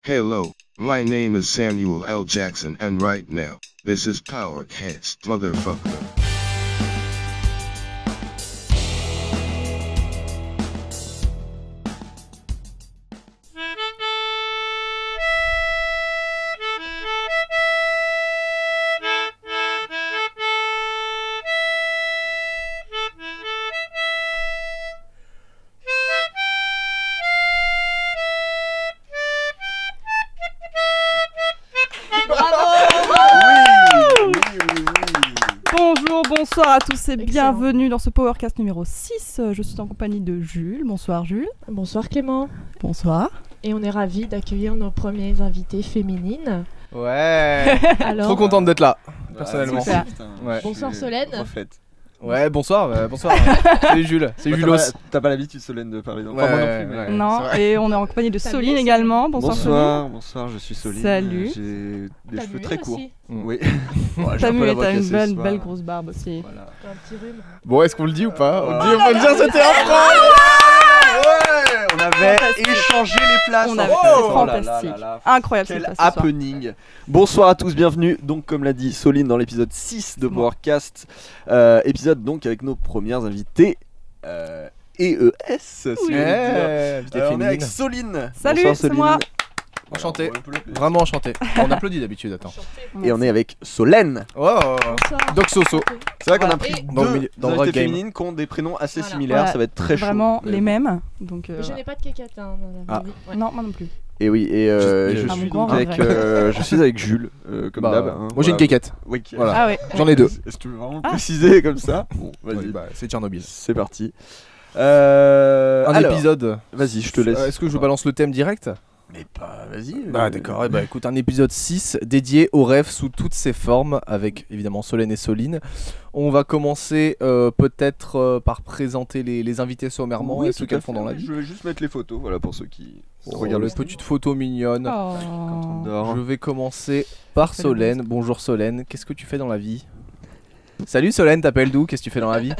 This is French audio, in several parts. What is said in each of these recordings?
Hello, my name is Samuel L. Jackson and right now, this is Powercast, motherfucker. Bonsoir à tous et bienvenue dans ce Powercast numéro 6. Je suis en compagnie de Jules. Bonsoir Jules. Bonsoir Clément. Bonsoir. Et on est ravis d'accueillir nos premiers invités féminines. Ouais. Alors, trop contente d'être là, personnellement. Ouais. Bonsoir Solène. Ouais, bonsoir. Salut Jules, c'est Julos. T'as pas l'habitude Solène de parler dans moi non plus. Mais... Non, et on est en compagnie de Soline également. Bonsoir, je suis Soline. Salut. J'ai des cheveux très courts. Oui. T'as mué, t'as une belle grosse barbe aussi. Voilà. T'as un petit rhume. Bon, est-ce qu'on le dit ou pas? On peut le dire, c'était affreux. Ouais, on avait échangé les places. On avait fantastique. Incroyable. Quel happening. Bonsoir à tous, bienvenue. Donc comme l'a dit Soline dans l'épisode 6 de Powercast, épisode donc avec nos premières invitées EES. Oui. On est avec Soline. Salut, bonsoir, c'est Soline. moi. Enchanté, vraiment enchanté. On applaudit d'habitude, attends. Et on est avec Solène. Oh, Doc Soso. C'est vrai qu'on a pris dans deux le invités game. féminines qui ont des prénoms assez Voilà. similaires, Ouais, ça va être très chaud. Vraiment les mêmes. Donc, Mais je n'ai pas de cacatte dans la vie. Ouais. Non, moi non plus. Et oui, et je À mon suis grand donc avec, regret. je suis avec Jules, comme d'hab. Hein, moi j'ai une quéquette. Oui, Voilà. Ah ouais. J'en ai deux. Est-ce que tu veux vraiment préciser comme ça? Bon, vas-y. Oui, c'est Tchernobyl. C'est parti. Un alors, épisode. Vas-y, je te laisse. Est-ce que je balance le thème direct? Mais pas, vas-y. Bah d'accord, écoute, un épisode 6 dédié aux rêves sous toutes ses formes, avec évidemment Solène et Soline. On va commencer peut-être par présenter les invités sommairement, Oui, et ce tout qu'elles à font fait. dans la vie. Je vais juste mettre les photos, voilà, pour ceux qui Regarde les petites photos mignonnes. Oh. Quand on dort. Je vais commencer par Solène. Bonjour Solène, qu'est-ce que tu fais dans la vie? Salut Solène, t'appelles d'où? Qu'est-ce que tu fais dans la vie?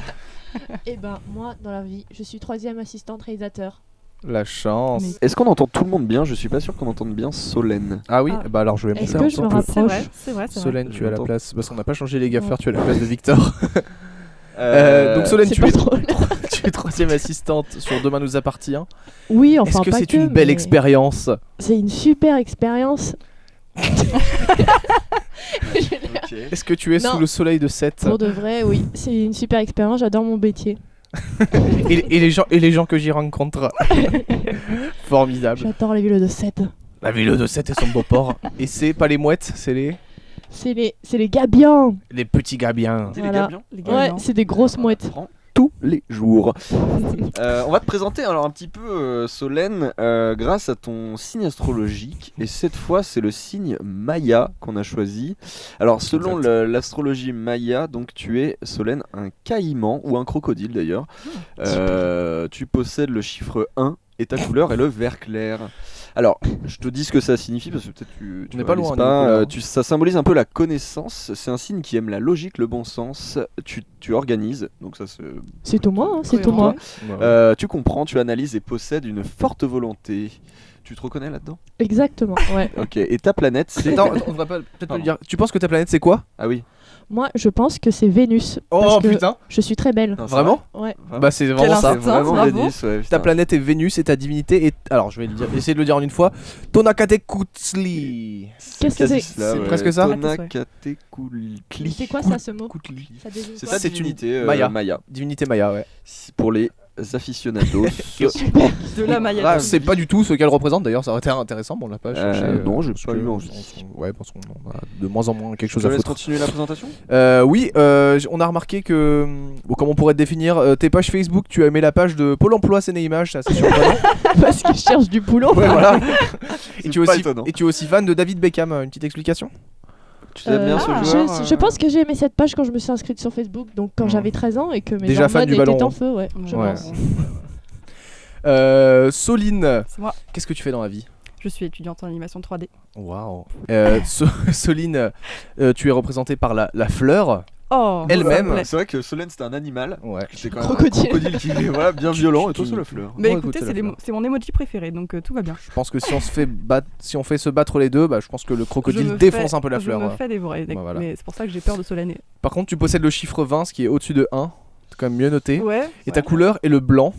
Et ben moi dans la vie, je suis 3e assistante réalisateur. La chance. Mais- Est-ce qu'on entend tout le monde bien? Je suis pas sûr qu'on entende bien Solène. Ah oui, Ah. bah alors je vais Est-ce monter que un je peu me plus. rapproche? C'est vrai. Solène, tu es à la J'entends. place, parce qu'on n'a pas changé les gaffeurs, Ouais. tu es à la place de Victor. Donc Solène, C'est tu pas es, drôle. tu es 3e assistante sur Demain nous appartient. Oui, enfin Est-ce que pas c'est une belle mais expérience? C'est une super expérience. Ok. Est-ce que tu es Non. sous le soleil de 7? Pour de vrai, oui, c'est une super expérience. J'adore mon métier. et les gens que j'y rencontre. Formidable. J'adore les villes de 7. La ville de 7 et son beau port. Et c'est pas les mouettes, c'est C'est les gabiens. les petits gabiens. Dis Voilà. les gabions. Les Ouais, gars, c'est des grosses mouettes. Prends tous les jours. On va te présenter alors un petit peu Solène grâce à ton signe astrologique, et cette fois c'est le signe Maya qu'on a choisi. Alors selon Exact. l'astrologie Maya, donc tu es Solène un caïman ou un crocodile d'ailleurs. Tu possèdes le chiffre 1 et ta couleur est le vert clair. Alors, je te dis ce que ça signifie parce que peut-être tu On n'est pas réalises loin, pas, Nicolas. ça symbolise un peu la connaissance. C'est un signe qui aime la logique, le bon sens. Tu organises, donc ça se C'est tout moi, hein, c'est tout Cohérent. moi. tu comprends, tu analyses et possèdes une forte volonté. Tu te reconnais là-dedans? Exactement, ouais. Ok, et ta planète c'est... Attends, on devrait peut-être Pardon. le dire. Tu penses que ta planète c'est quoi? Ah oui. Moi, je pense que c'est Vénus. Oh parce que putain. je suis très belle. Non, c'est Vraiment? Ouais. vrai. Bah c'est Quel vraiment ça. C'est vraiment bravo. Vénus, ouais, Ta putain. planète est Vénus et ta divinité est... Alors je vais le dire, essayer de le dire en une fois. Tonakatekutli. Qu'est-ce que quasi c'est? cela, C'est ouais. presque ça. Tonakatekuli. C'est quoi ça, ce mot? Koutli. Ça désigne C'est quoi ça, C'est une divinité Maya. Maya. Divinité Maya, ouais. Pour les aficionados. de la Maya. Ah, c'est pas du tout ce qu'elle représente d'ailleurs, ça aurait été intéressant, mais on l'a pas cherché. non, j'ai parce pas que eu envie. Ouais, parce qu'on a de moins en moins quelque Je chose te à laisse foutre. continuer la présentation. Oui, on a remarqué que, bon, comment on pourrait te définir, tes pages Facebook, tu as aimé la page de Pôle emploi Seine-et-Images, c'est assez surprenant. Parce que je cherche du boulot. Ouais, voilà. C'est et, tu es pas aussi, étonnant. et tu es aussi fan de David Beckham, une petite explication? Tu t'aimes bien ce Ah. joueur Je pense que j'ai aimé cette page quand je me suis inscrite sur Facebook, donc quand Mhm. j'avais 13 ans et que mes Déjà fan hormones du ballon étaient en rond. feu, ouais. Je Ouais. pense. Soline, C'est moi. qu'est-ce que tu fais dans la vie? Je suis étudiante en animation 3D. Waouh. Soline, tu es représentée par la fleur. Oh, Elle-même. ça me plaît. C'est vrai que Solène c'était un animal. Ouais. C'était quand même Crocodile. un crocodile qui est voilà, bien violent et toi c'est la fleur. Mais Bon, écoutez, écoute, c'est c'est la c'est mon emoji préféré, donc tout va bien. Je pense que si on se fait si on fait se battre les deux, bah, je pense que le Je crocodile me défonce fais- un peu la fleur. Je me ouais. fais dévorer, Bah, voilà. mais c'est pour ça que j'ai peur de Solène. Par contre, tu possèdes le chiffre 20, ce qui est au-dessus de 1. C'est quand même mieux noté. Ouais. Et ta couleur est le blanc.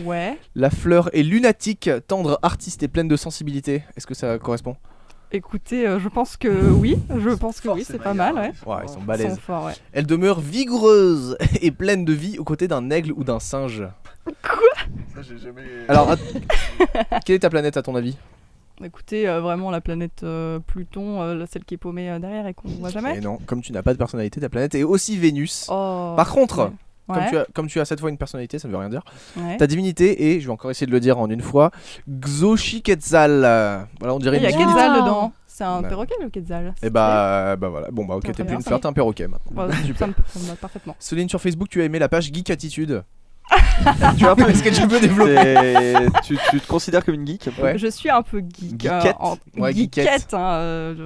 Ouais. La fleur est lunatique, tendre, artiste et pleine de sensibilité. Est-ce que ça correspond? Écoutez, je pense que oui. Je pense que oui, c'est pas mal, ouais. Ouais, ils sont Ils balèzes. sont forts, ouais. Elle demeure vigoureuse et pleine de vie aux côtés d'un aigle ou d'un singe. Ça j'ai jamais. Alors, quelle est ta planète à ton avis? Écoutez, vraiment la planète Pluton, celle qui est paumée derrière et qu'on voit jamais. Et non, comme tu n'as pas de personnalité, ta planète est aussi Vénus. Oh. Par contre, Ouais. comme tu as cette fois une personnalité, ça ne veut rien dire. Ouais. Ta divinité est, je vais encore essayer de le dire en une fois, Xochiquetzal. Voilà, on dirait Il y a une Wow. Quetzal dedans. C'est un Ouais. perroquet le Quetzal. Et bah voilà. Bon bah ok, Très t'es plus bien, une ça fleur, va. t'es un perroquet maintenant. Bah, Super. ça me va parfaitement. Céline, sur Facebook, tu as aimé la page Geek Attitude. Tu vois un peu, est-ce que tu peux développer? Tu te considères comme une geek un peu Ouais. Je suis un peu geek. Geekette. Ouais, geekette. geekette.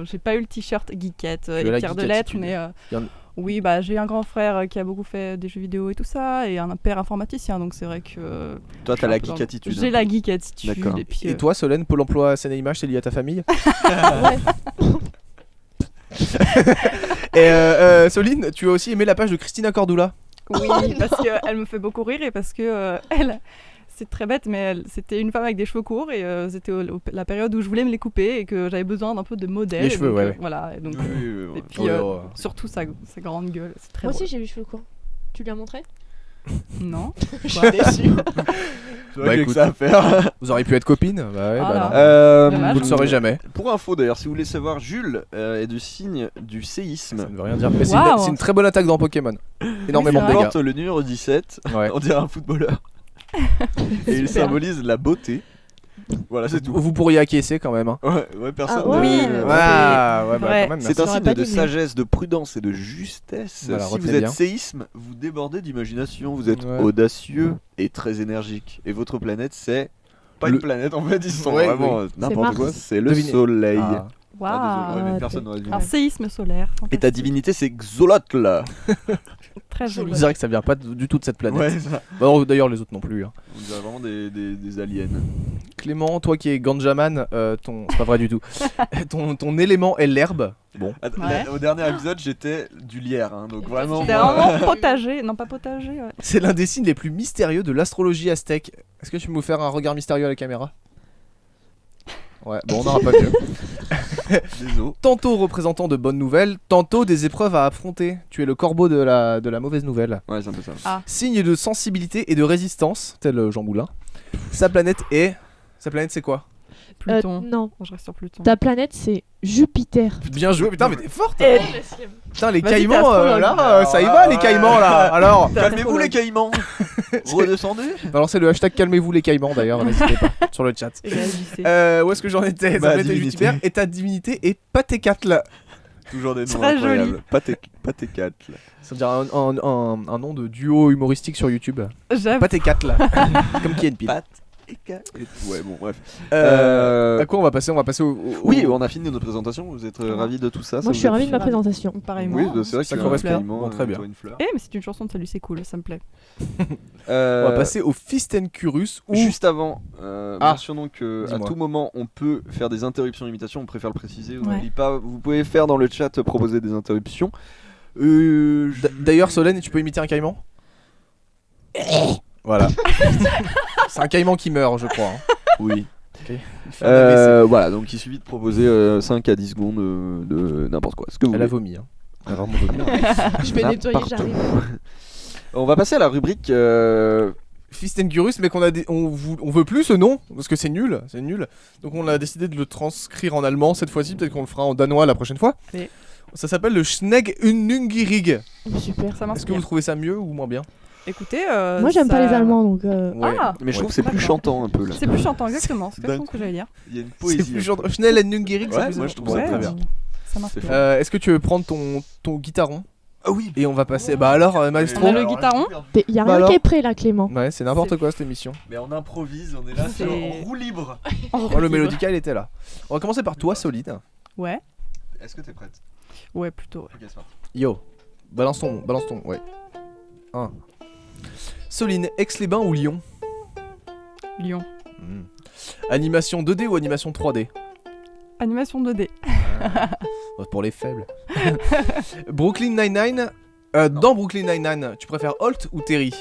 J'ai pas eu le t-shirt geekette, as la écrire de geek lettres, attitude. mais Y en- oui, bah j'ai un grand frère qui a beaucoup fait des jeux vidéo et tout ça, et un père informaticien, donc c'est vrai que. Toi je suis t'as un la peu geek dans- attitude. J'ai la geek attitude. D'accord. Et puis. Et toi, Solène, Pôle emploi, scène et image, c'est lié à ta famille? Ouais. Et Soline, tu as aussi aimé la page de Christina Cordula. Oui, parce qu'elle me fait beaucoup rire et parce que elle. C'est très bête, mais c'était une femme avec des cheveux courts et c'était la période où je voulais me les couper et que j'avais besoin d'un peu de modèle. Les et cheveux, donc, ouais. Voilà, et donc, Oui, oui, oui, et ouais. puis Oh là là. surtout sa grande gueule, c'est très Moi drôle. aussi j'ai les cheveux courts. Tu lui as montré? Non. Je suis déçue. C'est Bah, vrai qu'il y a que écoute. ça à faire. Vous auriez pu être copines? Bah ouais, Voilà. bah non. Dommage. Vous ne le saurez jamais. Pour info d'ailleurs, si vous voulez savoir, Jules est du signe du séisme. Ça ne veut rien dire. Mais Waouh. c'est une très bonne attaque dans Pokémon. Énormément c'est de vrai. dégâts. Porte le numéro 17, Ouais. on dirait un footballeur. Et il Super. symbolise la beauté. Voilà, c'est tout. Vous pourriez acquiescer quand même. Hein. Ouais, personne. Ah, oui. ne- Ouais. Ah, ouais, bah vrai. quand même. C'est merci. un J'aurais signe pas de deviné. sagesse, de prudence et de justesse. Voilà, Si retenez vous êtes bien. séisme, vous débordez d'imagination, vous êtes Ouais. audacieux et très énergique. Et votre planète, c'est pas Le- une planète en fait, ils sont Ouais, vraiment n'importe Mars. quoi, c'est le Devinez. soleil. Ah. Waouh. Ah, désolé, ouais, mais Ah, personne n'aurait deviné. Un séisme solaire. Et ta fantastique. divinité, c'est Xolotl. Très Je joli. dirais que ça vient pas du tout de cette planète. Ouais, ça. Bah non, d'ailleurs, les autres non plus. Hein. On dirait vraiment des aliens. Clément, toi qui es Ganjaman, c'est pas vrai du tout. ton élément est l'herbe. Bon. Ouais. Au dernier épisode, j'étais du lierre, hein, donc vraiment. C'était moi, vraiment potager. Non, pas potager. Ouais. C'est l'un des signes les plus mystérieux de l'astrologie aztèque. Est-ce que tu peux me faire un regard mystérieux à la caméra? Ouais, bon, on n'aura pas mieux. Désolé. Tantôt représentant de bonnes nouvelles, tantôt des épreuves à affronter. Tu es le corbeau de la mauvaise nouvelle. Ouais, c'est un peu ça. Signe de sensibilité et de résistance, tel Jean Moulin. Sa planète, c'est quoi? Pluton. Non. Je reste sur Pluton. Ta planète c'est Jupiter. Bien joué, putain, mais t'es forte! Et- Putain, les Vas-y, caïmans, t'es astrologue. là, ça y va, les caïmans, là! Alors, Calmez-vous les caïmans. Redescendez. balancez le hashtag calmez-vous les caïmans d'ailleurs, n'hésitez pas, sur le chat. Et réagissez. Où est-ce que j'en étais? Bah, Ça m'était divinité. Jupiter et ta divinité est Patécatl. Toujours des noms Très incroyables. Patécatl. C'est-à-dire un nom de duo humoristique sur YouTube. J'avoue. Patécatl. Comme qui est une pile. Ouais, bon, bref. À quoi on va passer? On va passer au. Oui, on a fini notre présentation. Vous êtes ravis de tout ça? Moi je suis ravie de ma présentation. Pareillement. Oui, c'est vrai que Ça c'est correspond. un caïman, Bon, très bien. toi, une fleur. Eh, mais c'est une chanson de salut, c'est cool, ça me plaît. On va passer au Fistencurus ou. Juste avant, mentionnons que à Dis-moi. tout moment on peut faire des interruptions d'imitation, on préfère le préciser. On Ouais. n'oublie pas, vous pouvez faire dans le chat proposer des interruptions. D'ailleurs, Solène, tu peux imiter un caïman? Voilà. C'est un caïman qui meurt, je crois. Hein. Oui. Il fait un AVC. Voilà, donc il suffit de proposer 5 à 10 secondes de n'importe quoi. Ce que vous Elle a voulez. vomi. Hein. Elle a vraiment vomi. Je vais nettoyer, N'importe j'arrive. On va passer à la rubrique. Fistencurus, mais on veut plus ce nom parce que c'est nul. Donc on a décidé de le transcrire en allemand cette fois-ci. Peut-être qu'on le fera en danois la prochaine fois. Oui. Ça s'appelle le Schneggunungirig. Super. Ça Est-ce que vous m'inspire. trouvez ça mieux ou moins bien? Écoutez, Moi j'aime pas les Allemands donc. Ah, Mais je trouve que c'est plus d'accord. chantant un peu là. C'est plus chantant, exactement. C'est D'un exactement ce que j'allais dire. Il y a une C'est poésie. plus genre Schnellenungirig. Ouais, moi, je trouve ça très bien. Ça m'inspire. Est-ce que tu veux prendre ton guitaron Ah oui. et on va passer. Bah alors, Maestro. On a le guitaron. Y a Bah rien alors qui est prêt là Clément. Ouais, c'est n'importe C'est- quoi cette émission. Mais on improvise, on est là C'est- sur roue libre. Oh, le mélodical était là. On va commencer par toi, Solide. Ouais. Est-ce que t'es prête? Ouais, plutôt. Ouais. Ok, c'est parti. Yo. Balance ton, ouais. 1. Soline, Aix-les-Bains ou Lyon? Lyon. Animation 2D ou animation 3D? Animation 2D. Pour les faibles. Brooklyn Nine-Nine. Dans Brooklyn Nine-Nine, tu préfères Holt ou Terry?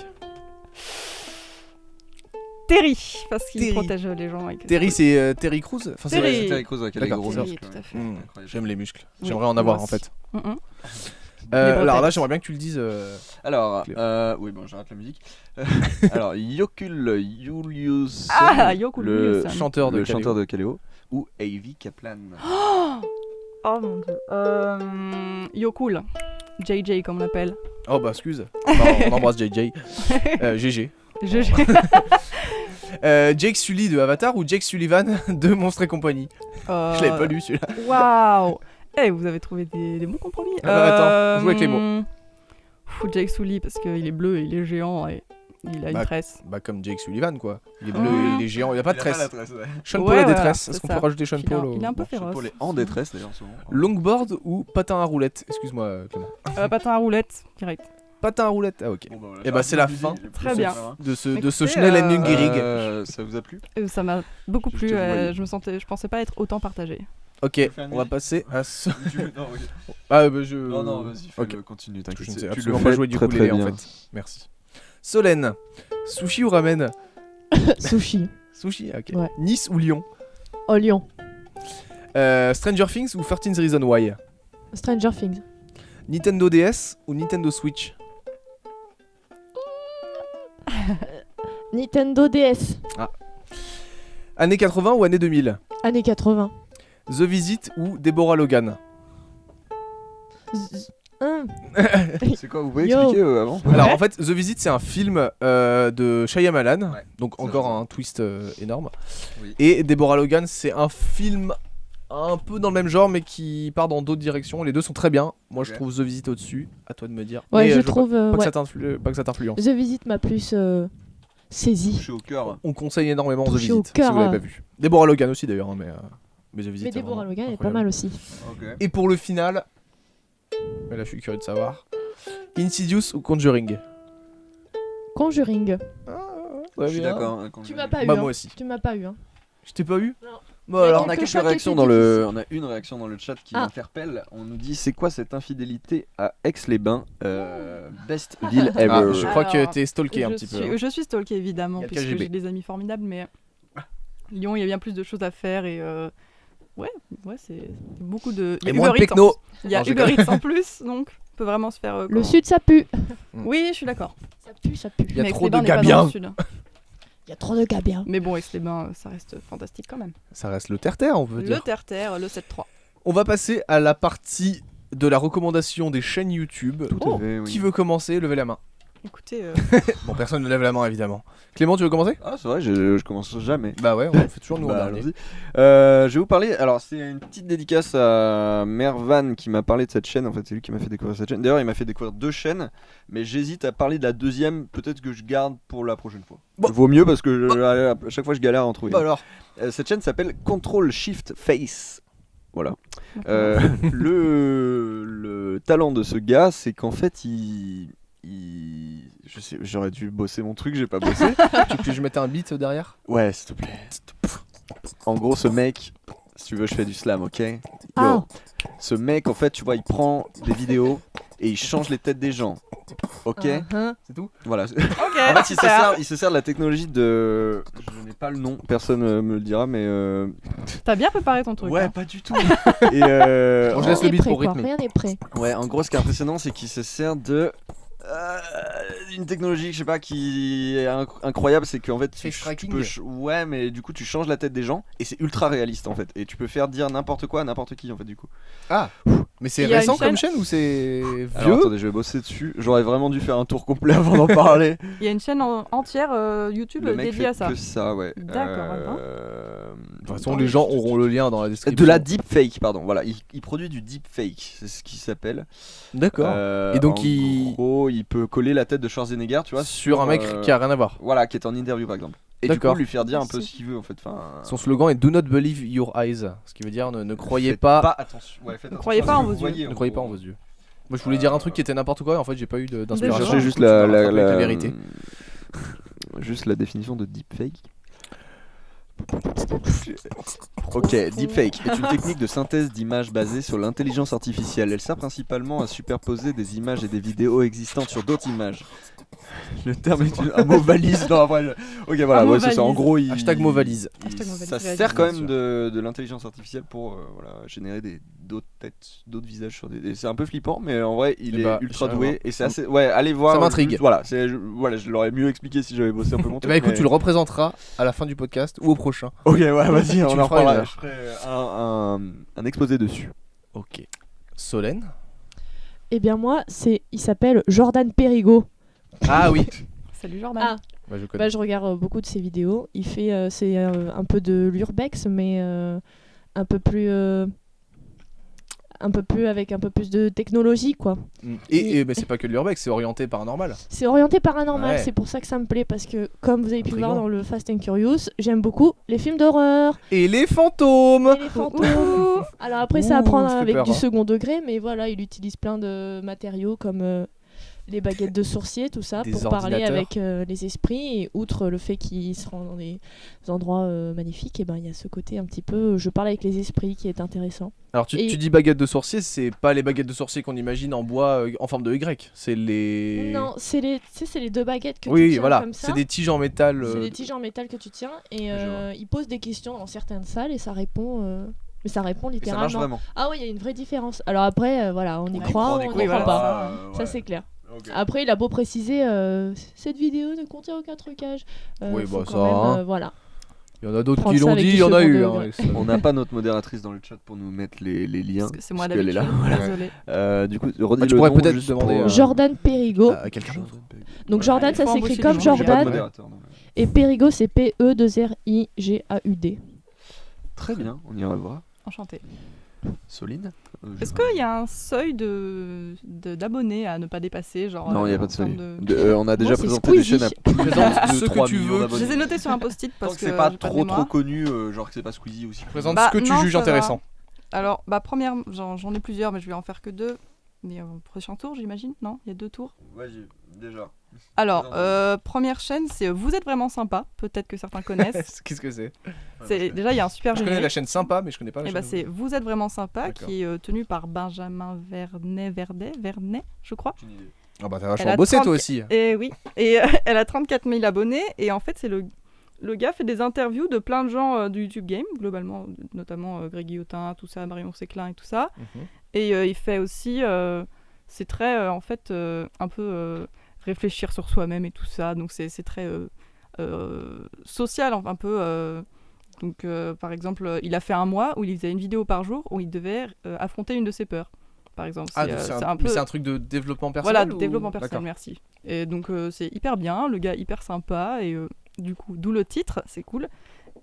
Terry, parce qu'il Terry. protège les gens. Avec Terry, c'est Terry Crews? Enfin, c'est- Terry. C'est Terry Crews avec les D'accord, gros c'est ça. muscles. tout à fait. Incroyable. J'aime les muscles. Oui, J'aimerais en moi avoir en aussi. fait. Mhm. Alors là, bretelles. j'aimerais bien que tu le dises. Alors, Cléo. oui, bon, j'arrête la musique. Alors, Jokul Julius, Jokul le Julius. Chanteur de le Kaleo. chanteur de Kaleo, ou Avi Kaplan. Oh mon dieu. Yokul. JJ, comme on l'appelle. Oh bah excuse. Bah, on embrasse JJ. GG. Jake Sully de Avatar ou Jake Sullivan de Monstres et compagnie? Je l'avais pas lu celui-là. Waouh. Eh, vous avez trouvé des bons compromis. Ah bah, attends, joue avec les mots. Jake Sully, parce qu'il est bleu, il est géant et il a une Bah, tresse. Bah comme Jake Sullivan quoi. Il est bleu, Ah. il est géant, il a pas de tresse. Sean Ouais, Paul a des voilà, tresses. c'est Est-ce qu'on ça. peut rajouter Sean Il est- Paul il est un peu Bon, féroce. Paul est en détresse d'ailleurs souvent. Longboard ou patin à roulette? Excuse-moi Clément. Patin à roulette, direct. Patin à roulette, ah ok. Bon, bah, voilà, Eh bah, c'est la j'ai fin. j'ai Très plus bien. ça, hein. De ce Écoutez, Schnell and Jungerig. Ça vous a plu? Ça m'a beaucoup Je plu. te voyais. Je pensais pas être autant partagé. Ok, faire une on va musique passer à ce. Non, ok. Ah bah je. non, vas-y, Ok. continue, Je t'inquiète. ne sais Tu le absolument fais pas jouer du très, ukulélé très en bien. fait. Merci. Solène, sushi ou ramen? Sushi. Sushi, ok. Ouais. Nice ou Lyon? Oh, Lyon. Stranger Things ou 13 Reasons Why? Stranger Things. Nintendo DS ou Nintendo Switch? Nintendo DS. Années 80 ou années 2000? Années 80. The Visit ou Deborah Logan? C'est quoi, vous pouvez Yo. expliquer avant? Alors en fait, The Visit c'est un film de Shyamalan, Ouais, donc c'est encore ça. un twist énorme. Oui. Et Deborah Logan c'est un film un peu dans le même genre mais qui part dans d'autres directions. Les deux sont très bien. Moi je Ok. trouve The Visit au-dessus. À toi de me dire. Ouais, Mais, je vois trouve. pas, Ouais. pas que ça t'influence. The Visit m'a plus saisi. Touché au cœur. On conseille énormément The Touché au Visit si cœur, vous l'avez pas vu. Deborah Logan aussi d'ailleurs, hein, mais The Visit. Mais c'est Deborah vraiment Logan est pas incroyable. mal aussi. Ok. Et pour le final, mais là je suis curieux de savoir. Insidious ou Conjuring? Conjuring. Très Je suis bien. d'accord. hein, Tu m'as pas eu. Bah hein. moi aussi. Tu m'as pas eu. Hein. Je t'ai pas eu? Non. Bah Mais alors. On a Quelque quelques chose qui réactions était dans le. difficile. On a une réaction dans le chat qui Ah. m'interpelle. On nous dit c'est quoi cette infidélité à Aix-les-Bains? Best ville ever. Ah, je crois que Alors, t'es stalké un petit peu. hein. Je suis stalké évidemment, Il y a le puisque KGB. j'ai des amis formidables, mais Lyon, il y a bien plus de choses à faire et ouais, c'est beaucoup de. Il y Et a moins de Uber Eats pecno. Il y a Non, je Uber déconne. Eats en plus, donc on peut vraiment se faire. Le comment- sud, ça pue. Oui, je suis d'accord. Ça pue, ça pue. Il y a Mais trop Aix-les-Bains de n'est pas gars dans bien. le sud. Il y a trop de gars bien. Mais bon, Aix-les-Bains, ça reste fantastique quand même. Ça reste le terre-terre, on peut Le dire. terre-terre, le 7-3. On va passer à la partie de la recommandation des chaînes YouTube. Tout Oh, à fait, oui. Qui veut commencer? Levez la main. Écoutez, Bon, personne ne lève la main évidemment. Clément, tu veux commencer? Ah, c'est vrai, je commence jamais. Bah ouais, on le fait toujours nous en Bah, dernier. allons-y. Je vais vous parler. Alors, c'est une petite dédicace à Mervan qui m'a parlé de cette chaîne. En fait, c'est lui qui m'a fait découvrir cette chaîne. D'ailleurs, il m'a fait découvrir 2 chaînes, mais j'hésite à parler de la deuxième. Peut-être que je garde pour la prochaine fois. Bon. Vaut mieux parce que à chaque fois, je galère à en trouver. Bah alors. Cette chaîne s'appelle Control Shift Face. Voilà. Le talent de ce gars, c'est qu'en fait, je sais, j'aurais dû bosser mon truc, j'ai pas bossé. Tu veux que je mette un beat derrière? Ouais, s'il te plaît. En gros, ce mec, si tu veux, je fais du slam, ok? Yo. Ah. Ce mec, en fait, tu vois, il prend des vidéos et il change les têtes des gens. Ok? C'est tout? Voilà. Ok, En fait, super. il se sert de la technologie de. Je n'ai pas le nom, personne me le dira, mais. T'as bien préparé ton truc. Ouais, hein. pas du tout. Et Bon, je laisse le Rien n'est beat prêt, pour quoi. rythmer. Rien n'est prêt. ouais, en gros, ce qui est impressionnant, c'est qu'il se sert de. Une technologie, je sais pas, qui est incroyable, c'est qu'en fait, Face tracking. ouais, mais du coup, tu changes la tête des gens et c'est ultra réaliste en fait. Et tu peux faire dire n'importe quoi à n'importe qui en fait, du coup. Ah. Mais c'est Il y a récent une comme chaîne- chaîne ou c'est Alors vieux? attendez, je vais bosser dessus. J'aurais vraiment dû faire un tour complet avant d'en parler. Il y a une chaîne entière YouTube Le mec dédiée fait à ça. que ça, ouais. D'accord, De toute façon, les gens auront le lien dans la description. De la deepfake, pardon. Voilà, il produit du deepfake, c'est ce qui s'appelle. D'accord. Et donc, en il- gros, il peut coller la tête de Schwarzenegger, tu vois, Sur un mec qui a rien à voir. Voilà, qui est en interview par exemple. Et du D'accord. coup, lui faire dire un peu ce qu'il veut en fait. Enfin, Son slogan est Do not believe your eyes. Ce qui veut dire ne croyez faites pas. attention. Ouais, faites Ne croyez attention pas à en ce que vos vous yeux. voyez, Ne croyez pas en gros. vos yeux. Moi je voulais dire un truc qui était n'importe quoi, et en fait j'ai pas eu Je d'inspiration. cherchais juste Du coup, tu m'as rattrapé avec la la vérité. Juste la définition de deepfake. Ok, deepfake est une technique de synthèse d'images basée sur l'intelligence artificielle. Elle sert principalement à superposer des images et des vidéos existantes sur d'autres images. Le terme est un mot valise. Non, après, ok, voilà, Un mot ouais, c'est ça. En valise. gros, Hashtag mot valise. Hashtag mot valise, ça réagis, sert quand bien même sûr. de l'intelligence artificielle pour voilà, générer d'autres têtes, d'autres visages sur des. C'est un peu flippant, mais en vrai, il Eh est bah, ultra j'irai doué voir. et c'est assez. Ouais, allez voir. Ça m'intrigue. Voilà, voilà, je l'aurais mieux expliqué si j'avais bossé un peu mon Eh truc. bah écoute, mais- tu le représenteras à la fin du podcast ou au prochain. Ok, ouais, vas-y, Tu on le en feras une reparlera. heure. Je ferai un exposé dessus. Ok. Solène. Eh bien moi, il s'appelle Jordan Perigo. Ah oui. Salut Jordan. Ah, Bah, je connais. bah, je regarde beaucoup de ses vidéos. Il fait, c'est un peu de l'urbex, mais un peu plus avec un peu plus de technologie, quoi. Et mais c'est pas que de l'urbex, c'est orienté paranormal. C'est orienté paranormal, Ouais. c'est pour ça que ça me plaît, parce que comme vous avez pu Intriguant. voir dans le Fast and Curious, j'aime beaucoup les films d'horreur Et les fantômes. et les fantômes. Alors après, c'est à Ouh, prendre ça fait avec peur, du hein. second degré, mais voilà, il utilise plein de matériaux comme les baguettes de sorcier, tout ça, Des pour parler ordinateurs. avec les esprits. Et outre le fait qu'il se rend dans des endroits magnifiques, et ben il y a ce côté un petit peu je parle avec les esprits qui est intéressant. Alors tu, Et- tu dis baguette de sorcier, c'est pas les baguettes de sorcier qu'on imagine en bois en forme de Y, c'est les. Non, c'est les, tu sais, c'est les deux baguettes que tu Oui, tiens voilà, comme ça. c'est des tiges en métal. C'est des tiges en métal que tu tiens et Je vois. il pose des questions dans certaines salles et ça répond. Mais ça répond Et ça marche littéralement. vraiment. Ah oui, il y a une vraie différence. Alors après, voilà, on y On y croit, croit, on n'y on y croit croit, pas. voilà. Ça c'est clair. Ok. Après, il a beau préciser, cette vidéo ne contient aucun trucage. Oui, Faut bah, quand ça, même, hein. voilà. Il y en a d'autres Prendre qui ça l'ont avec dit, du il y en a second eu. degré. On n'a pas notre modératrice dans le chat pour nous mettre les liens. Parce que c'est moi parce qu'elle est d'habitude. là. Désolée. Du coup, redis Bah, tu le pourrais nom peut-être juste demander, pour, Jordan Perigo. À quelqu'un d'autre. Donc Ouais. Jordan, il ça faut s'écrit embaucher comme des gens. J'ai pas de Jordan. modérateur, non. Et Perigo, c'est P-E-2-R-I-G-A-U-D. Très bien, on ira voir. Enchantée. Soline Est-ce qu'il y a un seuil d'abonnés à ne pas dépasser genre, Non, il n'y a en pas de seuil. termes de- On a déjà Moi, c'est présenté des Squeezie. chaînes à plus Présente de ce que 3 tu millions veux. Je d'abonnés. les ai notés sur un post-it Tant parce que que c'est pas j'ai de trop mémoire. connu, genre que c'est pas Squeezie aussi. Présente Bah, ce que tu non, juges ça va. intéressant. Alors, première, j'en ai plusieurs, mais je vais en faire que deux. Mais au prochain tour, j'imagine. Non, il y a 2 tours. Vas-y, déjà. Alors, Présente. première chaîne, c'est Vous êtes vraiment sympa. Peut-être que certains connaissent. Qu'est-ce que c'est? Déjà, il y a un super Je connais la générique. chaîne sympa, mais je connais pas la Et bah, chaîne. c'est Vous êtes vraiment sympa, D'accord. qui est tenu par Benjamin Vernet, je crois. Aucune idée. Ah bah t'as Elle vachement a bossé 30 toi aussi. Et oui, et elle a 34 000 abonnés, et en fait, c'est le gars fait des interviews de plein de gens du YouTube Game, globalement, notamment Greg Guillotin, tout ça, Marion Séclin et tout ça. Mhm. Et il fait aussi, c'est très, en fait, un peu réfléchir sur soi-même et tout ça, donc c'est très social, un peu. Donc, par exemple, il a fait un mois où il faisait une vidéo par jour où il devait affronter une de ses peurs, par exemple. Ah, C'est, donc c'est mais un peu... c'est un truc de développement personnel. Voilà, de ou- développement personnel, D'accord. merci. Et donc c'est hyper bien, le gars hyper sympa, et du coup, d'où le titre, c'est cool.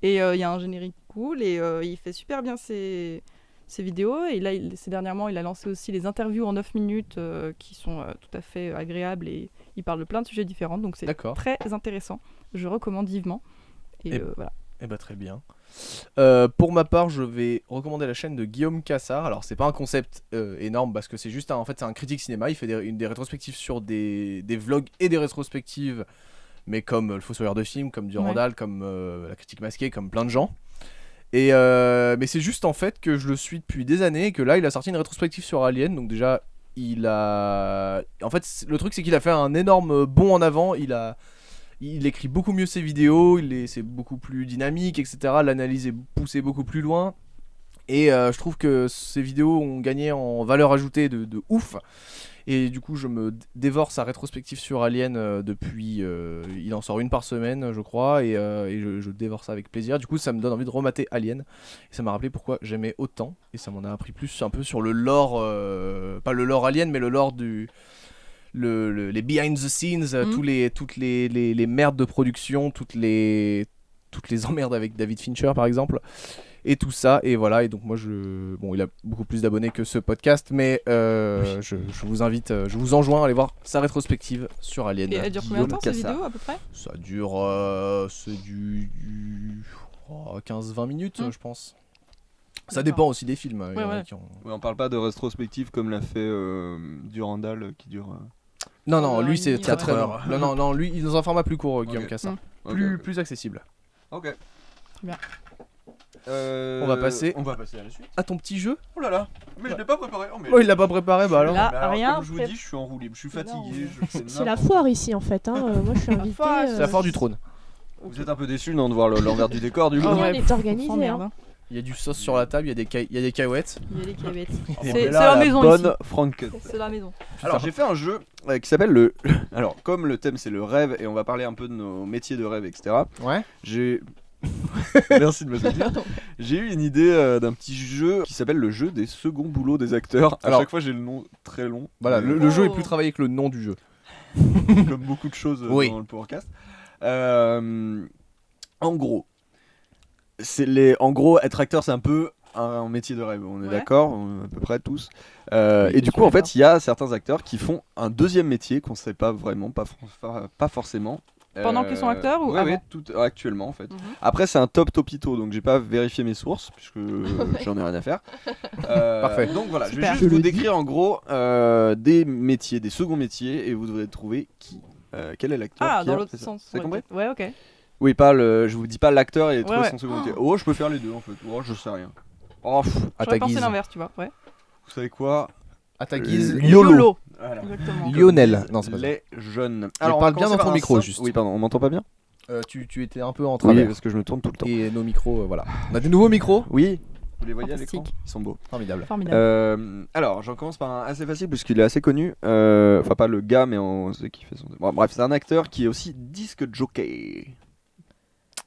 Et il y a un générique cool, et il fait super bien ses vidéos. Et là, ces dernièrement, il a lancé aussi les interviews en 9 minutes qui sont tout à fait agréables, et il parle de plein de sujets différents, donc c'est D'accord. très intéressant. Je recommande vivement. Et Et- voilà. Eh bah très bien. Pour ma part, je vais recommander la chaîne de Guillaume Cassard. Alors c'est pas un concept énorme parce que c'est juste en fait c'est un critique cinéma. Il fait des rétrospectives sur des vlogs et des rétrospectives, mais comme le Fossoyeur de film, comme Durandal, comme la critique masquée, comme plein de gens. Et mais c'est juste en fait que je le suis depuis des années et que là il a sorti une rétrospective sur Alien. Donc déjà il a, en fait le truc c'est qu'il a fait un énorme bond en avant. Il écrit beaucoup mieux ses vidéos, c'est beaucoup plus dynamique, etc. L'analyse est poussée beaucoup plus loin. Et je trouve que ses vidéos ont gagné en valeur ajoutée de ouf. Et du coup, je me dévore sa rétrospective sur Alien depuis. Il en sort une par semaine, je crois. Et je dévore ça avec plaisir. Du coup, ça me donne envie de remater Alien. Et ça m'a rappelé pourquoi j'aimais autant. Et ça m'en a appris plus un peu sur le lore. Pas le lore Alien, mais le lore du. Les behind the scenes, toutes les merdes de production, toutes les emmerdes avec David Fincher par exemple, et tout ça, et voilà. Et donc moi bon, il a beaucoup plus d'abonnés que ce podcast, mais je vous invite, je vous enjoins à aller voir sa rétrospective sur Alien. Et elle dure combien de temps, ces Cassard. vidéos, à peu près? Ça dure c'est du 15-20 minutes, je pense. Ça dépend aussi des films. Il y en a ouais. qui ont- Ouais, on parle pas de rétrospective comme l'a fait Durandal qui dure. Non, lui une c'est minute, très ouais. très long. Non, lui il est dans un format plus court, Guillaume Ok. Cassard. Ok, Plus accessible. ok. bien. On va passer- On va passer à la suite. À ton petit jeu. Oh là là, mais je l'ai pas préparé. Oh, mais... Oh, il l'a pas préparé, bah alors. Là, Mais alors, rien comme je vous pré- dis, je suis en roue libre, je suis Là, fatigué. C'est la foire ici en fait. Hein. Moi je suis invitée. foire, C'est la foire du trône. Vous êtes un peu déçus non de voir l'envers du décor du coup. Ah Rien ouais, n'est pff, organisé, on s'emmerde, hein. hein. Il y a du sauce sur la table, il y a des cacahuètes. Il y a les cavettes. Et C'est là, la maison bonne ici. Franck. C'est la maison. Alors j'ai fait un jeu qui s'appelle le. Alors comme le thème c'est le rêve et on va parler un peu de nos métiers de rêve etc. Ouais. J'ai. Merci de me soutenir. J'ai eu une idée d'un petit jeu qui s'appelle le jeu des seconds boulots des acteurs. À Alors- chaque fois j'ai le nom très long. Voilà, Mais le jeu est Oh. plus travaillé que le nom du jeu. comme beaucoup de choses Oui. dans le Powercast. En gros, en gros, être acteur, c'est un peu un métier de rêve. On est Ouais. d'accord, à peu près tous. Oui, et du je coup, suis en fait, d'accord. il y a certains acteurs qui font un deuxième métier qu'on ne sait pas vraiment, pas forcément. Pendant qu'ils sont acteurs ou ouais, avant ouais, actuellement en fait. Mhm. Après, c'est un topito, donc j'ai pas vérifié mes sources puisque j'en ai rien à faire. Parfait. Donc voilà, je vais Super. juste Je vous le dis. décrire en gros des métiers, des seconds métiers, et vous devrez trouver quel est l'acteur. Ah, qui dans a l'autre fait ça. sens. Vous avez compris? Ouais, ok. Oui, pas le. Je vous dis pas l'acteur et trouver ouais. son second métier. Oh, je peux faire les deux en fait. Oh, je sais rien. Oh, pff, À ta J'aurais pensé guise. l'inverse, tu vois. Ouais. vous savez quoi À ta guise. YOLO. Voilà. Exactement. Lionel. Non, c'est pas ça. Les jeunes. Mais on parle va bien commencer dans ton par un micro, simple- juste. Oui, pardon, on m'entend pas bien? Tu étais un peu en Oui, travers. parce que je me tourne tout le temps. Et nos micros, voilà. On a des nouveaux micros. Oui. Vous les voyez à l'écran? Fantastique. Ils sont beaux. Formidable. Formidable. Alors, j'en commence par un assez facile puisqu'il est assez connu. Enfin, pas le gars, mais on sait qui fait son. Bon, bref, c'est un acteur qui est aussi disque jockey.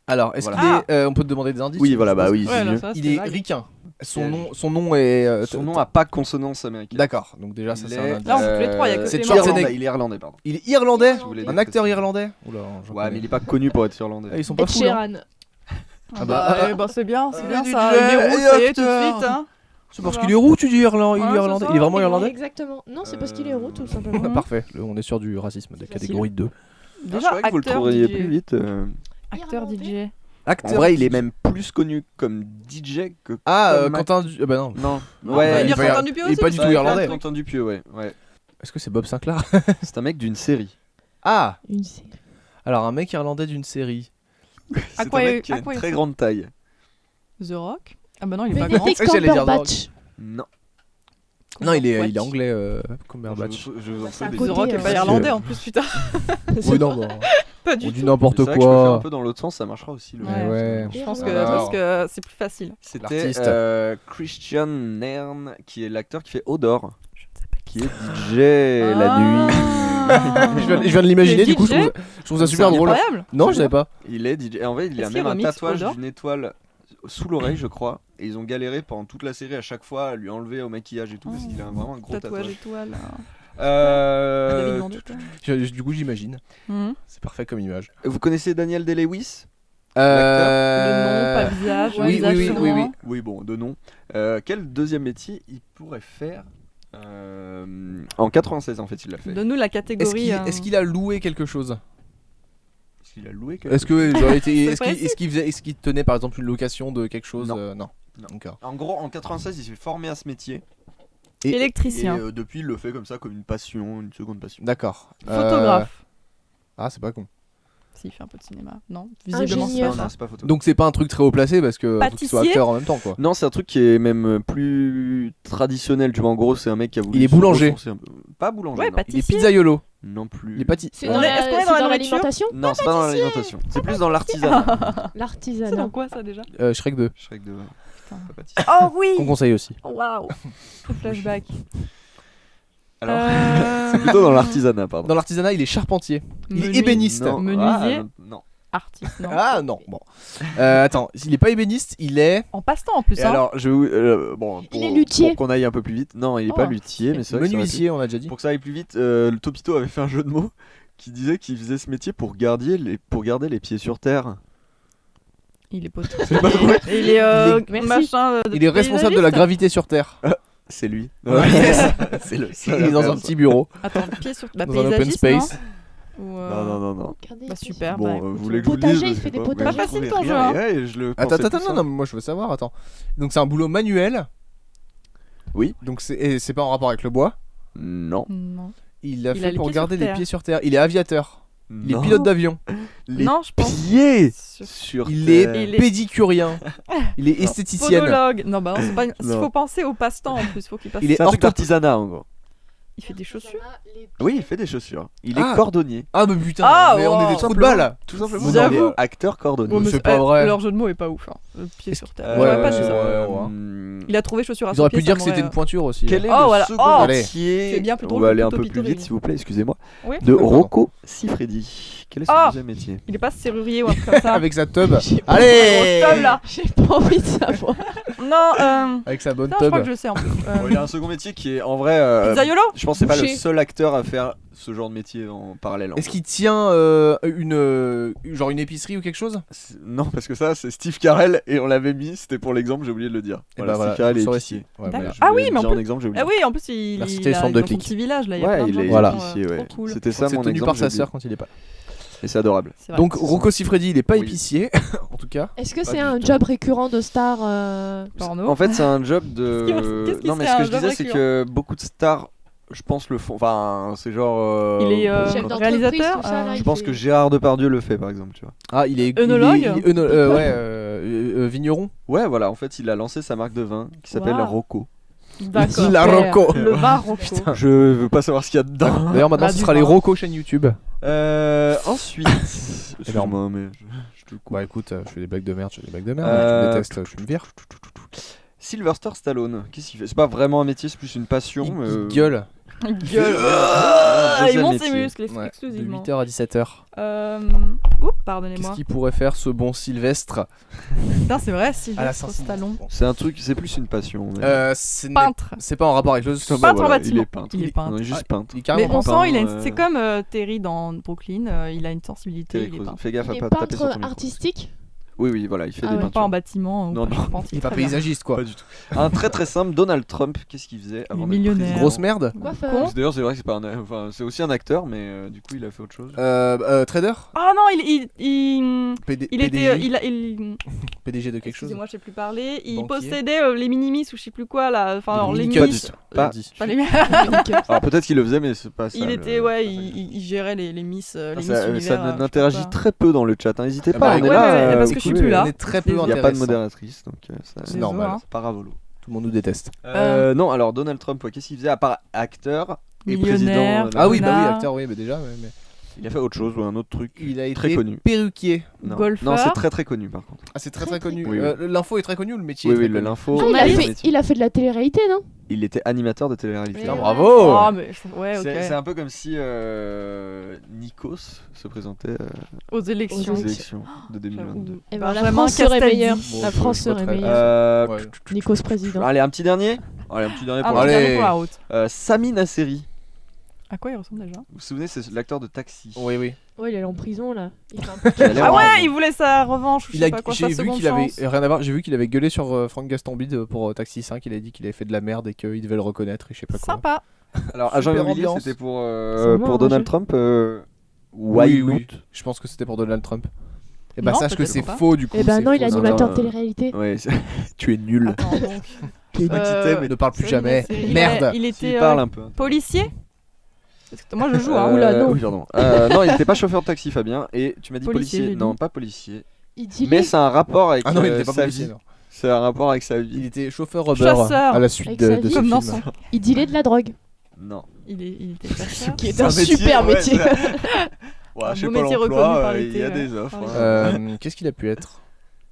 Alors, est-ce Voilà. qu'il est. On peut te demander des indices? Oui, voilà, bah oui. Ouais, c'est là, mieux. ça, Il c'était est vague. ricain. Piège. Son nom est. Son nom a pas de consonance américaine. D'accord. Donc déjà, ça Il c'est est, un indice. Là, on fait tous les trois, il y a que c'est des Schwarzenegger. morts. irlandais, il est irlandais, pardon. Il est irlandais. Je voulais dire Un que acteur c'est- irlandais. Oula, j'en Ouais, connais. mais il est pas connu pour être irlandais. Ah, ils sont Ed pas fous. hein. Sheeran. Ah bah, bah, bah, c'est bien ça. DJ, Il est roux, ça y est, tout de acteur. suite. Hein. C'est parce qu'il est roux, tu dis irlandais. Il Ouais, est c'est irlandais. ça. Il est vraiment irlandais. Exactement. Non, c'est parce qu'il est roux tout simplement. Mhm. Parfait. On est sur du racisme de C'est facile. catégorie 2. Ah, je Déjà, croyais que vous le acteur, trouveriez DJ. plus vite. Acteur Irlandais. DJ. En vrai, il est même plus connu comme DJ que. Ah, comme Quentin. Bah non. Non. On Ouais. va il dire va y Quentin avoir- Dupieux il est aussi. pas du tout irlandais. Quentin Dupieux, ouais. Est-ce que c'est Bob Sinclair? C'est un mec d'une série. Ah. Une série. Alors un mec irlandais d'une série. C'est un quoi- mec qui a à une quoi il très ressemble grande taille. The Rock. Ah bah non, il est pas grand. Benedict J'allais dire Cumberbatch. Non. Non, il est Ouais. anglais. Je Cumberbatch. vous en C'est un prie, The côté, Rock est euh, pas parce irlandais que- en plus, putain. Oui, non, bon. Pas du On dit tout. n'importe C'est vrai que je peux faire un quoi. peu dans l'autre sens, ça marchera aussi. Le Ouais. Ouais. Je pense que Alors. parce que c'est plus facile. C'était L'artiste. Christian Nairn, qui est l'acteur qui fait Odor, Je ne sais pas qui est DJ la nuit. Je viens de l'imaginer, Il est du coup, DJ? je trouve ça super drôle. Incroyable. Non, je savais pas. Il est DJ. Et en vrai, il a Est-ce même qu'il un remixe tatouage Odor d'une étoile sous l'oreille, je crois. Et ils ont galéré pendant toute la série à chaque fois à lui enlever au maquillage et tout, parce qu'il a vraiment un gros Tatouage tatouage. étoile. David Euh, Vendetta. Du coup, j'imagine. Mhm. C'est parfait comme image. Vous connaissez Daniel Day-Lewis? Le nom, pas visage. Oui, visage oui, sûrement. oui. Oui, bon, de nom. Quel deuxième métier il pourrait faire en 96 en fait, il l'a fait. Donne-nous la catégorie. Est-ce qu'il a loué quelque chose? Est-ce qu'il a loué quelque Est-ce que genre, est-ce précis. qu'il tenait par exemple une location de quelque chose? Non. Non. Non. D'accord. En gros, en 96, il s'est formé à ce métier. Électricien. Et depuis, il le fait comme ça, comme une passion, une seconde passion. D'accord. Photographe. Ah, c'est pas con. S'il fait un peu de cinéma. Non, visiblement c'est Ingénieur. pas Non, ça. c'est pas photo. Donc c'est pas un truc très haut placé parce que faut qu'il soit Pâtissier acteur en même temps quoi. Non, c'est un truc qui est même plus traditionnel. Tu vois, en gros, c'est un mec qui a voulu. Il est se boulanger. ressourcer un peu. Pas boulanger. Ouais, non. pâtissier. Il est pizzaiolo. Non plus. Il est pâti. C'est On dans est- est-ce qu'on est dans la nourriture l'alimentation Non, c'est pas dans l'alimentation. C'est plus dans l'artisanat. C'est dans L'artisanat. quoi ça déjà Shrek 2. Shrek de. Putain. Pas pâtissier. Oh oui. Qu'on conseille aussi. Waouh. Flashback. Alors, c'est plutôt dans l'artisanat, pardon. Dans l'artisanat, il est charpentier. Il est Menu- ébéniste. Non. Menuisier. Ah, non. Artiste, non. Ah non, bon. Attends, il est pas ébéniste, il est. En passe-temps en plus. Et Hein. alors, bon, Il est luthier. pour qu'on aille un peu plus vite. Non, il est Oh, pas luthier, mais c'est vrai que ça aurait pu. Menuisier, on a déjà dit. Pour que ça aille plus vite, le Topito avait fait un jeu de mots qui disait qu'il faisait ce métier pour garder les pieds sur terre. Il est pote. C'est pas drôle. Il est Merci. machin. Il est responsable de la gravité sur Terre. C'est lui. Ouais. C'est le Il est dans un petit bureau, Attends, pied sur. Bah, dans un open paysagiste, non space. ou, Non. Regardez, Bah super. Bon, bah, vous écoute, voulez que je vous le Potager, dise, il je fait sais des pas, potagers. mais je Pas facile, trouvais ton jeu, rien, hein. et je le Attends, pensais plus non, moi je veux savoir, attends. Donc c'est un boulot manuel. Oui. Donc c'est pas en rapport avec le bois. Non. Non. Il l'a Il a fait les pour pieds garder sur les terre. pieds sur terre. Il est aviateur. Il est Non. pilote d'avion. Les Non, je pense. pieds Sur- sur Il terre. est Il est- pédicurien. Il est esthéticienne. Podologue. Non, bah non, c'est pas. Il Non. faut penser au passe-temps en plus. Faut qu'il passe. Il est C'est un truc ortho- d'artisanat en gros. Il fait des chaussures. Oui, il fait des chaussures. Il Ah. est cordonnier. Ah bah putain, Ah, mais on est wow. des football. Tout simplement. J'avoue. Il est acteur cordonnier. Ouais, mais c'est pas vrai. Leur jeu de mots est pas ouf. Hein. Le pied sur terre. Euh, J'aurais pas dit ça. Il a trouvé chaussures à Ils son auraient pied, pu dire ça que c'était m'aurait- une pointure aussi. Quel est Oh, le voilà. second Oh. métier C'est bien plus drôle On va que aller un Toto peu plus Pitori. vite s'il vous plaît, excusez-moi. Oui. De Pardon. Rocco Siffredi. Quel est son Ah. deuxième métier Il est pas serrurier ou un truc comme ça. Avec sa tub. J'ai pas- Allez Grosse tub, là. J'ai pas envie de savoir. Non, Avec sa bonne non, je crois tub. que je sais en plus. Bon, il a un second métier qui est en vrai. Pizzaiolo. Je pense que c'est pas le Boucher. seul acteur à faire ce genre de métier en parallèle. en Est-ce gros. qu'il tient genre une épicerie ou quelque chose? Non, parce que ça, c'est Steve Carell et on l'avait mis, c'était pour l'exemple, j'ai oublié de le dire. Et Voilà, bah voilà, Steve Carell je est saurais épicier. si. Ouais, D'accord. voilà. Je Ah voulais oui, mais en dire plus- un exemple, j'ai oublié. Ah oui, en plus il Merci, il c'était a son dans deux son clics. petit village là. Il y a Ouais, plein de il gens est qui Voilà. sont, épicier, ouais. trop cool. C'était ça C'est mon tenu exemple. par sa j'ai oublié. sœur quand il est pas là. Et c'est adorable. C'est vrai. Donc Rocco Siffredi, il est pas Oui. épicier, en tout cas. Est-ce que Pas c'est du un tout. job récurrent de star Porno. En fait, c'est un job Qu'est-ce de. qui Non, mais serait ce que un je job disais, c'est récurrent que beaucoup de stars, je pense, le font. Enfin, c'est genre. Il est Chef quand- d'entreprise, réalisateur. tout ça, là, Je il pense fait- que Gérard Depardieu le fait, par exemple, tu vois. Ah, il est Œnologue vigneron. Ouais, voilà, en fait, il a lancé sa marque de vin qui s'appelle Waouh. Rocco. D'accord. La Rocco. Le vin Rocco. Je veux pas savoir ce qu'il y a dedans. D'ailleurs, maintenant, Bah, ce du sera les vin. Rocco chaîne YouTube. Ensuite. Excuse-moi, mais je te coupe. Bah écoute, je fais des blagues de merde, je fais des blagues de merde. Euh, Tu me détestes, tu me vires. Sylvester Stallone, qu'est-ce qu'il fait? C'est pas vraiment un métier, c'est plus une passion. Il gueule Il gueule. Ah, Il deuxième monte ses métier. muscles de exclusivement. 8h à 17h. Oups, Qu'est-ce pardonnez-moi. qu'il pourrait faire ce bon Sylvestre Putain, c'est vrai, à la Sylvestre Stallone. C'est un truc, c'est plus une passion. mais- Peintre. C'est pas en rapport avec le Bah, Peintre en voilà, bâtiment. Il est peintre. Il est peintre. Non, il est juste Ah, peintre. Il est Mais carrément on peint, sent, euh, c'est comme Terry dans Brooklyn, il a une sensibilité, Terry il est Crews. peintre. Fais gaffe Il à est pas taper sur peintre ton micro. artistique. Oui, oui, voilà, il fait Ah des ouais. Pas en peintures. bâtiment ou Non, pas non. charpentier, Il est pas très bien. paysagiste quoi. Pas du tout. Un très très simple, Donald Trump, qu'est-ce qu'il faisait avant est d'être millionnaire. président Grosse merde. Coiffeur. Con. D'ailleurs, c'est vrai que c'est pas un, enfin, c'est aussi un acteur, mais du coup, il a fait autre chose. Trader Ah non, il était. PDG de quelque chose. Excusez-moi, je sais plus parler. Il Banquier. possédait les minimis ou je sais plus quoi là. Enfin, alors les Minicuts. minis. Pas- Pas les Alors peut-être qu'il le faisait, mais c'est pas ça. Il le- était, ouais, il gérait les Miss. Les Miss Ça, Univers, ça je sais n'interagit pas. très peu dans le chat. N'hésitez Ah pas, bah, on est ouais, là. mais parce que vous je suis pouvez- plus là. On est très peu Il n'y a pas de intéressant. modératrice, donc ça, C'est C'est normal. désolant, c'est pas ravolo. Tout le monde nous déteste. Non, alors Donald Trump, ouais, qu'est-ce qu'il faisait à part acteur et Millionnaire. président Ah oui, bah oui, Connard. acteur, oui, mais déjà. mais Il a fait autre chose ou un autre truc. il a Très été connu. perruquier. Non, Golfeur. non c'est très très connu par contre. Ah, c'est très Très, très connu. Oui, L'info est très connue ou le métier Oui, est oui, très connu l'info. Ah, Journaliste. il a fait de la télé-réalité, non? Il était animateur de télé-réalité. Putain, bravo. Oh, mais ouais, ok. C'est un peu comme si Nikos se présentait Aux élections. aux Aux élections de 2022. Eh ben, la Benjamin France serait Castaldi. meilleure. Bon, La je- France je serait voterai. meilleure. Ouais. Nikos président. Allez, un petit dernier. Allez, un petit dernier Ah, pour bah, Allez. allez. Pour la route. Sami Nasseri. À quoi il ressemble déjà Vous vous souvenez, c'est l'acteur de Taxi. Oui, oui. Ouais, il est allé en prison là. Il fait un peu- Qui a l'air Ah marrant. ouais, il voulait sa revanche ou je Il sais a, pas quoi, j'ai sa vu seconde qu'il avait chance. rien à voir. J'ai vu qu'il avait gueulé sur Franck Gastambide pour Taxi 5. Il a dit qu'il avait fait de la merde et qu'il devait le reconnaître et je sais pas quoi. Sympa. Alors, agent Super immobilier, ambiance. c'était pour, C'est bon, Donald arrangé. Trump. Oui, Why oui. Je pense que c'était pour Donald Trump. Et bah Non, sache que peut-être c'est pas. faux du coup. Eh ben c'est non, il est faux, ça. animateur de Attends, télé-réalité. Ouais, tu es nul. Attends, donc. Tu es une petite Euh, mais Ne parle plus Ça, jamais. il a- Merde. Il il était parle un peu. policier. Parce que moi je joue, hein. Oula, non. Oui, pardon. Non, il n'était pas chauffeur de taxi, Fabien. Et tu m'as dit Policier, policier. j'ai Non, dit. pas policier. Il dit Mais c'est un rapport avec Ah non, il était pas sa policier. vie. non. C'est un rapport avec sa Il vie. était chauffeur Uber Chasseur. à la suite Avec de sa ce vie. Comme film. dans son. il dilait de la drogue. Non. Il était chasseur. Qui est C'est un un métier, super ouais, métier. Ouais, Un chez beau Pôle métier emploi, reconnu par il y l'été, a ouais. des offres. Par hein. Qu'est-ce qu'il a pu être?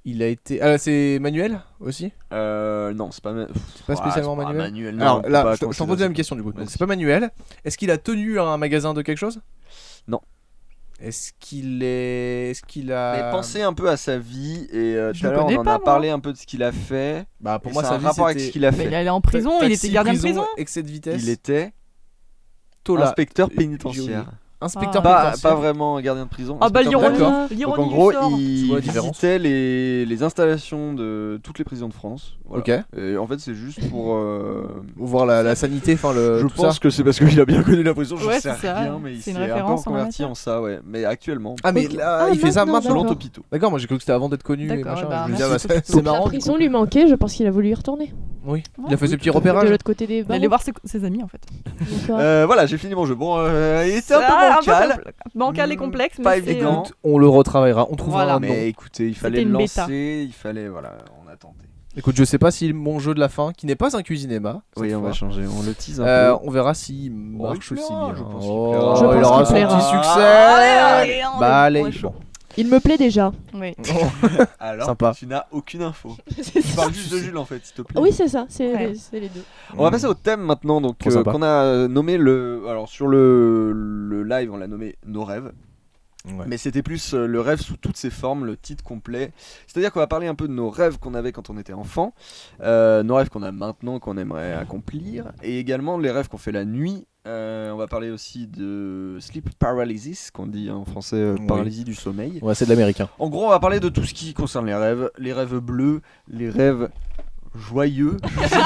Il a été. Ah, c'est Manuel aussi? Non, c'est pas. C'est pas spécialement c'est pas Manuel. non, Alors on peut là, pas je t'en considérer pose la ça. même question du coup. Donc, Vas-y. c'est pas Manuel. Est-ce qu'il a tenu un magasin de quelque chose? Non. Est-ce qu'il a. Mais pensez un peu à sa vie et Je tout à le l'heure on connais en pas, a moi. parlé un peu de ce qu'il a fait. Bah pour Et moi c'est ça un rapport avec ce qu'il a Mais il fait. allait en prison, il était gardien de prison. Excès de vitesse. Il était Tola. inspecteur J'ai pénitentiaire. Inspecteur Pas pénitentiaire. vraiment gardien de prison. Ah bah inspecteur l'ironie, pénitentiaire. D'accord. Donc l'ironie en gros, du sort. Tu vois il la différence visitait les installations de toutes les prisons de France. Voilà. Ok. Et en fait, c'est juste pour. Ou voir la sanité, enfin le. Je tout pense ça. que c'est parce qu'il a bien connu la prison, je Ouais, sais c'est ça. rien, mais il C'est s'est une un peu référence en la reconverti matière. en ça, ouais. Mais actuellement, Ah mais Ok. là, Ah, il fait ça maintenant, maintenant. selon d'accord. Topito. D'accord, moi j'ai cru que c'était avant d'être connu et D'accord, machin. bah, Je me dis, merci, ah, bah, Topito. c'est La marrant. du prison coup. lui manquait, je pense qu'il a voulu y retourner. Oui. Ouais. Il a fait ses petits De repérages. l'autre côté des Il barreaux. allait voir ses amis en fait. Bonsoir. Voilà, j'ai fini mon jeu. Bon, il était un Ah, peu bancal. Bancal et complexe, Pas mais c'est, évident. Écoute, on le retravaillera. On trouvera Voilà. un nom. Mais écoutez, il fallait C'était le une bêta. lancer, il fallait. Voilà, on a tenté. Écoute, je sais pas si mon jeu de la fin, qui n'est pas un cuisinéma, Oui, cette on va fois, changer, on le tease un peu. on verra s'il Oh, marche il aussi plaira, bien. je pense qu'il Oh, plaira. Je il pense aura qu'il son plaira. petit succès. Allez, on Bah est allez, chaud. bon. Il me plaît déjà. Oui. Alors, Sympa. tu n'as aucune info. C'est Tu ça. parles juste de Jules en fait, s'il te plaît. Oui, c'est ça, c'est Ouais. c'est les deux. On va passer au thème maintenant, donc Trop sympa. qu'on a nommé alors sur le live, on l'a nommé nos rêves. Ouais. Mais c'était plus le rêve sous toutes ses formes, le titre complet. C'est-à-dire qu'on va parler un peu de nos rêves qu'on avait quand on était enfant, nos rêves qu'on a maintenant, qu'on aimerait accomplir, et également les rêves qu'on fait la nuit. On va parler aussi de sleep paralysis, qu'on dit en français Oui. paralysie du sommeil. Ouais, c'est de l'américain. En gros, on va parler de tout ce qui concerne les rêves bleus, les rêves joyeux. Je sais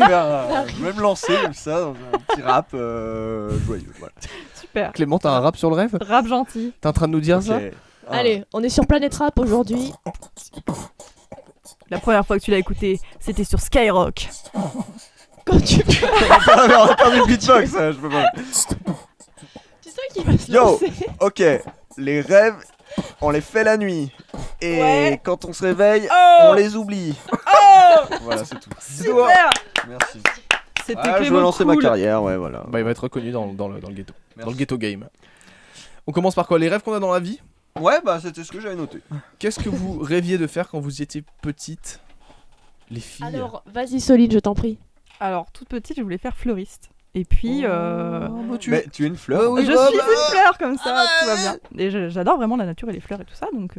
pas, je vais me lancer comme ça dans un petit rap joyeux. Voilà. Super. Clément, t'as un rap sur le rêve? Rap gentil. T'es en train de nous dire ça? Ok. Ah. Allez, on est sur Planète Rap aujourd'hui. La première fois que tu l'as écouté, c'était sur Skyrock. Quand tu on a perdu le beatbox, je peux pas. tu sais qui va se Yo. lancer. Ok, les rêves, on les fait la nuit. Et Ouais. quand on se réveille, Oh on les oublie. Voilà, c'est tout. Super. Merci. C'était Ah, je Clément veux lancer cool. ma carrière, ouais, voilà. Bah, il va être reconnu dans le ghetto. Merci. Dans le ghetto game. On commence par quoi? Les rêves qu'on a dans la vie? Ouais, bah c'était ce que j'avais noté. Qu'est-ce que vous rêviez de faire quand vous étiez petite? Les filles. Alors, vas-y Soline, je t'en prie. Alors, toute petite, je voulais faire fleuriste. Et puis, Mais tu es une fleur. je suis une fleur comme ça, tout va bien. Et j'adore vraiment la nature et les fleurs et tout ça, donc.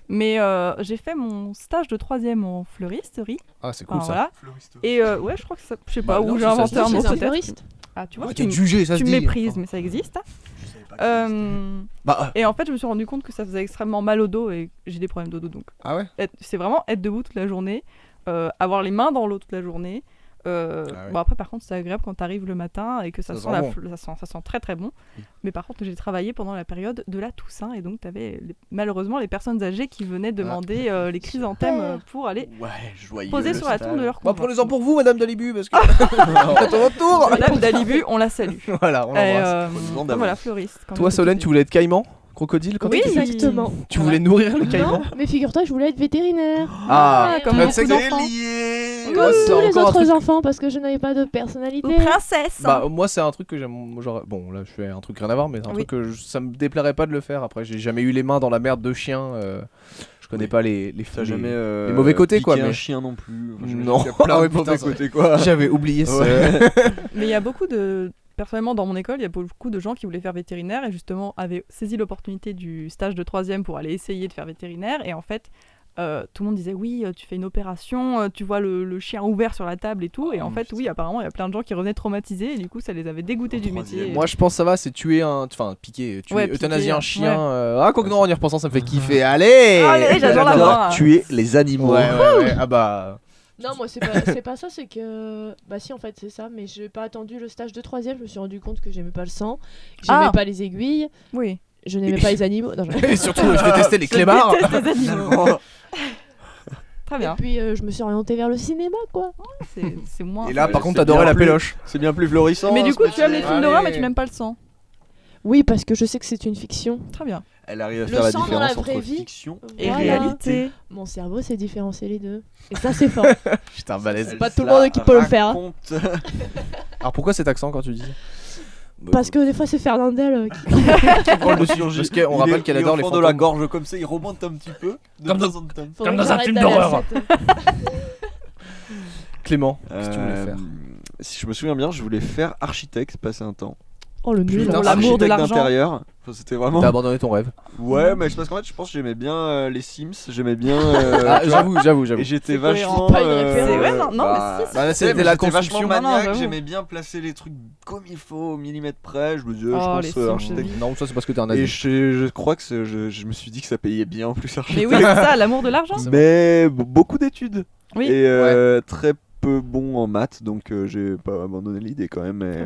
Mais j'ai fait mon stage de 3ème en fleuristerie. Ah, c'est cool Enfin, ça. voilà. Et ouais, je crois que ça. Je sais pas Bah non, où j'ai ça se inventé dit, un Chez mot un peut-être. fleuriste. Ah, tu vois, Ouais, tu t'es jugé, ça tu se me dit. méprises, Enfin, mais ça existe. Je savais pas que ça existait. Bah, Et en fait, je me suis rendu compte que ça faisait extrêmement mal au dos et j'ai des problèmes de dos. Donc, ah ouais? c'est vraiment être debout toute la journée, avoir les mains dans l'eau toute la journée. ouais. Bon, après, par contre, c'est agréable quand tu arrives le matin et que ça, Ça sent sent bon. ça sent très très bon. Mais par contre, j'ai travaillé pendant la période de la Toussaint et donc tu avais malheureusement les personnes âgées qui venaient demander les chrysanthèmes pour aller Ouais, joyeux. poser le sur la tombe de leur Bah, conjoint. prenez-en pour vous, Madame Dalibu, parce que. À ton retour! Madame Dalibu, on la salue. Voilà, on Et, l'embrasse. Prenez-en donc d'avance. voilà, fleuriste. quand Toi, j'étais Solène, petite. tu voulais être caïman? Crocodile quand Oui, t'étais petite? Exactement. Tu voulais nourrir les caïmans? Non, mais figure-toi que je voulais être vétérinaire. Ah, comme tu beaucoup sais que- d'enfants. lié. Toi, c'est Tous les encore un autres truc- enfants parce que je n'avais pas de personnalité. Ou princesse. Bah, moi, c'est un truc que j'aime. Genre, bon, là, je fais un truc rien à voir, mais c'est un Oui. truc que ça me déplairait pas de le faire. Après, j'ai jamais eu les mains dans la merde de chien. Je connais Oui. pas les T'as jamais les mauvais côtés, piqué quoi, un mais- chien non plus. Enfin, Non. il y a plein Ah de ouais, putain, mauvais ça- côtés quoi. J'avais oublié ça. Ouais. Mais il y a beaucoup de. Personnellement, dans mon école, il y a beaucoup de gens qui voulaient faire vétérinaire et justement avaient saisi l'opportunité du stage de 3ème pour aller essayer de faire vétérinaire. Et en fait, tout le monde disait oui, tu fais une opération, tu vois le chien ouvert sur la table et tout. Et en fait, oui, apparemment, il y a plein de gens qui revenaient traumatisés et du coup, ça les avait dégoûtés En du 3e. métier. Moi, je pense que ça va, c'est tuer piquer, Ouais, euthanasier piquer, un chien. ouais. Ah, quoi que non, en y repensant, ça me fait kiffer. Allez! Allez, j'adore la voir. Tuer les animaux. Ouais, ouais, ouais. Ah bah. Non, moi, c'est pas ça, c'est que. Bah, si, en fait, c'est ça, mais j'ai pas attendu le stage de 3ème. Je me suis rendu compte que j'aimais pas le sang, que j'aimais Ah. pas les aiguilles, Oui. je n'aimais pas les animaux. Non, Et surtout, je détestais les clébards. Je déteste les animaux. Très Et bien. puis, je me suis orientée vers le cinéma, quoi. C'est moins. Et là, Ouais, par contre, c'est t'adorais bien la plus- péloche. C'est bien plus florissant. Mais hein, du ce coup, tu métier. aimes les films d'horreur, Allez. mais tu n'aimes pas le sang. Oui, parce que je sais que c'est une fiction. Très bien. Elle arrive à Le faire la sang dans différence la vraie entre vie. fiction Et Voilà. réalité. Mon cerveau sait différencier les deux. Et ça, c'est fort. Putain, balèze. C'est pas tout le monde qui peut le faire, hein. raconte. Alors pourquoi cet accent quand tu dis? Parce que des fois, c'est Fernandel qui. Parce qu'on rappelle qu'elle adore les de fantômes. la gorge comme ça, il remonte un petit peu. De Comme temps dans- en temps. Faudrait Comme dans que un j'arrête film d'aller à d'horreur. Clément, qu'est-ce que tu voulais faire? Si je me souviens bien, je voulais faire architecte, passer un temps. Oh le nul. Putain, Pour l'amour de architecte l'argent. d'intérieur. Enfin, c'était vraiment. T'as abandonné ton rêve. Ouais, mais parce qu'en fait, je pense que j'aimais bien les Sims, j'aimais bien. Ah, tu vois, j'avoue. Et j'étais C'est vachement. cohérent. Pas une référence. C'est- ouais, non, mais si, Bah, là, c'était c'était la vachement construction. Non, non, maniaque, j'avoue. j'aimais bien placer les trucs comme il faut, au millimètre près. Je me disais, Oh, je les pense Sims, architecte. oui. Non, ça c'est parce que t'es un Et nazi. je crois que je me suis dit que ça payait bien en plus Mais architecte. oui, c'est ça, l'amour de l'argent. Mais beaucoup d'études. Oui. Et très peu bon en maths, donc j'ai pas abandonné l'idée quand même. Mais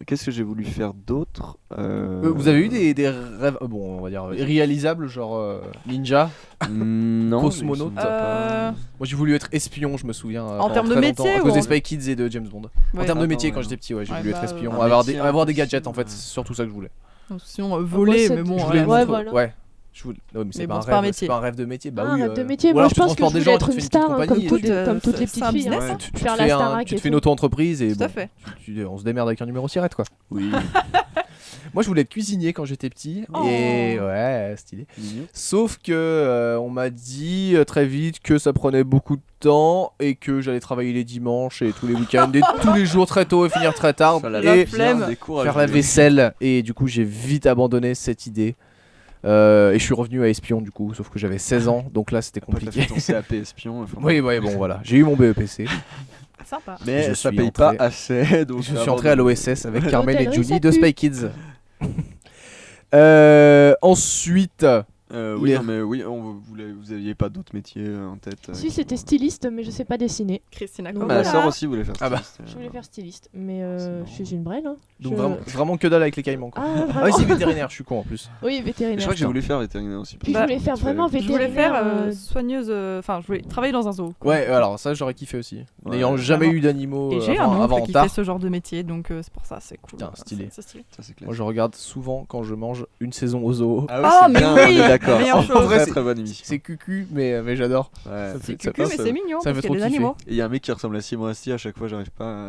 qu'est-ce que j'ai voulu faire d'autre Vous avez eu des rêves, bon, on va dire irréalisables, genre ninja? Non. Cosmonaute. mais ça me va pas. Moi j'ai voulu être espion, je me souviens. En pendant termes de très métier longtemps, à ou cause en- des Spy Kids et de James Bond. En Ouais. termes de Attends, métier, ouais, quand non. j'étais petit, ouais, j'ai Ouais, voulu être bah, espion, un avoir métier, des un gadgets en fait, métier. c'est surtout ça que je voulais. Sinon, voler, ça, mais bon. je Je voilà. voulais Ouais, être- voilà. ouais. Ouais, mais c'est Mais pas bon, un c'est pas un rêve, métier. c'est pas un rêve de métier. Bah Ah, oui. rêve de métier. ou Moi alors je tu pense que je transportes des voulais gens, être tu une fais une star, petite hein, compagnie, comme, et tu- comme toutes les c'est petites un filles. business, hein. hein. tu te Faire la fais Starac tu et te fais une tout. auto-entreprise et Tout à bon, fait. on se démerde avec un numéro sirette quoi. Oui. Moi je voulais être cuisinier quand j'étais petit Oh. et ouais, stylé. Mignon. Sauf que on m'a dit très vite que ça prenait beaucoup de temps et que j'allais travailler les dimanches et tous les week-ends et tous les jours très tôt et finir très tard Ça l'a La et bien flemme. découragé. faire la vaisselle et du coup j'ai vite abandonné cette idée. Et je suis revenu à espion du coup, sauf que j'avais 16 ans donc là c'était Après, t'as compliqué. fait ton CAP espion. enfin, Oui, ouais, bon voilà, j'ai eu mon BEPC. Sympa. Mais Je ça suis paye entré- pas assez. Donc Je suis entré à l'OSS avec Carmen et L'hôtellerie, Julie ça de pue. Spy Kids. Ensuite, Oui, Les- non, mais oui, vous aviez pas d'autres métiers en tête Si c'était styliste, mais je sais pas dessiner. Christina Donc, Ma voilà. soeur aussi voulait faire Ah bah. styliste, Je voulais faire styliste, mais C'est je marrant. suis une brêle. Hein. donc Je- vraiment que dalle avec les caïmans quoi. Ah, Ah vraiment oui, c'est vétérinaire, je suis con en plus. Oui, Je vétérinaire. crois que j'ai voulu faire vétérinaire aussi. Puis Bah, je voulais faire vraiment Je voulais vétérinaire. faire soigneuse, enfin, je voulais travailler dans un zoo. quoi. Ouais, alors ça j'aurais kiffé aussi. Ouais, N'ayant jamais vraiment. eu d'animaux Et j'ai un avant oncle qui tard. fait ce genre de métier, donc c'est pour ça, c'est cool. Putain, stylé. C'est stylé. Ça, c'est clair. Moi je regarde souvent quand je mange une saison au zoo. Ah Ah, c'est mais bien, oui, on est d'accord. meilleure En chose. vrai, C'est- très bonne émission. C'est cucu, mais j'adore. Ouais. Ça C'est fait- ça cucu, mais passe, c'est mignon, ça parce fait qu'il y a trop des kiffer. animaux. Et il y a un mec qui ressemble à Simon Astier à chaque fois, j'arrive pas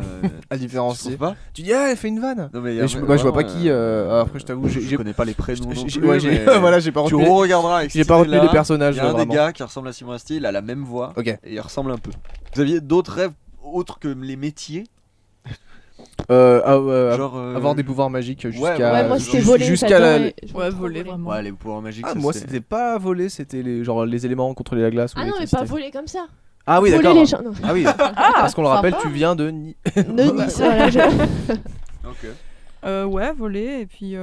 À Tu différencier. trouves pas Tu dis, ah, elle fait une vanne. Non, mais il y a Mais un je, mec- bah, je vois pas vraiment, qui. Après, je t'avoue, je connais pas les prénoms non j'ai- plus. ouais, j'ai- mais voilà, j'ai pas Tu retenu. regarderas avec J'ai pas retenu les personnages Il y a un des vraiment. gars qui ressemble à Simon Astier, il a la même voix Ok. et il ressemble un peu. Vous aviez d'autres rêves autres que les métiers Genre Avoir des pouvoirs magiques jusqu'à. ouais, Ouais, moi je- c'était voler. jusqu'à la- j'adorais- je voulais Ouais, trop voler, vraiment. Ouais, les pouvoirs magiques. Ah, ça, moi c'est- c'était pas voler, c'était les éléments contrôler la glace. ou Ah non, mais l'électricité. pas voler comme ça. Ah oui, Voler d'accord. les gens. Non. Ah oui, Ah, parce qu'on le rappelle, sympa. tu viens de Ne Nice, voilà, je- Ok. Ouais, voler, et puis.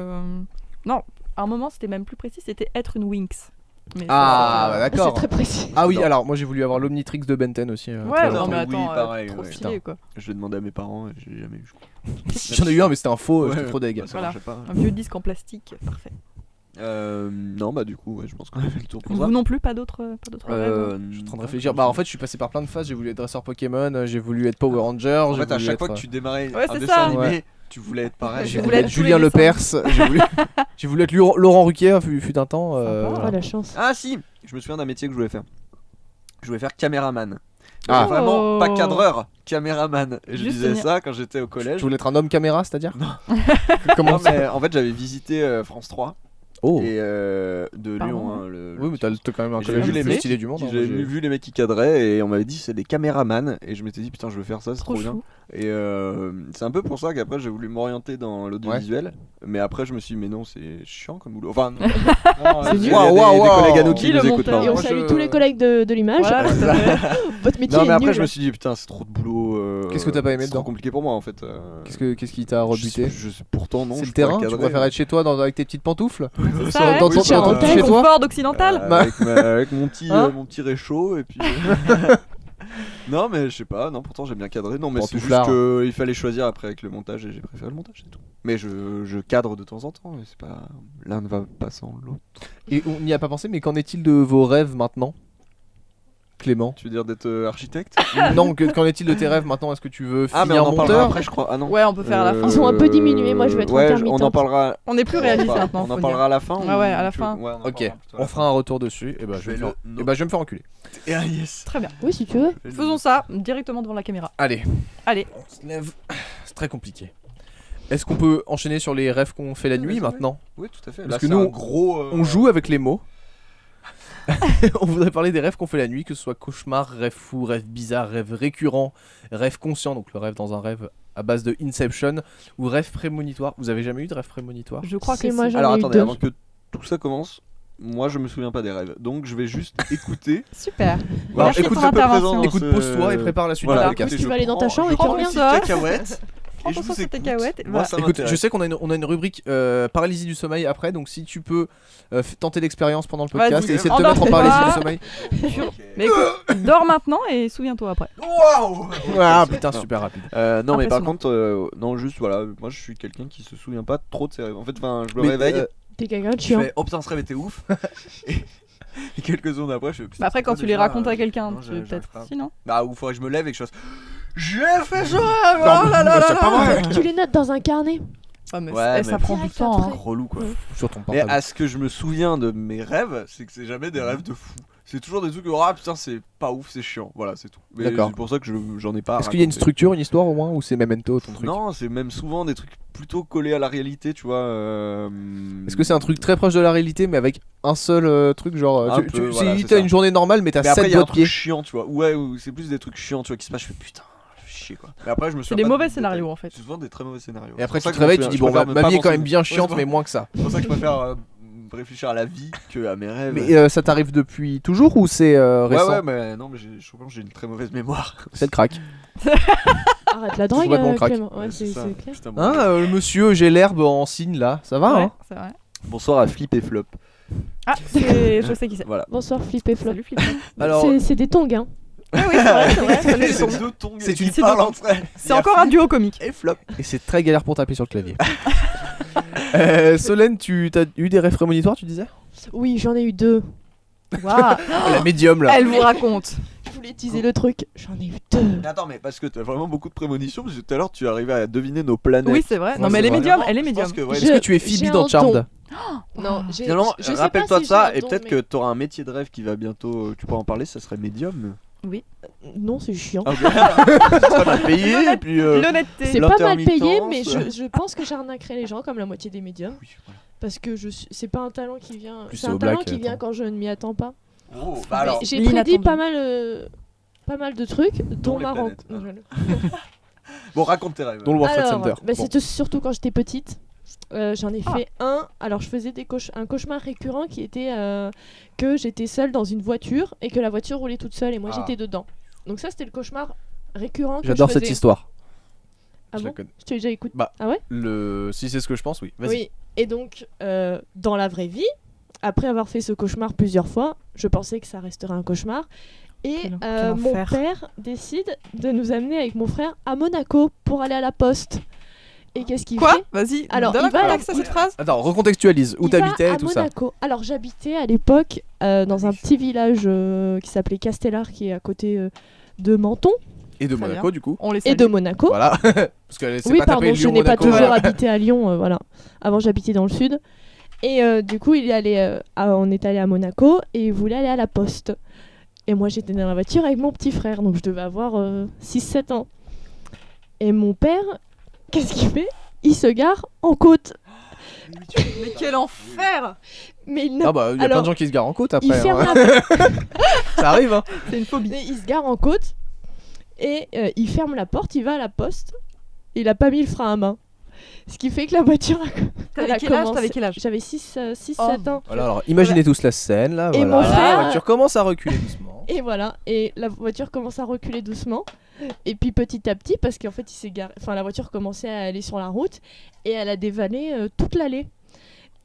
Non, à un moment, c'était même plus précis, c'était être une Winx. Mais Ah, bah, C'est d'accord. très précis. Ah oui, Non. alors moi j'ai voulu avoir l'Omnitrix de Benten aussi. Ouais, très non, longtemps. mais Oui, attends, pareil, trop ouais. stylé, quoi. Je l'ai demandé à mes parents et je l'ai jamais eu. Je crois. J'en ai eu un, mais c'était un faux, Ouais, j'étais trop deg. bah, ça Voilà. marchait pas. Un vieux disque en plastique, parfait. Non, bah du coup, ouais, je pense qu'on a fait le tour pour ça. Vous non plus, pas d'autres rêves Je suis en train de réfléchir. Bah en fait, je suis passé par plein de phases. J'ai voulu être dresseur Pokémon, j'ai voulu être Power Ranger. En j'ai fait, à voulu chaque être, fois que tu démarrais Ouais, un c'est dessin ça. animé, Ouais. tu voulais être pareil. J'ai Je voulu voulais être être tous les Julien Lepers. dessins. J'ai voulu être Laurent Ruquier, fut un temps. Oh la chance. Ah si, je me souviens d'un métier que je voulais faire. Je voulais faire caméraman. Ah. Vraiment, pas Oh. cadreur, caméraman. Et je Juste disais tenir- ça quand j'étais au Tu collège. voulais être un homme caméra, c'est-à-dire Non. Comment Non, ça mais en fait, j'avais visité France 3 Oh. et de Pardon. Lyon. hein, Oui, mais t'as quand même un J'ai collège vu le les plus mecs stylé du monde. hein, J'avais moi, j'ai- vu les mecs qui cadraient et on m'avait dit c'est des caméramans et je m'étais dit putain je veux faire ça, c'est Trop trop bien. chou. Et c'est un peu pour ça qu'après j'ai voulu m'orienter dans l'audiovisuel, mais après je me suis dit mais non c'est chiant comme boulot. Enfin non, C'est il y nul. a des collègues à nous Dis qui le nous écoutent monteur. Et pas. on moi, salue je- tous les collègues de l'image. Voilà, tout à fait. Votre métier Non mais est après nul. je me suis dit putain c'est trop de boulot. Qu'est-ce que t'as pas aimé C'est trop dedans compliqué pour moi en fait. Qu'est-ce qui t'a rebuté Pourtant non. C'est je le terrain pourrais Tu cadrer. préfères être chez toi avec tes petites pantoufles C'est ça, ouais. Dans Oui, ton- c'est dans ton un petit peu chez toi confort d'occidental. Avec mon petit Hein mon petit réchaud et puis non mais je sais pas, non pourtant j'aime bien cadrer, non mais c'est juste Pantouflard. que il fallait choisir après avec le montage et j'ai préféré le montage c'est tout. Mais je cadre de temps en temps, mais c'est pas l'un ne va pas sans l'autre. Et on n'y a pas pensé, mais qu'en est-il de vos rêves maintenant Clément Tu veux dire d'être architecte? Non, qu'en est-il de tes rêves maintenant Est-ce que tu veux Ah mais finir on en parlera monteur après je crois. Ah non. Ouais, on peut faire à la fin. Ils sont un peu diminués, moi je vais être Ouais, on en intermittente. parlera. On est plus réaliste on en maintenant. On faut en dire. parlera à la fin. Ah ou ouais, à la tu- fin. ouais, en Ok, parlera plutôt à la on fera un retour dessus. Et bah Je je vais vais le me noter. faire... je vais me faire enculer. fin. Ah yes. Très bien. Oui, si tu veux. Faisons ça directement devant la caméra. Allez, Allez. on se lève. C'est très compliqué. Est-ce qu'on peut enchaîner sur les rêves qu'on fait la Oui, nuit vas-y, maintenant Oui tout à fait. Parce Là, que c'est nous, un gros. On joue avec les mots. On voudrait parler des rêves qu'on fait la nuit, que ce soit cauchemar, rêve fou, rêve bizarre, rêve récurrent, rêve conscient, donc le rêve dans un rêve à base de Inception ou rêve prémonitoire. Vous avez jamais eu de rêve prémonitoire? Je crois Si, que moi, si. j'en Alors ai eu attendez, deux. avant que tout ça commence, moi je me souviens pas des rêves, donc je vais juste écouter. Super. Voilà, Merci écoute, ton je peux intervention. présenter Écoute, ce- pose-toi et prépare la suite Voilà, du écoute, podcast. tu vas aller dans ta chambre et je tu prends reviens. une petite cacahuète. Prends Et je ton vous sauce écoute. cacahuète. Moi, ça Écoute, m'intéresse. je sais qu'on a une rubrique paralysie du sommeil après, donc si tu peux tenter l'expérience pendant le Vas-y, podcast et essayer de te endors-toi. mettre en paralysie du sommeil. Mais écoute, dors maintenant et souviens-toi après. Waouh. Ah putain, super rapide. Non mais par Impressionnant. contre, non juste voilà, moi je suis quelqu'un qui se souvient pas trop de ses rêves. En fait, enfin, je me Mais, réveille, T'es quelqu'un de je chiant. fais oh putain ce rêve était ouf. et quelques secondes après, je fais. Bah après, quand tu les racontes à quelqu'un, non, tu j'arrive peut-être. pas. Sinon. Bah ou faudrait que je me lève et que je fasse. J'ai fait ce rêve. Oh là là c'est là pas là. vrai. Tu les notes dans un carnet. Ah, mais Ouais, ça mais prend du direct temps. après. Hein. Relou quoi. Sur ton Mais portable. à ce que je me souviens de mes rêves, c'est que c'est jamais des rêves de fou. C'est toujours des trucs où ah putain c'est pas ouf, c'est chiant. Voilà, c'est tout. Mais D'accord. c'est pour ça que j'en ai pas. Est-ce qu'il y a une raconté. structure, une histoire au moins, ou c'est memento ton truc? Non, c'est même souvent des trucs plutôt collés à la réalité, tu vois. Est-ce que c'est un truc très proche de la réalité mais avec un seul truc genre Un tu, peu, voilà, si c'est t'as ça. une journée normale mais t'as Mais après, 7 il y a un doigts de pied. truc chiant, tu vois. Ouais, ou c'est plus des trucs chiants, tu vois, qui se passent. Je fais putain, je fais chier quoi. Mais après, je me C'est souviens des pas mauvais du scénarios détail. en fait. C'est souvent des très mauvais scénarios. Et après C'est tu pour te ça que réveilles, je tu me dis souviens- bon je bah, préfère ma vie ne est quand pas même m'en bien souvenir. chiante Ouais, mais moins que ça. C'est pour ça que je préfère réfléchir à la vie que à mes rêves. Mais ça t'arrive depuis toujours ou c'est Ouais, récent? ouais, mais non, mais je pense que j'ai une très mauvaise mémoire. C'est le crack. Arrête la drogue, complètement crack. Clément. Ouais, c'est ça. clair. Putain, bon. Hein monsieur, j'ai l'herbe en signe là, ça va Ouais, hein? c'est vrai. Bonsoir à Flip et Flop. Ah, je sais qui c'est. Voilà. Bonsoir, Flip et Flop. Salut Flip. Alors C'est des tongs, hein. Ah oui, c'est vrai, c'est vrai. salut, les C'est tongs. deux tongs C'est qui une- parlent entre elles. C'est encore un duo comique. Et Flop. et c'est très galère pour taper sur le clavier. Solène, tu as eu des rêves prémonitoires, tu disais? Oui, j'en ai eu deux. Waouh. La médium là. Elle vous raconte. Je voulais teaser le truc. J'en ai eu deux. Mais attends, mais parce que t'as vraiment beaucoup de prémonitions, parce que tout à l'heure tu arrivais à deviner nos planètes. Oui, c'est vrai. Non, Ouais, mais elle c'est est vrai. médium. Elle est Je médium. pense que, ouais, Je- Est-ce que tu es j'ai Phoebe un dans Charmed? Non, j'ai. Finalement, je sais pas rappelle-toi si de ça, j'ai un et don, peut-être mais- que t'auras un métier de rêve qui va bientôt. Tu pourras en parler, ça serait médium. Non, c'est chiant. Ah, ok. Ça va payer, et puis. L'honnêteté. C'est pas mal payé, l'intermittence. mais je pense que j'arnaquerai les gens comme la moitié des médiums. Oui, voilà. Parce que c'est pas un talent qui vient. Plus C'est c'est un au talent black, qui vient attends. quand je ne m'y attends pas. Oh, Mais bah alors. j'ai l'inattendu. prédit pas mal de trucs, dont les ma planètes. rencontre. Bon, raconte tes rêves. Dont le World Trade Alors, Center. bah, Bon. c'était surtout quand j'étais petite. J'en ai Ah. fait un. Alors, je faisais un cauchemar récurrent qui était que j'étais seule dans une voiture et que la voiture roulait toute seule et moi Ah. j'étais dedans. Donc, ça, c'était le cauchemar récurrent que J'adore je cette faisais. histoire. Ah Je la bon connais. Je t'ai déjà écouté. Bah, Ah ouais. Si c'est ce que je pense, oui. Vas-y. Oui. Et donc, dans la vraie vie, après avoir fait ce cauchemar plusieurs fois, je pensais que ça resterait un cauchemar. Et Quel mon enfer. père décide de nous amener avec mon frère à Monaco pour aller à la poste. Et qu'est-ce qu'il Quoi fait Vas-y, Alors, donne il un va à la- contexte à cette phrase. Attends, recontextualise. Où Il va t'habitais à et tout ça. Monaco. Alors, j'habitais à l'époque dans un petit village qui s'appelait Castellar, qui est à côté de Menton Et de Très Monaco, bien. du coup. On les et salue. de Monaco. Voilà. Parce que c'est Oui, pas pardon, tapé je Lyon, n'ai pas Monaco, toujours voilà. habité à Lyon. Voilà. Avant, j'habitais dans le sud. Et du coup, on est allé à Monaco et il voulait aller à la poste. Et moi, j'étais dans la voiture avec mon petit frère, donc je devais avoir 6-7 ans. Et mon père, qu'est-ce qu'il fait? Il se gare en côte. Mais quel enfer. Mais il, n'a- Ah bah, il y a plein Alors, de gens qui se garent en côte il après. ferme hein. la Ça arrive, hein. C'est une phobie. il se gare en côte et il ferme la porte, il va à la poste. Il a pas mis le frein à main. Ce qui fait que la voiture a T'avais a quel âge commencé- T'avais quel âge J'avais 6-7 Oh. ans. Voilà, alors imaginez tous la scène là. Et Voilà. mon frère- La voiture commence à reculer doucement. Et voilà, et la voiture commence à reculer doucement. Et puis petit à petit, parce qu'en fait, il s'est garé... enfin, la voiture commençait à aller sur la route et elle a dévalé toute l'allée.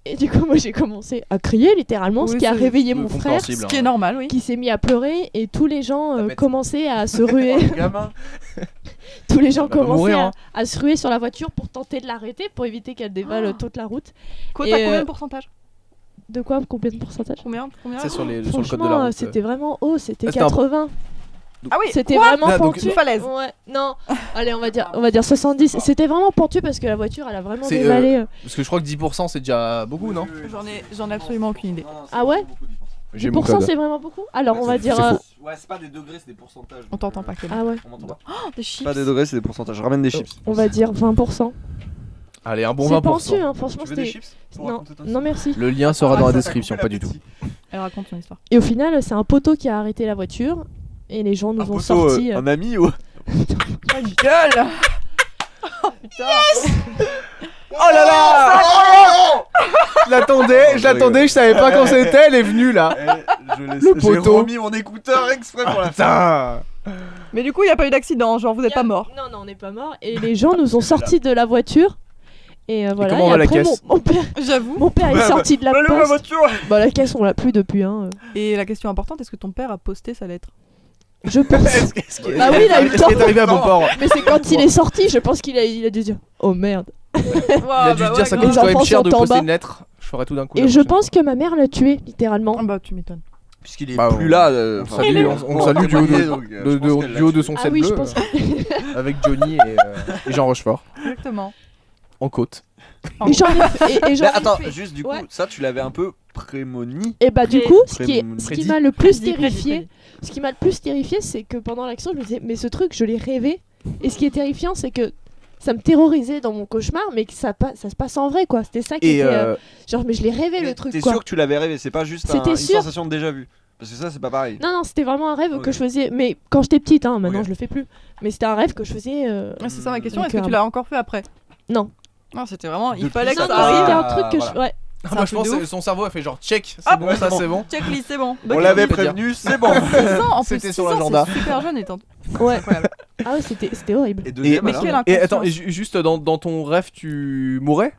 Et du coup, moi, j'ai commencé à crier littéralement, ce Oui, qui a c'est réveillé mon frère, compréhensible, Ce hein. qui est normal, oui. qui s'est mis à pleurer et tous les gens La bête. commençaient à se ruer. Oh, le gamin. Tous les gens Elle va pas commençaient mourir, hein. à se ruer sur la voiture pour tenter de l'arrêter, pour éviter qu'elle dévale toute la route. Quoi, Et, t'as combien de pourcentage De quoi? Combien de pourcentage? Combien C'est sur, sur le code de Franchement, la route. c'était vraiment haut, c'était Ah, c'était un- 80. Ah oui, C'était quoi vraiment Ah, donc- pentu. Une falaise. Ouais, non. Allez, on va dire 70. C'était vraiment pentu parce que la voiture, elle a vraiment C'est, dévalé. Parce que je crois que 10% c'est déjà beaucoup, non? J'en ai absolument aucune idée. Ah ouais? J'ai mon 10% code. c'est vraiment beaucoup. Alors, on va dire. c'est faux. Ouais, c'est pas des degrés, c'est des pourcentages. On t'entend pas, Clément. Ah ouais. On m'entend pas. Oh, des chips. Pas des degrés, c'est des pourcentages. Ramène des chips. On va dire 20%. Allez, un bon C'est 20%. pentu, hein, franchement, Tu veux des c'était. chips pour Non, raconter ta non, merci. Le lien sera dans la description, pas du tout. Elle raconte son histoire. Et au final, c'est un poteau qui a arrêté la voiture. Et les gens nous Un ont poteau, sorti. un ami ou Ta gueule. Putain. Oh là là je l'attendais, je savais pas quand c'était, elle est venue là. J'ai poteau. remis mon écouteur exprès pour la Putain. Mais du coup, il y a pas eu d'accident, genre vous êtes pas mort. Non, non, on n'est pas mort. Et les gens nous ont sortis de la voiture. Et voilà. comment va la après, caisse J'avoue. mon père est sorti de la Allez, ma poste. voiture. Bah, la caisse, on l'a plus depuis. Hein. Et la question importante, est-ce que ton père a posté sa lettre? Je pense. Ah oui, il a eu le Est-ce qu'il est arrivé à bon port? Mais c'est quand il est sorti, je pense qu'il a dû dire oh merde. Il a dû se dire ça grave. coûte quand Les même enfants cher de sont en poster bas. une lettre. Je ferai tout d'un coup. Et je pense que ma mère l'a tué, littéralement. Ah bah tu m'étonnes. Puisqu'il est Bah, plus là. On salue, on salue du haut du haut de son Ah 7 oui, je bleu pense. avec Johnny et Jean Rochefort Exactement. en côte. Et j'en ai fait. Et j'en ai Attends, fait- juste du coup, Ouais. ça tu l'avais un peu prémoni. Et bah du Pré- coup, ce qui prédit. m'a le plus Prédit, terrifié, c'est que pendant l'action, je me disais mais ce truc, je l'ai rêvé. Et ce qui est terrifiant, c'est que ça me terrorisait dans mon cauchemar, mais que ça se passe en vrai quoi. C'était ça qui Et était genre mais je l'ai rêvé Mais le truc T'es quoi. sûr que tu l'avais rêvé, c'est pas juste C'était une sûr. sensation de déjà vu. Parce que ça c'est pas pareil. Non non, c'était vraiment un rêve Ok. que je faisais, mais quand j'étais petite, hein, maintenant Ok. je le fais plus. Mais c'était un rêve que je faisais. Ah, c'est ça ma question, Donc, est-ce que tu l'as encore fait après? Non. Non, c'était vraiment, il Depuis fallait que Non ça non, c'était arrive. un truc que voilà. je. Ouais. Ah C'est bah un je truc pense de que ouf. son cerveau a fait genre check, c'est Ah, bon, ça c'est bon. Checklist, c'est bon. On l'avait je peux dire. prévenu, c'est bon. 6 ans, en plus, C'était 6 sur ans, l'agenda. c'est super jeune étant. Ouais. Incroyable. Ah ouais, c'était horrible. Et deuxième Mais alors quel Et inconscience. attends, et juste dans ton rêve tu mourrais?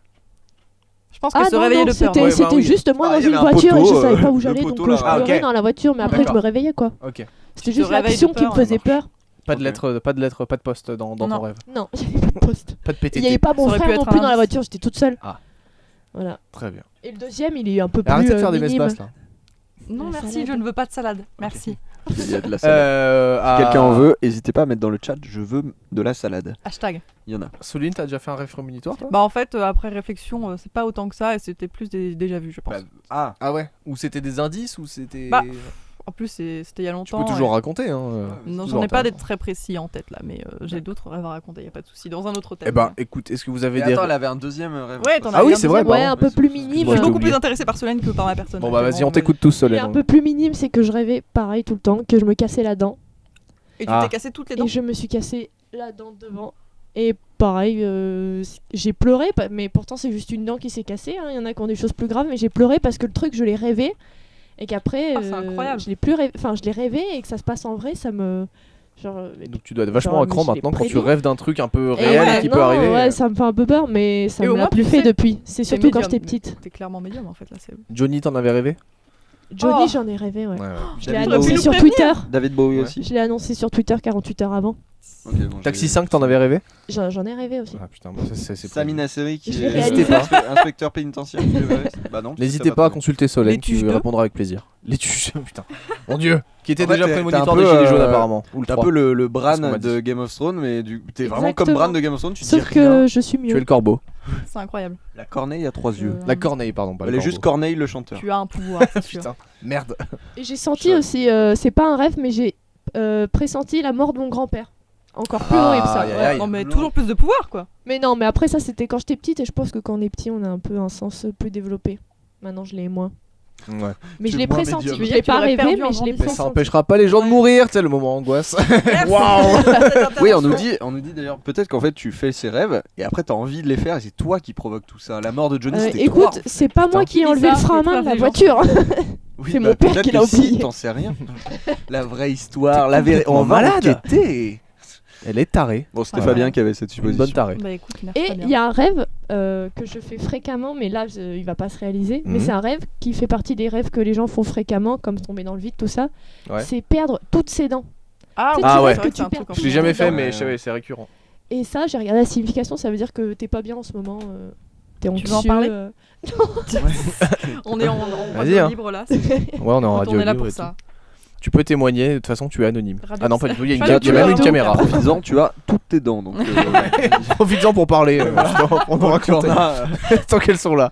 Je pense que Ah se non, réveiller non, de peur. c'était Ouais, bah c'était oui. juste moi Ah, dans il y une avait un voiture et je poteau, savais pas où le j'allais, poteau, donc là. je Ah, pleurais ok. dans la voiture, mais après je D'accord. me réveillais quoi. Ok. C'était te juste réveilles l'action de qui me peur, faisait peur. Pas de Ok. lettre, pas de poste dans Non. ton rêve. Non, il y avait pas de poste. Pas de Il y avait PTT. pas mon Ça aurait pu frère non être plus un dans la indice. voiture, j'étais toute seule. Ah. Voilà. Très bien. Et le deuxième, il est un peu plus Arrêtez de faire des messes minime. basses là. Non, La merci, salade. je ne veux pas de salade. Merci. Il y a de la salade. Ah. Si quelqu'un en veut, n'hésitez pas à mettre dans le chat, je veux de la salade. Hashtag. Il y en a. Soline, t'as déjà fait un rêve prémonitoire toi? Bah en fait, après réflexion, c'est pas autant que ça et c'était plus des déjà vu, je pense. Ah, Ah ouais. Ou c'était des indices ou c'était. Bah, En plus, c'était il y a Tu longtemps. peux toujours et- raconter hein. Non, c'est j'en ai toujours pas des intéressant. très précis en tête là, mais j'ai d'autres rêves à raconter, y a pas de souci. Dans un autre thème. Eh ben écoute, est-ce que vous avez mais des. attends, elle avait un deuxième rêve. Ouais, t'en as Ah oui, un c'est vrai, deuxième. Ouais, pardon. un peu plus Moi, minime. Je je suis beaucoup oublié. plus intéressée par Solène que par ma personne. Bon bah vas-y, on actuellement. t'écoute tous Et Solène. un peu plus minime, c'est que je rêvais pareil tout le temps, que je me cassais la dent. Et tu Ah. t'es cassé toutes les dents. Et je me suis cassé la dent devant. Et pareil, j'ai pleuré, mais pourtant c'est juste une dent qui s'est cassée. Hein. Il y en a qui ont des choses plus graves, mais j'ai pleuré parce que le truc, je l'ai rêvé. Et qu'après, Ah, c'est incroyable. je l'ai plus rêvé. Enfin, je l'ai rêvé et que ça se passe en vrai, ça me. Genre. Donc tu dois être vachement Genre, à cran mais je l'ai maintenant quand tu prédit. rêves d'un truc un peu Et réel ouais, et qui peut non, arriver. Ouais, ça me fait un peu peur, mais ça Et au me l'a moins, plus tu fait sais, depuis. C'est T'es surtout quand médium. j'étais petite. T'es clairement médium en fait là. Johnny, t'en avais rêvé? Johnny, Oh. j'en ai rêvé, ouais. Je l'ai David annoncé Bowie. sur nous Twitter. David Bowie Ouais. aussi. Je l'ai annoncé sur Twitter 48 heures avant. Ok, bon, Taxi j'ai- 5, t'en avais rêvé? J'en ai rêvé aussi. Ah putain, bah, c'est Sami Nasseri qui Je l'ai est réalisé. inspecteur pénitentiaire. Tu l'as vu Bah non. N'hésitez pas à consulter Solène Les qui tuches lui deux. répondra avec plaisir. Les tuches, putain. Mon dieu. Qui était En fait, déjà t'es prémonitoire un des peu, Gilets jaunes apparemment. Ou le T'es un 3. peu le C'est ce qu'on Bran m'a de dit. Game of Thrones, mais t'es vraiment comme Exactement. Bran de Game of Thrones, tu dis Sauf rien. que je suis Tu es mieux. le corbeau. C'est incroyable. La corneille a 3 yeux. La corneille, pardon. Pas Elle le est juste corbeau. Corneille le chanteur. Tu as un pouvoir, c'est sûr. Putain. Merde. Et j'ai senti aussi, c'est pas un rêve, mais j'ai pressenti la mort de mon grand-père. Encore plus Ah, horrible ça. aïe, ouais. aïe, aïe. Non mais toujours plus de pouvoir quoi. Mais non, mais après ça c'était quand j'étais petite et je pense que quand on est petit on a un peu un sens plus développé. Maintenant je l'ai moins. Ouais. Mais Tu je l'ai es moins pressenti, médium. je l'ai Tu pas l'aurais rêvé perdu mais en je l'ai grandissant. Mais ça pressenti. empêchera pas les gens de mourir, tu sais, le moment angoisse. Waouh. Oui, on nous dit d'ailleurs peut-être qu'en fait tu fais ces rêves et après t'as envie de les faire et c'est toi qui provoque tout ça. La mort de Johnny c'était toi. Écoute, c'est pas moi qui ai Qui enlevé dit le ça frein à C'est main de la très voiture. Oui, c'est mon père peut-être qui l'a que si, oublié. t'en sais rien. La vraie histoire, la vérité. complètement On va malade. enquêter. Elle est tarée. Bon, c'était Ouais. Fabien qui avait cette Une bonne supposition. tarée. Bah écoute, merci Et Fabien. il y a un rêve que je fais fréquemment, mais là il va pas se réaliser. Mais Mhm. c'est un rêve qui fait partie des rêves que les gens font fréquemment, comme tomber dans le vide, tout ça. Ouais. C'est perdre toutes ses dents. Ah, Tu sais, ouais, tu rêves c'est vrai que c'est un tu perds truc en Je tout. l'ai fait. jamais fait, Ouais. mais je savais, c'est récurrent. Et ça, j'ai regardé la signification, ça veut dire que t'es pas bien en ce moment. T'es anxieux. veux en parler euh. On est en Vas-y, radio hein. libre là. Ouais, on est en radio On est là libre pour et tout. ça. Tu peux témoigner, de toute façon tu es anonyme. Radio- Ah non, pas du tout, il y a, une Pas ca- du il y a tout, même une radio. caméra. Profites-en, tu as toutes tes dents. Donc, Profites-en pour parler, justement, pour nous raconter, tant qu'elles sont là.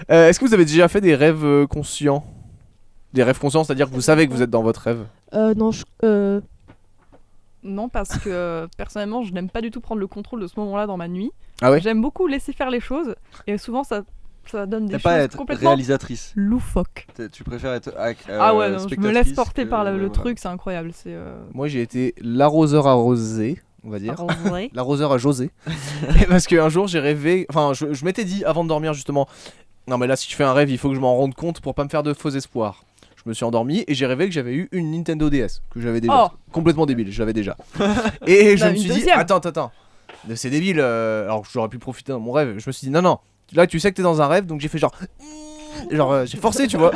Est-ce que vous avez déjà fait des rêves conscients? Des rêves conscients, c'est-à-dire que vous savez que vous êtes dans votre rêve? Non, Non, parce que personnellement, je n'aime pas du tout prendre le contrôle de ce moment-là dans ma nuit. Ah ouais? J'aime beaucoup laisser faire les choses et souvent ça donne des T'as pas à choses être complètement réalisatrice. loufoques. Tu préfères être Ah ouais, non, je me laisse spectatrice porter que- par le voilà. truc, c'est incroyable. C'est Moi j'ai été l'arroseur arrosé on va dire. Arrosé. L'arroseur à José. Et parce qu'un jour j'ai rêvé, enfin je m'étais dit avant de dormir justement, non mais là si je fais un rêve il faut que je m'en rende compte pour pas me faire de faux espoirs. Je me suis endormi et j'ai rêvé que j'avais eu une Nintendo DS, que j'avais déjà. Oh. Complètement débile, je l'avais déjà. Et je Bah, me une suis dit, deuxième. attends, c'est débile, alors j'aurais pu profiter dans mon rêve. Je me suis dit, non, là tu sais que t'es dans un rêve, donc j'ai fait genre... j'ai forcé, tu vois.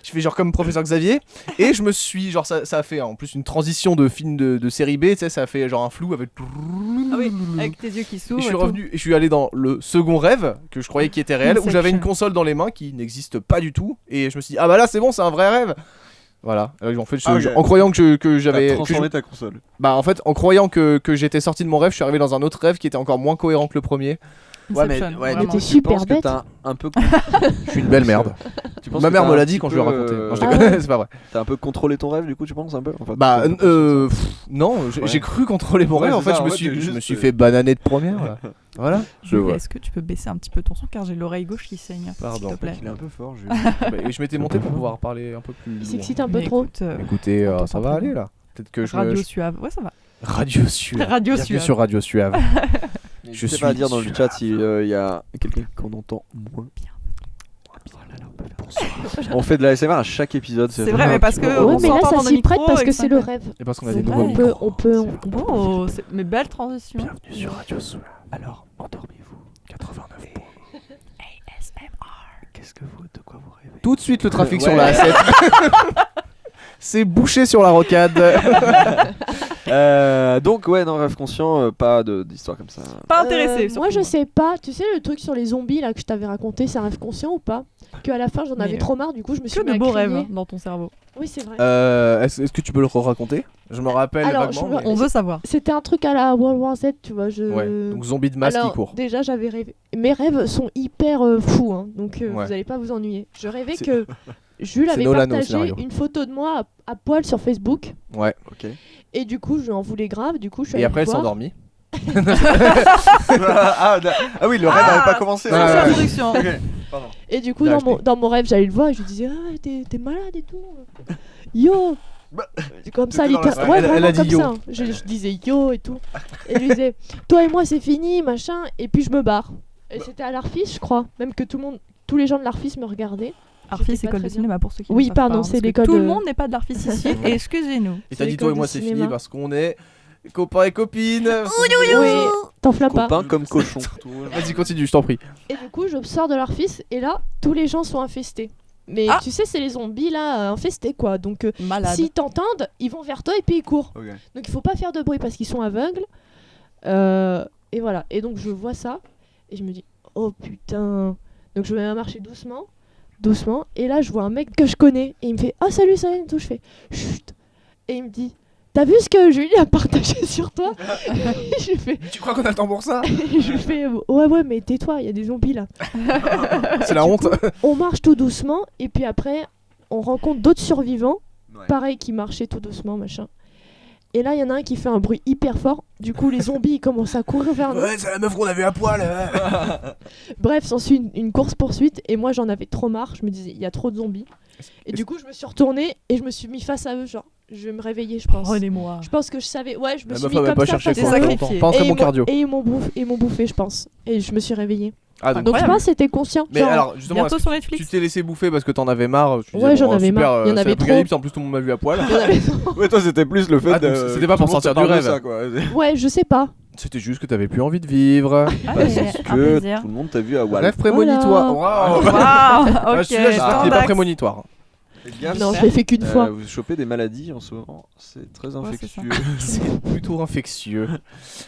J'ai fait genre comme professeur Xavier. Et je me suis, genre ça a fait en plus une transition de film de série B, tu sais, ça a fait genre un flou avec... Ah oui, avec tes yeux qui Et s'ouvrent. je suis et tout. revenu et je suis allé dans le second rêve que je croyais qui était réel, où j'avais une Inception. console dans les mains qui n'existe pas du tout. Et je me suis dit, ah bah là c'est bon, c'est un vrai rêve. Voilà, en fait, Ah, ok. en croyant que T'as j'avais... transformé ta console. Bah en fait, en croyant que j'étais sorti de mon rêve, je suis arrivé dans un autre rêve qui était encore moins cohérent que le premier. Inception, du vraiment. t'es coup, super tu penses que bête. t'as un peu. Je suis une belle merde. Tu penses Ma que mère t'as me un l'a dit petit quand je peu, lui ai raconté. Non, je Ah déconne, ouais. c'est pas vrai. T'as un peu contrôlé ton rêve, du coup, tu penses un peu enfin, Bah t'as pas conscience. non, Ouais. j'ai cru contrôler mon Ouais, rêve. En c'est fait, ça, je me en fait, suis, t'es je me juste, suis fait bananer de première. Là. Voilà. Je Jules, vois. est-ce que tu peux baisser un petit peu ton son car j'ai l'oreille gauche qui saigne. Pardon. S'il te plaît. Il est un peu fort, Jules. Bah, et je m'étais monté pour pouvoir parler un peu plus. Il loin. s'excite un peu Mais trop. écoute, Écoutez, On ça t'entend va pas. aller là. Peut-être que Radio je. Suave. Ouais, ça va. Radio Suave. Radio Bienvenue Suave. sur Radio Suave. Je sais pas à dire dans le chat s'il y a quelqu'un qu'on entend moins. On fait de la SMR à chaque épisode. C'est vrai, mais parce que Ouais, on mais là s'entend ça dans nos s'y prête micros parce et que ça c'est le fait- rêve. Et parce qu'on a C'est des vrai. nouveaux On peut, micros. on peut. Oh, mais belle transition. Bienvenue sur Radio Suave. Alors, endormez-vous. 89 points. Qu'est-ce que vous, de quoi vous rêvez? Tout de suite le trafic Ouais. sur la A7. C'est bouché sur la rocade. Donc ouais, non, rêve conscient, pas d'histoire comme ça. Pas intéressé. Moi surtout. je sais pas, tu sais le truc sur les zombies là que je t'avais raconté, c'est un rêve conscient ou pas? Que à la fin j'en Mais, avais trop marre, du coup je me suis Que mis de à beaux crier. rêves dans ton cerveau. Oui c'est vrai. Est-ce que tu peux le raconter? Je me rappelle Alors, vaguement. je me- mais- On veut savoir. C'était un truc à la World War Z, tu vois. Ouais, donc zombie de masse Alors, qui court. déjà j'avais rêvé. Mes rêves sont hyper fous, hein, donc Ouais. vous allez pas vous ennuyer. Je rêvais C'est- que Jules C'est avait Nolan au partagé scénario. une photo de moi à poil sur Facebook. Ouais. Ok. Et du coup, je en voulais grave. Du coup, je suis Et allée après, elle le s'est voir. endormie. Ah oui, le rêve n'avait pas commencé. C'est Ouais, la ouais. introduction. Ok, pardon. Et du coup, Il a dans mon rêve, j'allais le voir et je lui disais ah, t'es malade et tout. Yo Bah, Comme ça, t'étais dans la littéral- salle. ouais, Elle a vraiment dit comme yo. ça. Je disais yo et tout. Et je lui disais toi et moi, c'est fini, machin. Et puis je me barre. Et c'était à l'Arfis, je crois. Même que tous les gens de l'Arfis me regardaient. Arfis, J'étais pas école de très cinéma pour ceux qui Oui, ne savent pardon, pas, hein, c'est parce que l'école Tout de- le monde n'est pas de l'Arfis ici. Et excusez-nous. Et t'as C'est dit toi et l'école moi de c'est cinéma. fini parce qu'on est copains et copines. Oui, t'enflamme pas. Copain comme cochon. Vas-y, continue, je t'en prie. Et du coup, je sors de l'Arfis et là, tous les gens sont infestés. Mais Ah. tu sais, c'est les zombies là, infestés quoi. Donc, Malade. s'ils t'entendent, ils vont vers toi et puis ils courent. Ok. Donc, il faut pas faire de bruit parce qu'ils sont aveugles. Et voilà. Et donc, je vois ça et je me dis, oh putain. Donc, je vais marcher doucement, doucement. Et là, je vois un mec que je connais et il me fait, oh salut, salut, et tout. Je fais, chut. Et il me dit, t'as vu ce que Julie a partagé sur toi? Et je lui fais, Tu crois qu'on a le temps pour ça? et je lui fais, ouais, mais tais-toi, il y a des zombies là. C'est la honte. On marche tout doucement et puis après on rencontre d'autres survivants, Ouais. pareil qui marchaient tout doucement machin. Et là il y en a un qui fait un bruit hyper fort. Du coup les zombies ils commencent à courir vers nous. Ouais, c'est la meuf qu'on avait à poil. Bref s'ensuit une course poursuite et moi j'en avais trop marre. Je me disais il y a trop de zombies. Et du coup je me suis retournée et je me suis mis face à eux genre je vais me réveiller je pense. Prenez-moi. Je pense que je savais ouais je me La suis meuf mis avait comme pas ça cherché face des à quoi eux. sacrifiés. longtemps. Pas un très bon cardio. Et ils m'ont bouffé je pense. Et je me suis réveillée. Ah, donc. Donc je Incroyable. pense que c'était conscient. Mais Genre, alors, justement, Bientôt est-ce sur que Netflix. tu t'es laissé bouffer parce que t'en avais marre? Tu Ouais, disais, j'en avais super, marre. Il y en c'est avait l'apocalypse, en plus tout le monde m'a vu à poil. il y en avait trop. Ouais, toi c'était plus le fait Ah, donc de. c'était pas tout pour le monde te sortir du parle de rêve. ça, quoi. Ouais je sais pas. C'était juste que t'avais plus envie de vivre. Allez, Parce un que plaisir. tout le monde t'a vu à Wall. Rêve prémonitoire. Waouh. Waouh. Ah, Ok. celui-là, j'espère qu'il est pas Tandax. prémonitoire. Faites gaffe. Non je l'ai fait qu'une fois. Vous chopez des maladies en ce moment, c'est très Ouais, c'est ça. infectieux. C'est plutôt infectieux.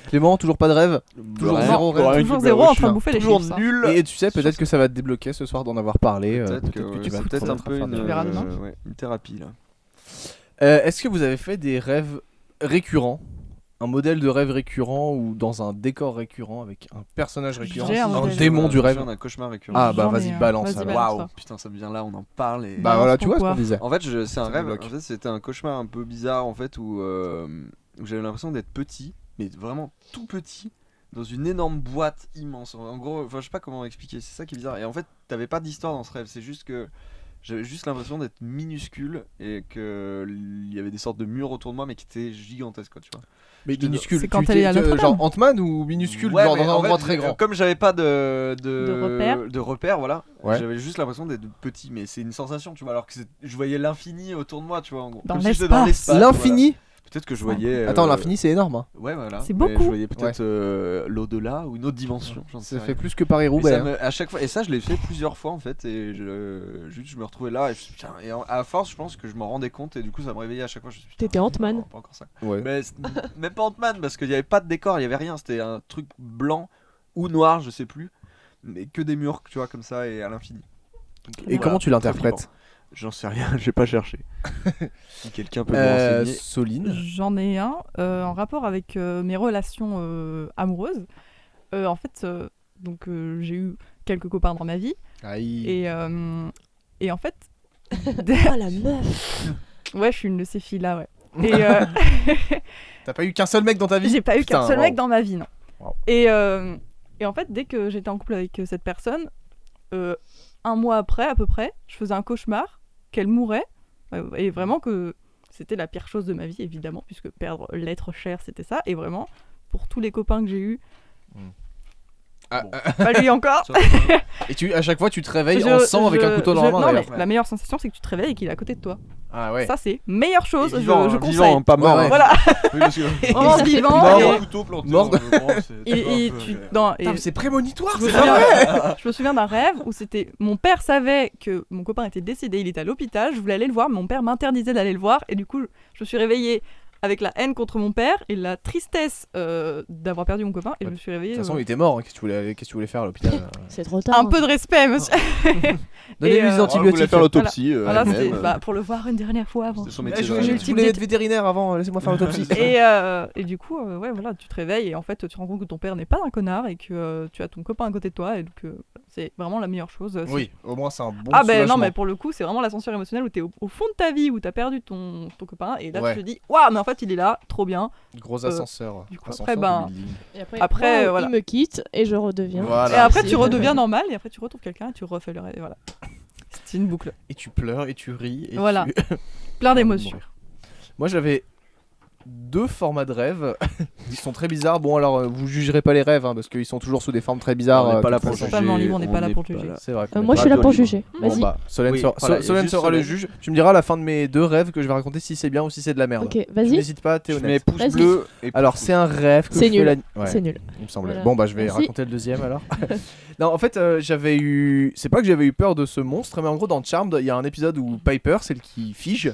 Clément, toujours pas de rêve? Toujours Rien. zéro rêve. Rien Toujours qui zéro me en train de chien. bouffer les Toujours chips, hein. nul. Et tu sais, peut-être que ça va te débloquer ce soir d'en avoir parlé. Peut-être que tu vas c'est te peut-être un remettre à peu faire une, des- Tu verras demain. ouais, une thérapie là. Est-ce que vous avez fait des rêves récurrents? Un modèle de rêve récurrent ou dans un décor récurrent avec un personnage récurrent? J'ai un modèle. démon du rêve. J'ai un cauchemar récurrent. Ah bah J'en ai vas-y, un. balance. Vas-y, alors. balance. Waouh, putain, ça me vient là, on en parle et. Bah Balance voilà, tu vois ce pourquoi. qu'on disait. En fait, c'est un Ça rêve. débloque. En fait, c'était un cauchemar un peu bizarre en fait où j'avais l'impression d'être petit, mais vraiment tout petit, dans une énorme boîte immense. En gros, enfin, je sais pas comment expliquer. C'est ça qui est bizarre. Et en fait, t'avais pas d'histoire dans ce rêve. C'est juste que J'avais juste l'impression d'être minuscule et qu'il y avait des sortes de murs autour de moi mais qui étaient gigantesques quoi, tu vois. Mais minuscule, C'est quand elle est à Notre-Dame. genre Ant-Man ou minuscule, Ouais, genre mais dans un en endroit fait, très grand. Comme j'avais pas repères. de repères, voilà, Ouais. j'avais juste l'impression d'être petit, mais c'est une sensation, tu vois, alors que je voyais l'infini autour de moi, tu vois, en gros. Dans Comme si j'étais dans l'espace. l'espace. L'infini. Voilà. Peut-être que je voyais. Attends, l'infini c'est énorme. Hein. Ouais, voilà. C'est Mais beaucoup. Je voyais peut-être l'au-delà ou une autre dimension. J'en sais Ça rien. fait plus que Mais Paris-Roubaix. ça hein. à chaque fois, et ça je l'ai fait plusieurs fois en fait, et je me retrouvais là, et, putain, à force je pense que je m'en rendais compte, et du coup ça me réveillait à chaque fois. Je me suis dit, putain, T'étais Ant-Man. non, pas encore ça. Ouais. Mais même pas Ant-Man, parce qu'il n'y avait pas de décor, il n'y avait rien, c'était un truc blanc ou noir, je sais plus, mais que des murs, tu vois, comme ça, et à l'infini. Donc, Et voilà, comment tu très l'interprètes? flippant. J'en sais rien, j'ai pas cherché. Si quelqu'un peut me renseigner. Soline. J'en ai un en rapport avec mes relations amoureuses. En fait, donc j'ai eu quelques copains dans ma vie Aïe. et en fait, Oh la meuf. ouais, je suis une de ces filles-là, ouais. Et T'as pas eu qu'un seul mec dans ta vie? j'ai pas eu Putain, qu'un seul wow. mec dans ma vie, non. Wow. Et en fait, dès que j'étais en couple avec cette personne, un mois après à peu près, je faisais un cauchemar qu'elle mourait, et vraiment que c'était la pire chose de ma vie, évidemment, puisque perdre l'être cher, c'était ça. Et vraiment, pour tous les copains que j'ai eus, Ah, Bon. pas lui encore. Et à chaque fois tu te réveilles en sang avec un couteau dans la main Non, d'ailleurs. mais la meilleure sensation, c'est que tu te réveilles et qu'il est à côté de toi. Ah ouais. Ça, c'est meilleure chose, Et vivant, je hein, conseille. vivant, hein, pas mort. Ouais, ouais. hein. Voilà, Oui, parce que- vraiment vivant. Mort. et- Un couteau planté Mort. dans le ventre, c'est- et un peu- tu- non, et- Putain, mais c'est prémonitoire, je me c'est souviens- vrai. je me souviens d'un rêve où c'était mon père savait que mon copain était décédé, il était à l'hôpital, je voulais aller le voir, mais mon père m'interdisait d'aller le voir, et du coup je me suis réveillée avec la haine contre mon père et la tristesse d'avoir perdu mon copain, et je me suis De réveillée. toute façon, il était mort. hein. Qu'est-ce que tu voulais faire à l'hôpital? C'est trop tard. Un peu de respect, monsieur. Donnez-lui des Oh, Oh, elle voulait antibiotiques. faire l'autopsie. Voilà, elle-même, c'était pour le voir une dernière fois avant. C'était son Eh, métier. je de voulais, rêve. je voulais être vétérinaire avant, laissez-moi faire l'autopsie. Et du coup, ouais, voilà, tu te réveilles et en fait, tu te rends compte que ton père n'est pas un connard et que tu as ton copain à côté de toi, et donc c'est vraiment la meilleure chose. C'est- Oui, au moins c'est un bon Ah ben non, soulagement. mais pour le coup, c'est vraiment l'ascenseur émotionnel où t'es au fond de ta vie, où t'as perdu ton copain, et là Ouais. tu te dis, waouh, mais en fait il est là, trop bien. Gros ascenseur. du coup, Ascenseur après, de ben, building. Et Après, wow, voilà. il me quitte et je redeviens. Voilà. Et après Merci. tu redeviens normal, et après tu retrouves quelqu'un et tu refais le rêve, et voilà. C'est une boucle. Et tu pleures et tu ris. Et Voilà. tu- Plein d'émotions. Moi j'avais 2 formats de rêves. Ils sont très bizarres. Bon alors vous jugerez pas les rêves hein, parce qu'ils sont toujours sous des formes très bizarres. On n'est pas là de toute pour façon. juger. Totalement libre, on n'est pas là pour juger. là. C'est vrai. qu'on est Moi, pas je suis là toi, pour libre. juger. Bon, Vas-y. bah, Solène, Oui, sera, voilà, il y a Solène juste sera le Solène. juge. Tu me diras à la fin de mes 2 rêves que je vais raconter si c'est bien ou si c'est de la merde. Ok, Tu vas-y. n'hésites pas, t'es Je mets honnête. pouce Vas-y. bleu et Alors pouce c'est un rêve que C'est je fais nul. la... Ouais, C'est nul. il me semblait. Voilà. Bon bah je vais Merci. raconter le deuxième alors. Non en fait j'avais eu... C'est pas que j'avais eu peur de ce monstre mais en gros dans Charmed il y a un épisode où Piper, celle qui fige,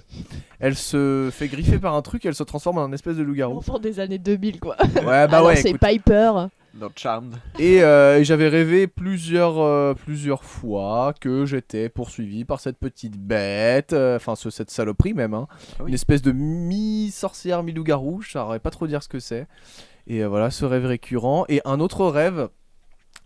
elle se fait griffer par un truc et elle se transforme en une espèce de loup-garou. Enfant des années 2000, quoi. Ouais bah Alors, ouais c'est écoute. Piper. dans Charmed. Et j'avais rêvé plusieurs fois que j'étais poursuivi par cette petite bête, enfin cette saloperie même, hein. Ah oui. Une espèce de mi-sorcière, mi-loup-garou, je saurais pas trop dire ce que c'est. Et voilà, ce rêve récurrent. Et un autre rêve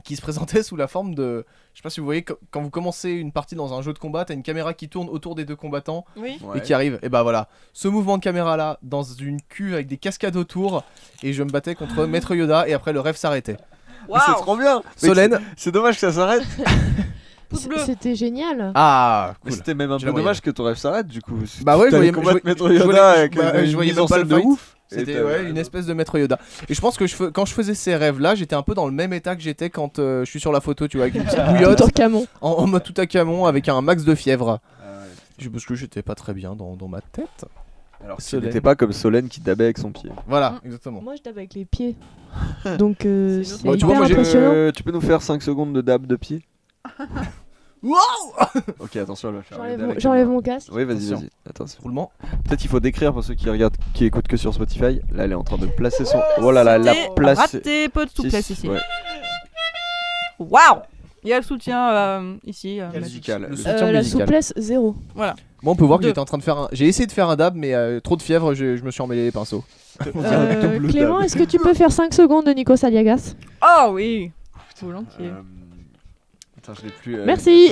qui se présentait sous la forme de... Je sais pas si vous voyez, quand vous commencez une partie dans un jeu de combat, t'as une caméra qui tourne autour des deux combattants Oui. et qui arrive. Et bah voilà, ce mouvement de caméra là, dans une cuve avec des cascades autour, et je me battais contre Maître Yoda, et après le rêve s'arrêtait. Mais c'est trop bien. Mais Solène. c'est dommage que ça s'arrête. Pouce bleu. C'était génial. Ah, Mais cool. c'était même un J'ai peu la dommage moyenne. que ton rêve s'arrête du coup. Bah ouais, je T'allais voyais combattre Maître je Yoda voyais- avec bah, une je voyais mise même en pas scène le de fight. ouf. C'était ouais, une espèce de Maître Yoda. Et je pense que quand je faisais ces rêves-là, j'étais un peu dans le même état que j'étais quand je suis sur la photo, tu vois, avec une petite bouillotte, Tout en camon. en mode tout à camon, avec un max de fièvre. Ah ouais. Parce que j'étais pas très bien dans ma tête. Alors que ce Solène. n'était pas comme Solène qui dabait avec son pied. Voilà, exactement. Moi, je tape avec les pieds. Donc, C'est une c'est autre- Bon, tu hyper vois, moi, j'ai- impressionnant. Tu peux nous faire 5 secondes de dab de pied? Wow. Ok, attention, elle va faire J'enlève regarder à mon- la J'enlève caméra. mon casque. Oui, vas-y, Attention. vas-y. Attention. Roulement. Peut-être il faut décrire pour ceux qui regardent, qui écoutent que sur Spotify. Là, elle est en train de placer son. Oh là là, la C'était place. raté, peu de souplesse ici. Ouais. Waouh. Il y a le soutien ici. Musical. Le Le- soutien La musical. souplesse, 0. Moi, on peut voir que Deux. j'étais en train de faire un. J'ai essayé de faire un dab, mais trop de fièvre, je me suis emmêlé les pinceaux. double Clément, dab. est-ce que tu peux faire 5 secondes de Nico Saliagas? Oh oui. Volontiers. Attends, je l'ai plus. Merci.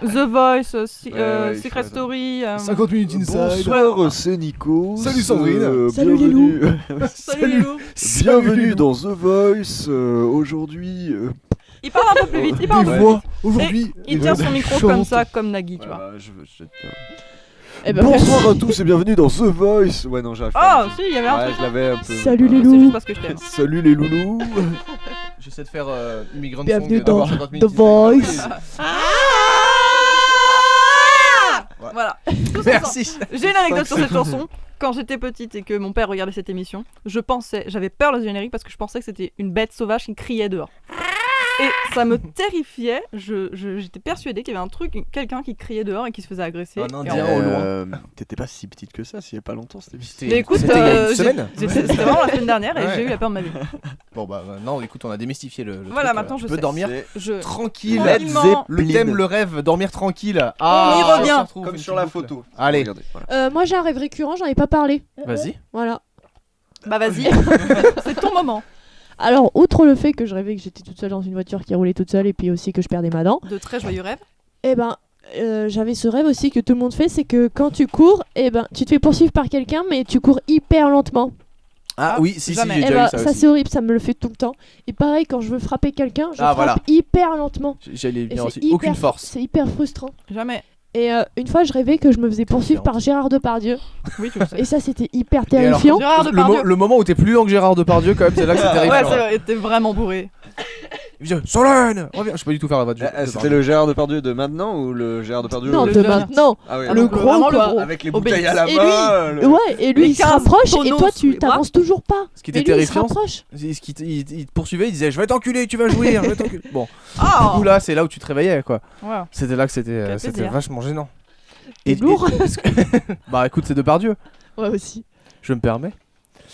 The Voice, ouais, il Secret faut- Story. 50 minutes Bonsoir, c'est Nico. Salut, Sandrine. Salut, les bienvenue. Salut Lilou. Bienvenue dans The Voice. Aujourd'hui, Il parle un peu plus vite. Il parle un peu plus voix, vite. aujourd'hui. Il tient son micro comme ça, comme Nagui, tu Ouais, vois. bah, Eh ben, Bonsoir à tous et bienvenue dans The Voice. Ouais, non, j'arrive pas. Oh, si, il y avait un Ouais, truc. je l'avais un peu. Salut les C'est loups. juste parce que je t'aime. Salut les loulous. J'essaie de faire Immigrant Bienvenue Song dans d'abord 50 The minutes. Voice. Voilà. Merci. J'ai une anecdote sur cette chanson. Quand j'étais petite et que mon père regardait cette émission, j'avais peur de ce générique parce que je pensais que c'était une bête sauvage qui criait dehors. Et ça me terrifiait. J'étais persuadée qu'il y avait quelqu'un qui criait dehors et qui se faisait agresser. Un Et Indien en- au loin. T'étais pas si petite que ça, s'il y a pas longtemps, c'était vite. Mais écoute, c'était il y a une j'ai- semaine. c'était vraiment la semaine dernière et Ouais. j'ai eu la peur de ma vie. Bon bah non, écoute, on a démystifié le Voilà, truc, maintenant tu je peux sais. dormir Je... tranquille. Tranquillement. Le thème, le rêve, dormir tranquille. On y revient. se retrouve, Comme une sur petite la boucle. photo. Allez. Regardez, voilà. Moi j'ai un rêve récurrent, j'en ai pas parlé. Vas-y. Voilà. Bah vas-y, c'est ton moment. Alors, outre le fait que je rêvais que j'étais toute seule dans une voiture qui roulait toute seule et puis aussi que je perdais ma dent, De très joyeux rêves. eh ben, j'avais ce rêve aussi que tout le monde fait, c'est que quand tu cours, eh ben, tu te fais poursuivre par quelqu'un, mais tu cours hyper lentement. Ah oui, si, jamais. j'ai Eh déjà ben, eu ça ça aussi. c'est horrible, ça me le fait tout le temps. Et pareil, quand je veux frapper quelqu'un, je Ah, frappe voilà. hyper lentement. J'allais Et bien c'est aussi. hyper- Aucune force. C'est hyper frustrant. Jamais. Et une fois, je rêvais que je me faisais poursuivre par Gérard Depardieu. Oui, je le sais. Et ça, c'était hyper Et alors, terrifiant. Gérard le, Depardieu. le moment où t'es plus lent que Gérard Depardieu, quand même, c'est là que c'est terrifiant. Ouais, c'est vrai, t'es vraiment bourré. Il dit, Solène, reviens. Je peux pas du tout faire la voix de Gérard C'était le Gérard Depardieu de maintenant ou le Gérard Depardieu Non, le de jeune. maintenant. Ah ouais, Le donc, gros, vraiment le quoi. gros. avec les Obélix. bouteilles à la Et main. le- Ouais, et lui, Les il se 15 rapproche et tonneaux toi, sous les tu bras. t'avances toujours pas. Ce qui Et était lui, il se terrifiant, rapproche. il te poursuivait, il disait je vais t'enculer, tu vas jouir, je vais t'enculer. Bon, du Ah coup là, c'est là où tu te réveillais quoi. Ouais. C'était là que c'était Quel c'était plaisir. vachement gênant. Et lourd. est-ce que- Bah écoute, c'est Depardieu, Ouais, aussi. je me permets.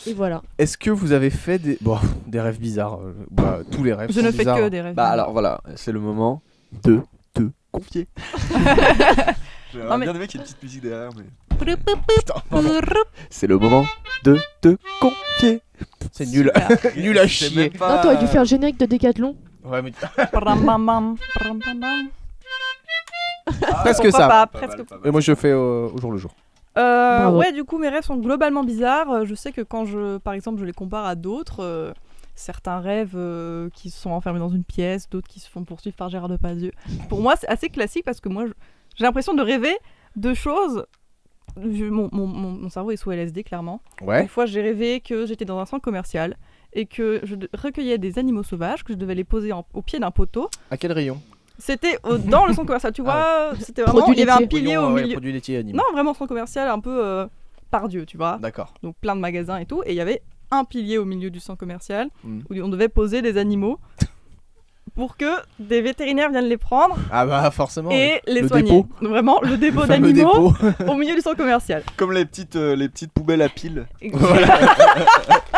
Et voilà. Est-ce que vous avez fait des rêves bizarres Bah tous les rêves Je sont ne fais bizarres. que des rêves. Bah alors voilà, c'est le moment de te confier. J'aurais Non, mais- bien aimé qu'il y ait une petite musique derrière, mais. Putain, pardon. C'est le moment de te confier. C'est nul. Super. Nul à Je sais chier. même pas- Non, t'aurais dû faire le générique de Décathlon. Ouais, mais Pram, bam, bam, pram, bam, bam. presque Pourquoi ça. pas, Pas presque mal, pas mal. Et moi je fais au jour le jour. Bravo. Ouais, du coup, mes rêves sont globalement bizarres. Je sais que quand par exemple, je les compare à d'autres, certains rêves qui se sont enfermés dans une pièce, d'autres qui se font poursuivre par Gérard Depardieu. Pour moi, c'est assez classique parce que moi, j'ai l'impression de rêver de choses. Mon cerveau est sous LSD, clairement. Ouais. Une fois, j'ai rêvé que j'étais dans un centre commercial et que je recueillais des animaux sauvages, que je devais les poser au pied d'un poteau. À quel rayon C'était dans le centre commercial, tu vois. C'était vraiment. Produits Il y avait un laitiers. pilier au ouais, milieu. produits laitiers animaux. Non, vraiment centre commercial un peu par Dieu, tu vois. D'accord. Donc plein de magasins et tout. Et il y avait un pilier au milieu du centre commercial Mm. où on devait poser des animaux pour que des vétérinaires viennent les prendre Ah bah forcément. et les le soigner. dépôt. Donc, vraiment, le dépôt Le fameux d'animaux dépôt. au milieu du centre commercial. Comme les petites poubelles à piles.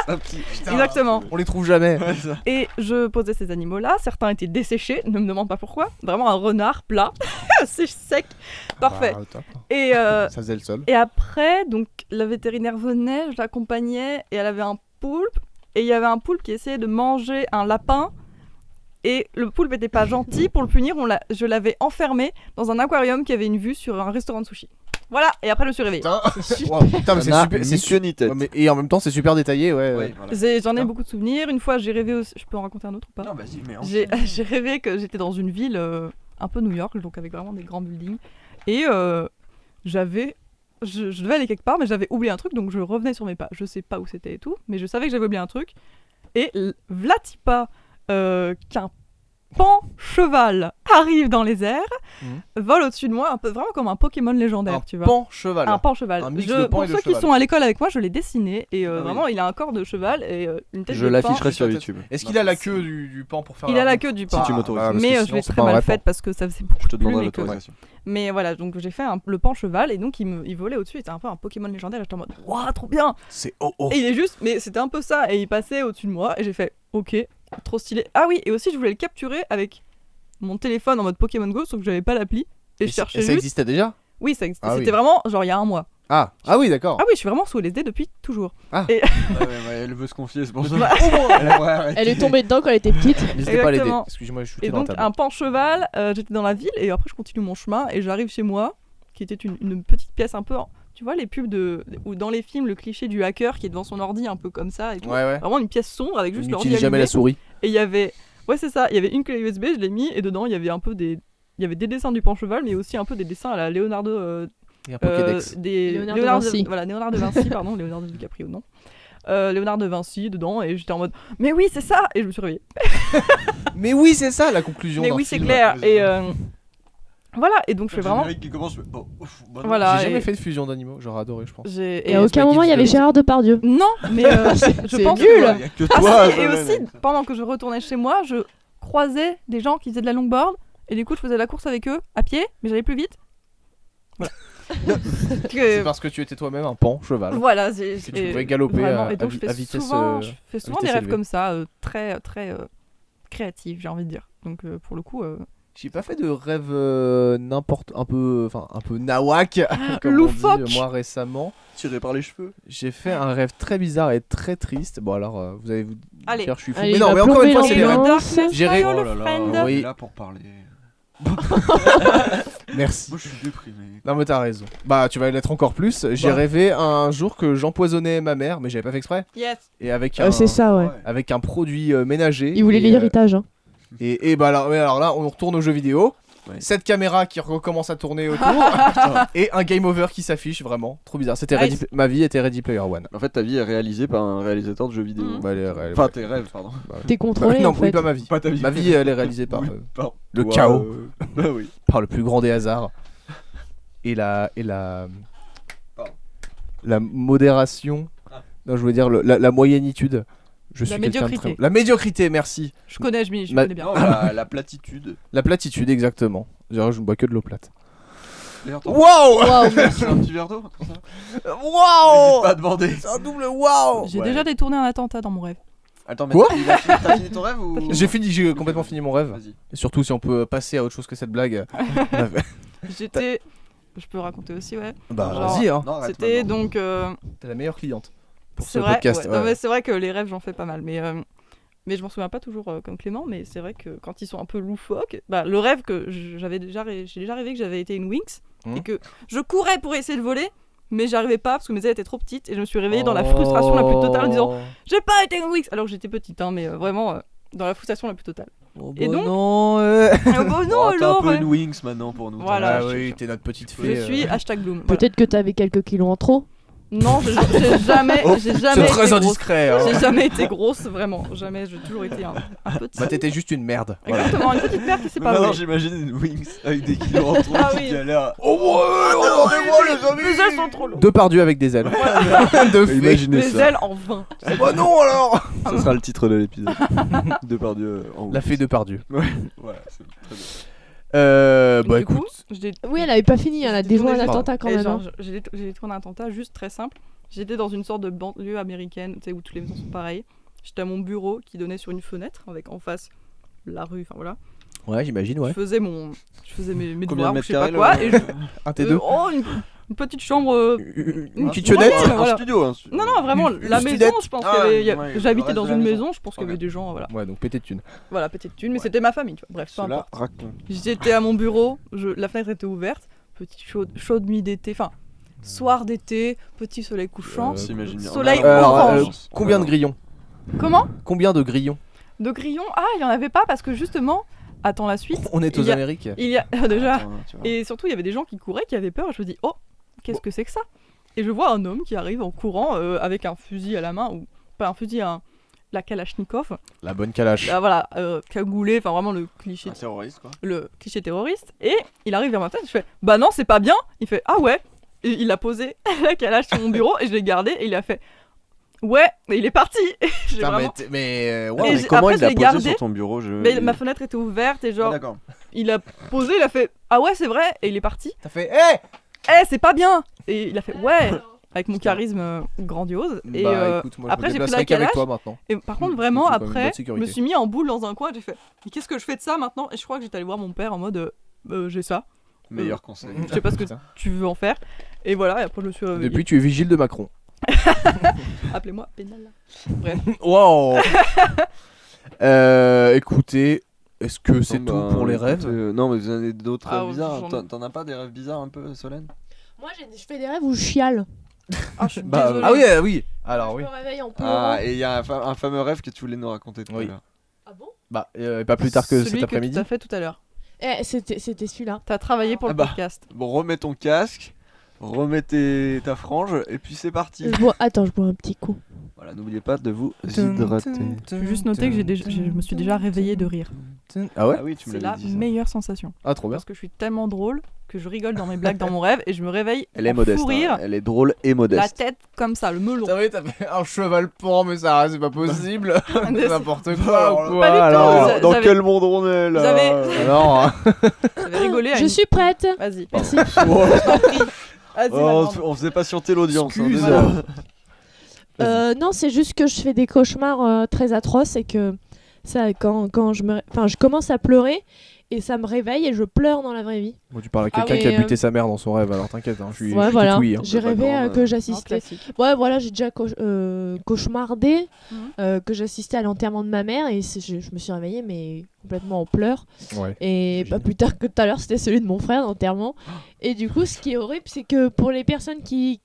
Un petit- Putain. Exactement. On les trouve jamais. Ouais, ça. Et je posais ces animaux-là. Certains étaient desséchés, ne me demande pas pourquoi. Vraiment un renard plat, c'est sec, parfait. Bah, top. Et, Ça faisait le sol. et après, donc la vétérinaire venait, je l'accompagnais et elle avait un poulpe. Et il y avait un poulpe qui essayait de manger un lapin. Et le poulpe était pas gentil. Pour le punir, je l'avais enfermé dans un aquarium qui avait une vue sur un restaurant de sushi. Voilà, et après je me suis réveillée. Putain, wow, putain, mais Ça c'est n'a super. ni C'est queue ni tête. Ouais, mais- et en même temps, c'est super détaillé, ouais. Ouais, ouais. voilà. J'en ai Putain. beaucoup de souvenirs. Une fois, j'ai rêvé aussi... Je peux en raconter un autre ou pas Non, vas-y, mais J'ai rêvé que j'étais dans une ville un peu New York, donc avec vraiment des grands buildings. Et je devais aller quelque part, mais j'avais oublié un truc, donc je revenais sur mes pas. Je sais pas où c'était et tout, mais je savais que j'avais oublié un truc. Et Vlatipa, qu'un pan cheval arrive dans les airs, vole au-dessus de moi, un peu vraiment comme un Pokémon légendaire, Un tu vois. pan cheval. Un pan cheval. Un mix de pan pour et de ceux qui cheval. sont à l'école avec moi, je l'ai dessiné et Ah oui. vraiment, il a un corps de cheval et une tête Je de pan. l'afficherai sur YouTube. Est-ce qu'il a la queue du pan pour faire Il a la queue du pan. tu m'autorises. parce que Mais je sinon, l'ai c'est très pas un mal vrai pan. faite parce que ça faisait beaucoup Je te de plumes demanderai et que- l'autorisation. Mais voilà, donc j'ai fait le pan cheval et donc il volait au-dessus. C'était un peu un Pokémon légendaire. Et j'étais en mode, waouh, trop bien! C'est oh oh. Et il est juste, mais c'était un peu ça. Et il passait au-dessus de moi et j'ai fait, ok, trop stylé. Ah oui, et aussi je voulais le capturer avec mon téléphone en mode Pokémon Go, sauf que j'avais pas l'appli. Et je cherchais ça juste. existait déjà Oui, ça existait. Ah oui. C'était vraiment genre il y a un mois. Ah oui, d'accord. Ah oui, je suis vraiment sous LSD depuis toujours. Ouais, elle veut se confier, c'est pour ça. Bah, Elle est tombée dedans quand elle était petite. N'hésitez pas à l'aider. Exactement. Excusez-moi, je suis Et dans la donc table. un pan cheval, j'étais dans la ville et après je continue mon chemin et j'arrive chez moi, qui était une petite pièce un peu, tu vois les pubs ou dans les films le cliché du hacker qui est devant son ordi un peu comme ça et tout. Ouais, ouais. Vraiment une pièce sombre avec juste Il l'ordi n'utilise jamais la allumé. souris. Et il y avait Ouais, c'est ça. Il y avait une clé USB, je l'ai mis, et dedans, il y avait un peu des. Il y avait des dessins du pan cheval, mais aussi un peu des dessins à la Leonardo. Et un Pokédex. Léonard de Vinci. Voilà, Léonard de Vinci, pardon, Léonard de DiCaprio, non. Léonard de Vinci dedans, et j'étais en mode mais oui, c'est ça! Et je me suis réveillée. Mais oui, c'est ça la conclusion. Mais d'un oui, c'est film. clair. Et voilà, et donc je fais Le vraiment. générique qui commence, je fais, oh, ouf, bah non. Voilà. J'ai jamais et- fait de fusion d'animaux, j'aurais adoré, je pense. j'ai- Et et- à aucun moment il y avait Gérard Depardieu. Non, mais je C'est pense nul. que. Il y a que Ah, toi, si, et Solène. aussi, pendant que je retournais chez moi, je croisais des gens qui faisaient de la longboard, et du coup, je faisais la course avec eux, à pied, mais j'allais plus vite. Voilà. C'est parce que tu étais toi-même un pan cheval. Voilà, Que tu pouvais galoper vraiment, à- et donc à je vi- fais à vitesse, souvent, je fais souvent des vitesse rêves élevée. comme ça, très créatifs, j'ai envie de dire. Donc pour le coup, J'ai pas fait de rêve n'importe un peu nawak comme on loufoque. dit, moi récemment. Tiré par les cheveux. J'ai fait un rêve très bizarre et très triste. Bon alors vous allez vous Allez. dire je suis fou. Allez, Mais il non, va mais encore une fois plomber c'est les rêves. l'ambiance. J'irai- Fire Oh le là là, friend. on Oui. est là pour parler. Merci. Moi je suis déprimé. Non mais t'as raison. Bah tu vas l'être encore plus. J'ai Bah. rêvé un jour que j'empoisonnais ma mère, mais j'avais pas fait exprès. Yes. Et avec un C'est ça, ouais. avec un produit ménager. Il voulait Et, l'héritage. Hein. Et bah alors là, on retourne aux jeux vidéo. Ouais. Cette caméra qui recommence à tourner autour et un game over qui s'affiche, vraiment trop bizarre. C'était Nice. ma vie était Ready Player One. En fait, ta vie est réalisée par un réalisateur de jeux vidéo. Mhm. Bah, elle est réelle- Enfin, tes rêves, pardon. T'es contrôlé non, en oui, fait. pas ma vie. Pas ta vie. Ma vie, elle est réalisée par Oui, pardon. le Ouais, chaos, Bah oui. par le plus grand des hasards et la Pardon. la modération. Non, je voulais dire la moyennitude. Je suis quelqu'un de médiocrité. très... La médiocrité, merci. Je connais, je Ma- connais bien. Non, la platitude. La platitude, exactement. Genre, je ne bois que de l'eau plate. D'ailleurs, t'en Waouh. Waouh. tu veux un petit verre d'eau pour ça N'hésite Waouh. pas à demander. C'est un double waouh. J'ai ouais. déjà détourné un attentat dans mon rêve. Attends, mais Quoi t'as fini ton rêve ou J'ai complètement fini mon rêve. Vas-y. Et surtout, si on peut passer à autre chose que cette blague. J'étais. Je peux raconter aussi, ouais. Bah, Genre, vas-y, hein. Non, arrête C'était maintenant. donc. T'es la meilleure cliente pour ce C'est vrai, podcast. ouais. ouais. Non, mais c'est vrai que les rêves, j'en fais pas mal. Mais je m'en souviens pas toujours comme Clément. Mais c'est vrai que quand ils sont un peu loufoques, bah, le rêve que j'ai déjà rêvé que j'avais été une Winx Mhm. et que je courais pour essayer de voler, mais j'arrivais pas parce que mes ailes étaient trop petites et je me suis réveillée dans la frustration la plus totale en disant j'ai pas été une Winx alors que j'étais petite, hein, mais vraiment dans la frustration la plus totale. Oh, Et bah donc non, Ah bah non Oh, t'es un alors. peu une Wings maintenant pour nous. Voilà. Ah je- oui, t'es notre petite Je fée. suis hashtag Bloom. Voilà. Peut-être que t'avais quelques kilos en trop. Non, j'ai jamais, Oh, j'ai C'est jamais très été grosse. indiscret. Hein. J'ai jamais été grosse, vraiment. Jamais. J'ai toujours été un petit. Bah, t'étais juste une merde. Voilà. Exactement, une petite mère qui sait pas Maintenant, voler. j'imagine une Wings avec des kilos en trop Ah qui oui. galère. Oh ouais, attendez-moi les amis. Mes ailes sont trop longues. Deux pardus avec des ailes. De fée. Imaginez Mes ça. ailes en vain. Bah non alors. Ce sera le titre de l'épisode. Depardieu en La fée de Pardieu. Voilà, c'est très bien. Bah Du coup, écoute. Oui, elle avait pas fini, elle a J'ai déjoué un détourné attentat quand Et même. genre, hein. j'ai détourné un attentat juste très simple. J'étais dans une sorte de banlieue américaine, tu sais, où toutes les maisons sont pareilles. J'étais à mon bureau qui donnait sur une fenêtre avec en face la rue, enfin voilà. Ouais, j'imagine, ouais. Je faisais mes Combien devoirs de ou mètres je sais pas carrés quoi. le- Et je, Un T2. une petite chambre. Une Un kitchenette. moyenne, Un voilà. studio. Non, non, vraiment, Une la maison, studette. je pense Ah, qu'il y avait. ouais, le J'habitais reste dans de la une maison. maison, je pense qu'il y avait Ok. des gens, voilà. Ouais, donc pété de thunes. Voilà, petite thune, mais Ouais. c'était ma famille, tu vois. Bref, peu Cela importe. raconte. J'étais à mon bureau, la fenêtre était ouverte, petite chaude nuit d'été, enfin, soir d'été, petit soleil couchant. Euh, S'imagine bien. Soleil Alors, orange. combien de grillons Comment Combien de grillons De grillons Ah, il y en avait pas parce que justement, attends la suite. On est aux Il y a- Amériques. Il y a déjà. Attends, tu vois. Et surtout, il y avait des gens qui couraient, qui avaient peur. Et je me dis, oh, qu'est-ce que c'est que ça Et je vois un homme qui arrive en courant avec un fusil à la main, ou pas un fusil, la Kalachnikov. La bonne calache. Là, voilà, cagoulé, enfin vraiment le cliché, Un terroriste quoi. terroriste. Et il arrive vers ma tête, je fais, bah non, c'est pas bien. Il fait, ah ouais. Et il a posé la Kalash sur mon bureau et je l'ai gardé et il a fait, ouais, et il est parti. Et j'ai Putain, vraiment- ouais, Et Mais j'ai- comment après, il je l'a l'ai posé gardé, sur ton bureau Mais ma fenêtre était ouverte et Ah, genre, d'accord. il a posé, il a fait, ah ouais, c'est vrai, et il est parti. t'as fait hé. Eh, c'est pas bien. Et il a fait, ouais, avec mon charisme grandiose. Et Bah écoute, moi après, je j'ai me pris la déplacerai qu'avec calage. toi maintenant. Et par contre, C'est vraiment, quand même une après, bonne je sécurité. me suis mis en boule dans un coin et j'ai fait, mais qu'est-ce que je fais de ça maintenant? Et je crois que j'étais allé voir mon père en mode, j'ai ça, Meilleur conseil. je sais pas ce que Putain. tu veux en faire. Et voilà, et après, je me suis réveillée. Depuis, tu es vigile de Macron. Appelez-moi Pénal. Wow. Écoutez, est-ce que c'est Bon, tout bah, pour les écoute, rêves non, mais vous en avez d'autres Ah, rêves bizarres. j'en ai- T'en as pas des rêves bizarres un peu, Solène? Moi, je fais des rêves où je chiale. Ah, je suis Bah, désolée. Ah oui, oui. Alors oui. Je me réveille en Ah, pleurant. et il y a un fameux rêve que tu voulais nous raconter tout à Oui. l'heure. Ah bon Bah, pas plus tard que Celui cet après-midi. que tu as fait tout à l'heure. C'était celui-là. Tu as travaillé pour Ah le bah. podcast. Bon, remets ton casque, remets ta frange, et puis c'est parti. Attends, je bois un petit coup. Voilà, n'oubliez pas de vous hydrater. Je veux juste noter que je me suis déjà réveillée de rire. Ah ouais. Ah oui, tu me C'est l'avais la dit. ça. meilleure sensation. Ah, trop bien. Parce que je suis tellement drôle que je rigole dans mes blagues dans mon rêve et je me réveille Elle est en modeste. fou rire, hein. Elle est drôle et la modeste. tête comme ça, le melon. T'as fait un cheval pend, mais ça, c'est pas possible. Mais N'importe Bah, quoi alors, ou quoi pas du tout, alors vous Dans avez- quel monde on est là vous avez- Alors, hein. J'avais rigolé à Je une... suis prête. Vas-y, Merci. je t'en prie. Vas-y, Oh, Manon. on faisait patienter l'audience. Excuse. Désolé. Non, c'est juste que je fais des cauchemars très atroces et que ça, quand je commence à pleurer et ça me réveille et je pleure dans la vraie vie. Bon, tu parles à Ah quelqu'un oui, qui a buté sa mère dans son rêve, alors t'inquiète, hein, je suis Ouais, tout voilà. oui, hein. J'ai Pas rêvé grande, que Non, j'assistais. classique. Ouais, voilà, j'ai déjà cauchemardé Mhm. que j'assistais à l'enterrement de ma mère et je me suis réveillée mais complètement en pleurs. Ouais. Et pas plus tard que tout à l'heure, c'était celui de mon frère, l'enterrement. Et du coup, ce qui est horrible, c'est que pour les personnes qui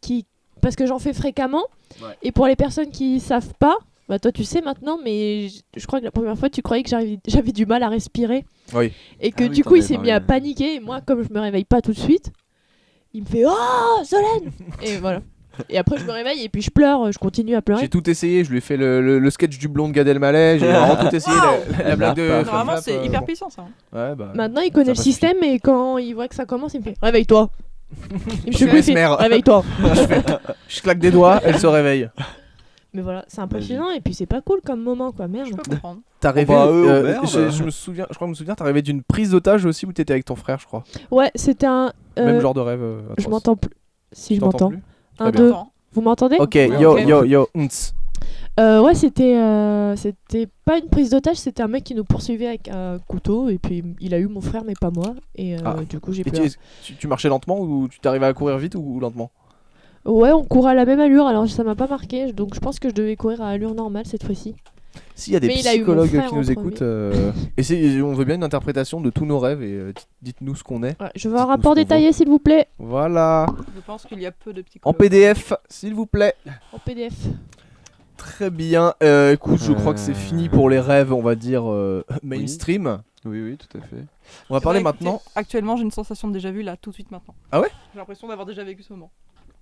parce que j'en fais fréquemment, Ouais. et pour les personnes qui savent pas, bah toi tu sais maintenant, mais je crois que la première fois tu croyais que j'avais du mal à respirer. Oui. Et que Ah oui, du t'en coup il avais s'est mis à parlé. paniquer, et moi comme je me réveille pas tout de suite, il me fait Oh Solène Et voilà. Et après je me réveille et puis je pleure, je continue à pleurer. J'ai tout essayé, je lui ai fait le sketch du blond de Gad Elmaleh, j'ai vraiment tout essayé, la blague de Là, Normalement, Flap, c'est hyper puissant ça. Ouais, bah. Maintenant il connaît Ça le va système et quand il voit que ça commence, il me fait Réveille-toi. Il me Je suis fait Mesmer. Réveille-toi. Je claque des doigts, elle se réveille. Mais voilà, c'est impressionnant et puis c'est pas cool comme moment quoi, merde. Je peux comprendre. T'as rêvé, merde. je crois me souviens, t'as rêvé d'une prise d'otage aussi où t'étais avec ton frère, je crois. Ouais, c'était un. Même genre de rêve. Je atroce. m'entends plus. Si, Tu je t'entends m'entends. plus Un, Très bien. deux. Attends. Vous m'entendez Ok, Oui, yo, ok. yo, yo, unts. Ouais, c'était pas une prise d'otage, c'était un mec qui nous poursuivait avec un couteau et puis il a eu mon frère mais pas moi et Ah. du coup j'ai Et pleuré. tu marchais lentement ou tu t'arrivais à courir vite ou lentement? Ouais, on courait à la même allure alors ça m'a pas marqué donc je pense que je devais courir à allure normale cette fois-ci. S'il y a des Mais il a eu mon psychologues frère qui en nous premier. écoutent, on veut bien une interprétation de tous nos rêves et dites-nous ce qu'on est. Ouais, je veux un Dites-nous rapport ce qu'on détaillé s'il vous plaît Voilà. Je pense qu'il y a peu de petits En colloques. PDF, s'il vous plaît. en PDF. Très bien. Écoute, je crois que c'est fini pour les rêves, on va dire mainstream. Oui, oui, tout à fait. On va parler Ouais, écoutez, maintenant Actuellement, j'ai une sensation de déjà vu là, tout de suite maintenant. Ah ouais J'ai l'impression d'avoir déjà vécu ce moment.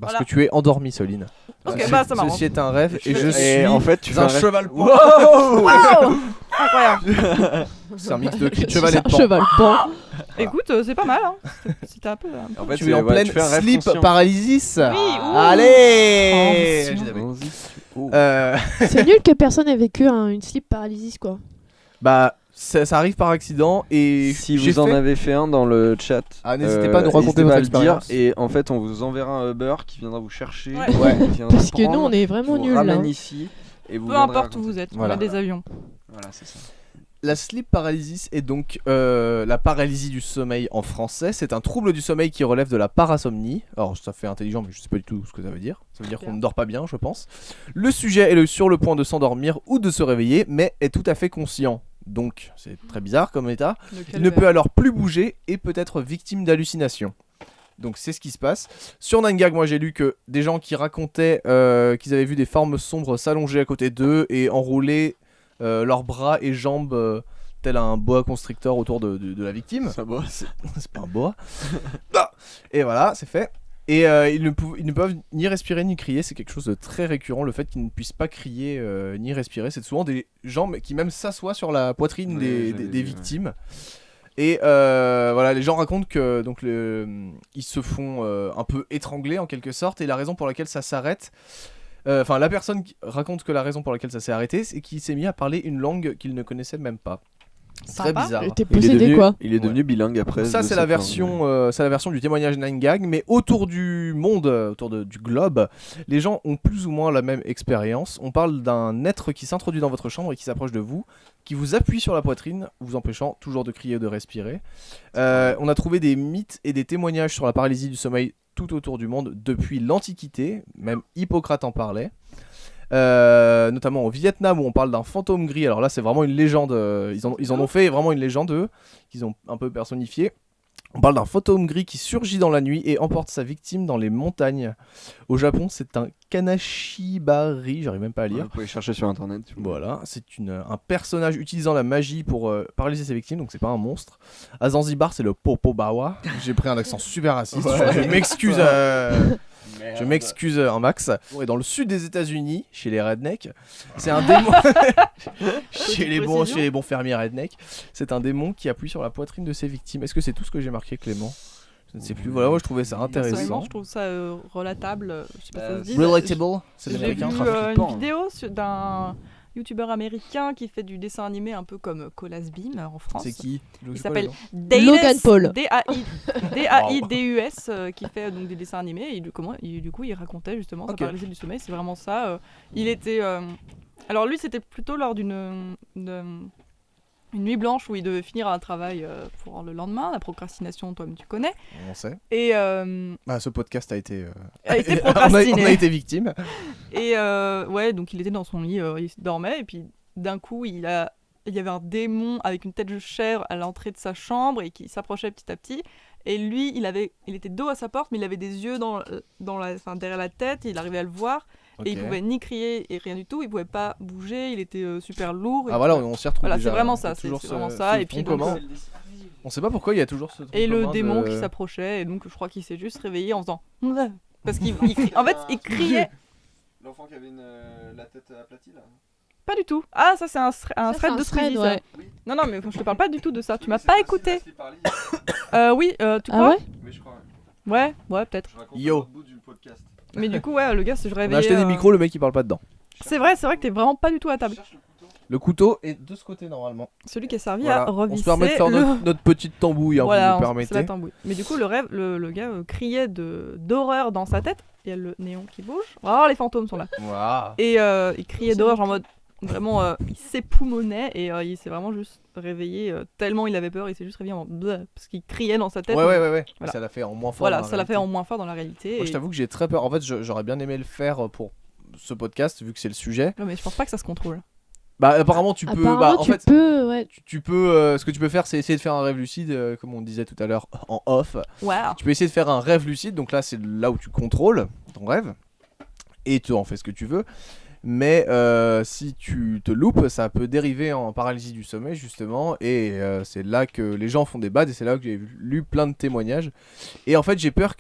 parce Voilà. que tu es endormi, Soline. Ok, bah ça m'arrange. Ceci est un rêve et je Et suis en fait, tu fais un un rêve- cheval. Wow Wow Incroyable. C'est un mix de cri de cheval et de Un pan. cheval pan. Écoute, c'est pas mal. Hein. C'était un peu. En fait, Tu c'est- es en voilà, pleine tu fais un rêve sleep conscient. paralysis. Oui, ouh. Allez. Oh, Je les avais. Allons-y. Oh. C'est nul que personne ait vécu une sleep paralysis quoi. Bah, ça arrive par accident et Si j'ai vous en fait- avez fait un dans le chat, Ah, n'hésitez pas à nous raconter n'hésitez votre pas à le dire, expérience. et en fait on vous enverra un Uber qui viendra vous chercher, Ouais. qui viendra Parce vous que nous prendre, on est vraiment vous nuls là. ramène ici et vous Peu viendrez importe où raconter. vous êtes, Voilà. on a des avions. Voilà, c'est ça. La sleep paralysis est donc la paralysie du sommeil en français. C'est un trouble du sommeil qui relève de la parasomnie. Alors ça fait intelligent mais je sais pas du tout ce que ça veut dire. Ça veut dire qu'on ne dort pas bien je pense. Le sujet est sur le point de s'endormir ou de se réveiller mais est tout à fait conscient. Donc c'est très bizarre comme état. Il ne peut alors plus bouger et peut être victime d'hallucinations. Donc c'est ce qui se passe. Sur 9gag, moi j'ai lu que des gens qui racontaient qu'ils avaient vu des formes sombres s'allonger à côté d'eux et enrouler leurs bras et jambes tel un boa constrictor autour de la victime. Ça va. C'est pas un boa. Ah. Et voilà, c'est fait. Et ils ne peuvent ni respirer ni crier, c'est quelque chose de très récurrent, le fait qu'ils ne puissent pas crier ni respirer. C'est souvent des gens qui même s'assoient sur la poitrine Ouais, des j'avais des vu, victimes. Et voilà, les gens racontent que donc ils se font un peu étrangler en quelque sorte, et la raison pour laquelle ça s'arrête, enfin la personne qui raconte que la raison pour laquelle ça s'est arrêté, c'est qu'il s'est mis à parler une langue qu'il ne connaissait même pas. C'est très Sympa. bizarre. T'es possédé quoi. Il est devenu bilingue après. Ça de c'est la cette version, langue. c'est la version du témoignage 9gag, mais autour du monde, du globe, les gens ont plus ou moins la même expérience. On parle d'un être qui s'introduit dans votre chambre et qui s'approche de vous, qui vous appuie sur la poitrine, vous empêchant toujours de crier ou de respirer. On a trouvé des mythes et des témoignages sur la paralysie du sommeil tout autour du monde depuis l'Antiquité, même Hippocrate en parlait. Notamment au Vietnam où on parle d'un fantôme gris. Alors là c'est vraiment une légende, ils en ont fait vraiment une légende eux, qu'ils ont un peu personnifié. On parle d'un fantôme gris qui surgit dans la nuit et emporte sa victime dans les montagnes. Au Japon, c'est un kanashibari, j'arrive même pas à lire. Vous pouvez chercher sur internet. Voilà, c'est un personnage utilisant la magie pour paralyser ses victimes, donc c'est pas un monstre. À Zanzibar, c'est le Popobawa. J'ai pris un accent super raciste, Ouais. je m'excuse. Je m'excuse un max. Et dans le sud des États-Unis, chez les rednecks, c'est un démon. chez les bons fermiers rednecks, c'est un démon qui appuie sur la poitrine de ses victimes. Est-ce que c'est tout ce que j'ai marqué, Clément? Je ne sais plus. Voilà, moi je trouvais ça Personnellement, intéressant. je trouve ça relatable. Je sais pas si ça se dit. Relatable, c'est J'ai vu américain. une vidéo d'un youtubeur américain qui fait du dessin animé un peu comme Colas Beam en France. C'est qui? Il s'appelle Logan Paul. D-A-I-D-U-S qui fait donc des dessins animés et du coup il racontait justement sa Ok. paralysie du sommeil, c'est vraiment ça. Il était alors lui c'était plutôt lors d'une nuit blanche où il devait finir un travail pour le lendemain, la procrastination toi-même tu connais, On sait. et Ce podcast a été procrastiné. on a été victime. Et ouais, donc il était dans son lit, il dormait, et puis d'un coup, il y avait un démon avec une tête de chèvre à l'entrée de sa chambre et qui s'approchait petit à petit. Et lui, il était dos à sa porte, mais il avait des yeux derrière la tête, et il arrivait à le voir. Et il Ok. pouvait ni crier et rien du tout, il pouvait pas bouger, il était super lourd. Et Ah voilà, tout. on s'y retrouve Voilà, déjà. c'est vraiment Il y a ça, c'est toujours vraiment ce ça. Et puis tronc donc, commun. On sait pas pourquoi il y a toujours ce tronc et le commun démon de- qui s'approchait, et donc je crois qu'il s'est juste réveillé en faisant parce qu'il en fait il criait. L'enfant qui avait la tête aplatie là. Pas du tout. Ah, ça c'est un Ça, thread c'est de un thread, Squeezie, ça. ouais. Non, non, mais je te parle pas du tout de ça. Tu m'as pas écouté. Oui, tu Ah crois ouais? Oui, je crois. Ouais, peut-être. Je raconte Yo. un bout du podcast. Mais du coup, ouais, le gars se On réveillait. a acheté des micros, le mec il parle pas dedans. C'est vrai que t'es vraiment pas du tout à table. Le couteau est de ce côté normalement. Celui qui a servi Voilà. à On revisser se permet de faire le... notre petite tambouille, hein, Voilà, vous me c'est la permettez. tambouille. Mais du coup, le gars criait d'horreur dans sa tête. Il y a le néon qui bouge. Oh, les fantômes sont là. Waouh. Et il criait d'horreur en mode... Vraiment, il s'époumonnait et il s'est vraiment juste réveillé tellement il avait peur. Il s'est juste réveillé en mode... Bleh parce qu'il criait dans sa tête. Ouais. Voilà. Ça l'a fait en moins fort. Voilà, dans la ça l'a fait réalité. en moins fort dans la réalité. Moi et- je t'avoue que j'ai très peur. En fait, j'aurais bien aimé le faire pour ce podcast vu que c'est le sujet. Ouais, mais je pense pas que ça se contrôle. Bah apparemment tu peux. Apparemment, Bah en tu fait. peux, ouais. Tu peux, ce que tu peux faire, c'est essayer de faire un rêve lucide, comme on disait tout à l'heure en off. Waouh. Tu peux essayer de faire un rêve lucide, donc là c'est là où tu contrôles ton rêve et tu en fais ce que tu veux. Mais si tu te loupes, ça peut dériver en paralysie du sommeil justement, et c'est là que les gens font des bads, et c'est là que j'ai lu plein de témoignages. Et en fait j'ai peur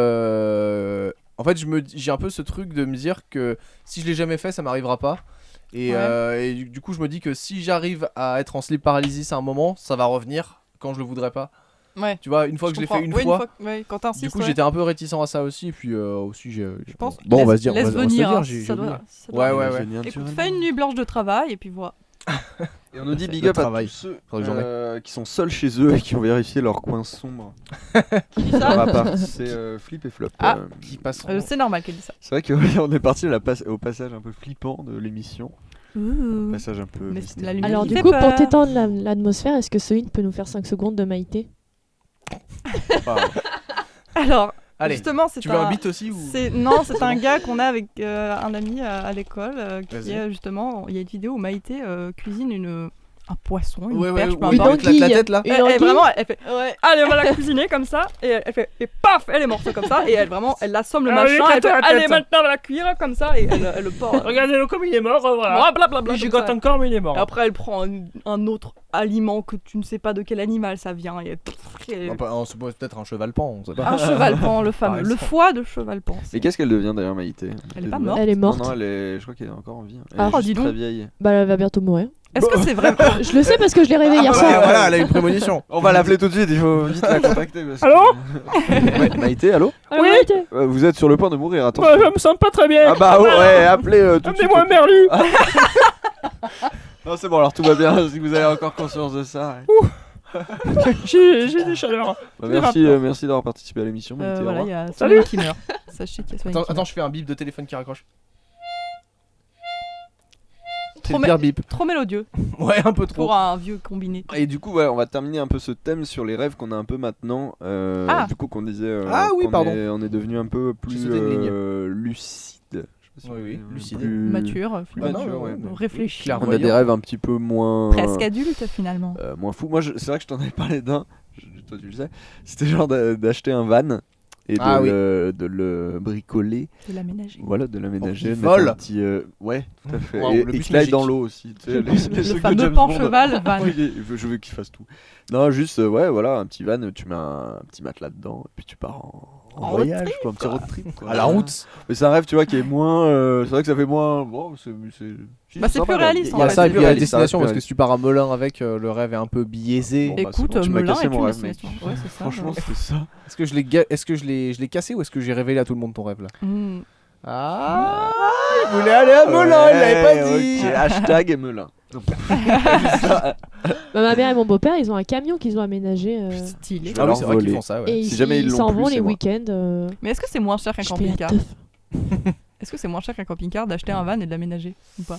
que, en fait j'ai un peu ce truc de me dire que si je l'ai jamais fait, ça m'arrivera pas. Et, Ouais. et du coup je me dis que si j'arrive à être en sleep paralysis à un moment, ça va revenir quand je le voudrais pas. Ouais. Tu vois, une fois que je l'ai fait une fois. Ouais, quand t'insistes, Du coup, ouais. j'étais un peu réticent à ça aussi, puis aussi j'ai. Je pense. Bon, on va laisse- se dire. Laisse on va se venir. dire, Hein, j'ai ça oublié. doit. Ça doit- Ouais. Écoute, fais une nuit blanche de travail et puis voilà. Et on nous dit Le big up à travail. tous ceux Pour la journée. qui sont seuls chez eux et qui ont vérifié leur coin sombre. Qui dit Leur ça appart, c'est Flip et Flop. Ah. Qui passe. C'est normal qu'elle dise ça. C'est vrai qu'on est parti au passage un peu flippant de l'émission. Passage un peu. Mais mystérieux. la lumière Alors qui du fait coup, peur. pour t'étendre l'atmosphère, est-ce que Céline peut nous faire 5 secondes de Maïté? Alors, Allez. justement, c'est Tu veux un beat aussi ou Non, c'est un gars qu'on a avec un ami à l'école qui Vas-y. est justement. Il y a une vidéo où Maïté cuisine un poisson, une Ouais, perche, peu oui, importe. avec la tête là. Une Elle, anguille. vraiment, elle fait allez, on va la cuisiner comme ça, et elle fait, et paf, elle est morte comme ça, et elle vraiment, elle assomme le Ah oui, machin, elle fait, éclate la allez, tête. maintenant on va la cuire comme ça, et elle le porte. Regardez-le comme il est mort, voilà. Blablabla. Il comme gigote ça. encore, mais il est mort. Et après, elle prend un autre aliment que tu ne sais pas de quel animal ça vient, et C'est peut-être un cheval pan, on sait pas. un cheval pan, le fameux, Par le exemple. foie de cheval pan. Et qu'est-ce qu'elle devient d'ailleurs, Maïté? Elle est pas morte. Elle est morte. Non, je crois qu'elle est encore en vie. Elle Ah, est juste dis donc. très vieille. Bah, elle va bientôt mourir. Est-ce que c'est vrai? Je le sais parce que je l'ai réveillée hier Ouais, soir. voilà, elle a une prémonition. On va l'appeler tout de suite, il faut vite la contacter. parce que- Allô Ouais, Maïté, allô? Ah, Oui. Maïté. Vous êtes sur le point de mourir, attention. Ouais, je me sens pas très bien. Ah bah ouais, appelez tout de suite. Amenez-moi un merlu. Non, c'est bon, alors tout va bien, si vous avez encore conscience de ça. J'ai des chaleurs. Bah, merci d'avoir participé à l'émission, Maïté. au Voilà, revoir. il y a Salut. Soleil qui meurt. Sachez qu'il y a Soleil Attends, qui attends, meurt. je fais un bip de téléphone qui raccroche. C'est Trop le pire bip. Trop mélodieux Ouais, un peu trop. pour un vieux combiné. Et du coup, voilà, on va terminer un peu ce thème sur les rêves qu'on a un peu maintenant. Ah. Du coup, qu'on disait. Ah oui, qu'on pardon. on est devenu un peu plus sauté une ligne. lucide. Je sais pas si Oui, on oui, dit, lucide. plus- Mature, Plus finalement. mature, ouais. Réfléchi. Clairement. On a des rêves un petit peu moins. Presque adulte finalement. Moins fou. Moi, c'est vrai que je t'en avais parlé d'un. toi tu le sais, c'était genre d'acheter un van et Ah oui. de le bricoler, De l'aménager. voilà, de l'aménager, qu'il de mettre vole. un petit, ouais, tout à fait, Waouh, et le qu'il bus aille magique. dans l'eau aussi, tu sais, les Le trucs de fameux James Bond. pan-cheval van. Oui, je veux qu'il fasse tout. Non, juste, ouais, voilà, un petit van, tu mets un petit matelas dedans, et puis tu pars en road voyage, quoi, un petit road trip. Quoi. À la route. Mais c'est un rêve, tu vois, qui est moins. C'est vrai que ça fait moins. Bon, Bah, c'est plus réaliste, Il y a en ça fait. et puis il y a la réaliste, destination ça parce que si tu pars à Melun avec, le rêve est un peu biaisé. Bon, bah, c'est Écoute, bon, tu m'as Melun cassé est mon une rêve, mec. destination. Ouais, c'est ça. Franchement, c'était ça. Est-ce que je l'ai cassé ou est-ce que j'ai révélé à tout le monde ton rêve là? Hmm. Ah, il voulait aller à Melun, il l'avait pas dit. Ok, hashtag Melun. Bah, ma mère et mon beau-père, ils ont un camion qu'ils ont aménagé. Stylé. Je vais Ah oui, leur c'est vrai qu'ils voler. font ça, ouais. Et Si jamais ils l'ont s'en plus, vont c'est les moi. week-ends. Mais est-ce que c'est moins cher qu'un Je paye la camping-car teuf. Est-ce que c'est moins cher qu'un camping-car d'acheter un van et de l'aménager ou pas?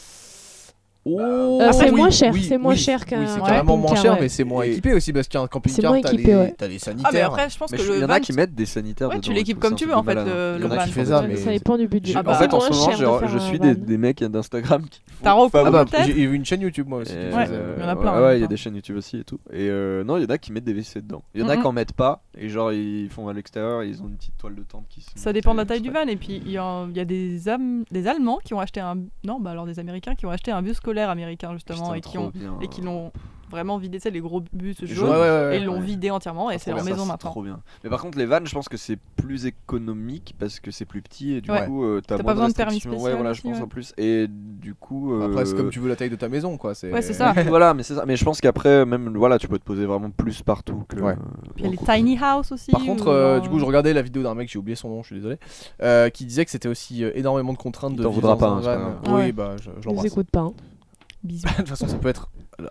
Oh, c'est oui, moins cher, oui, c'est moins oui. cher qu'un Oui, c'est ouais, carrément moins camping-car, cher, ouais. mais c'est moins Et- équipé aussi parce qu'un camping-car, moins t'as équipé, ouais. t'as les Ah, mais sanitaires. après, je pense Mais que il le y en van, a qui mettent des sanitaires ouais, dedans. tu l'équipes et tout, comme c'est tu un veux truc en fait. de malade. Le Il y en a van. qui font ça, des mais- Ça dépend du budget. Ah bah, En fait, en c'est ce moins moment, cher de je faire suis un van. des mecs d'Instagram qui font T'as recours, Ah bah, peut-être j'ai vu une chaîne YouTube moi aussi. qui Ouais. faisait, Il y en a plein, Ouais, hein, il y a plein. des chaînes YouTube aussi et tout. Et non, il y en a qui mettent des WC dedans. Il y en a Mhm. qui en mettent pas. Et genre, ils font à l'extérieur, ils ont une petite toile de tente qui se. Ça dépend de la taille du van. Et puis il y a des Allemands qui ont acheté un. Non, bah alors des Américains qui ont acheté un bus scolaire américain justement et qui l'ont vraiment vidé, tu sais, les gros bus jaunes. Et ils l'ont vidé entièrement et c'est leur maison maintenant. Trop bien. Mais par contre, les vannes, je pense que c'est plus économique parce que c'est plus petit et du Ouais. coup, t'as T'as moins pas besoin de permis restrictions. spécial Ouais, voilà, aussi, je pense ouais. en plus. Et du coup. Après, c'est comme tu veux la taille de ta maison quoi. Ouais, c'est ça. Voilà, mais c'est ça. Mais je pense qu'après, même, voilà, tu peux te poser vraiment plus partout que. Ouais. Puis il y a les tiny house aussi. Par contre, où, genre, du coup, je regardais la vidéo d'un mec, j'ai oublié son nom, je suis désolé, qui disait que c'était aussi énormément de contraintes Il de t'en vivre voudra dans pas, un hein, c'est pas van. grave. Ah ouais. Oui, bah je Je les l'embrasse. écoute pas. Hein. bisous. De toute façon, ça peut être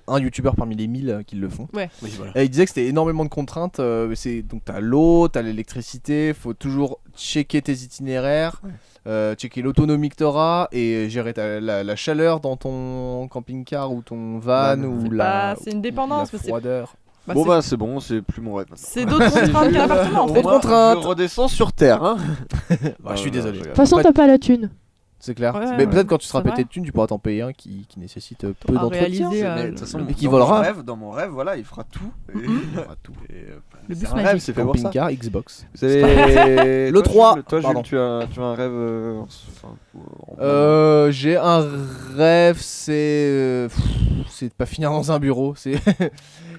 un youtubeur parmi les 1000 qui le font. Oui, voilà. Et il disait que c'était énormément de contraintes. Donc t'as l'eau, t'as l'électricité, faut toujours checker tes itinéraires, checker l'autonomie que t'auras et gérer la chaleur dans ton camping-car ou ton van ou C'est une dépendance. la mais c'est- froideur. bah, Bon, c'est- bah, c'est bon, c'est plus mon rêve maintenant. c'est d'autres contraintes qu'un appartement en Au fait. moins, je redescends sur terre, hein. Bah, je suis désolé. De toute façon, t'as pas la thune. C'est clair. Ouais, Mais ouais, peut-être quand tu seras c'est pété vrai. de thunes, tu pourras t'en payer un qui nécessite peu À d'entretien. réaliser, Mais de le- toute façon, le mec qui dans volera. Dans mon rêve, voilà, il fera tout. Et- il fera tout. Le C'est bus un rêve, magique. c'est fait pour ça. Camping-car, Xbox. Vous savez, Le 3, Toi, pardon. Jules, tu as un rêve. En- J'ai un rêve, c'est de pas finir dans un bureau. C'est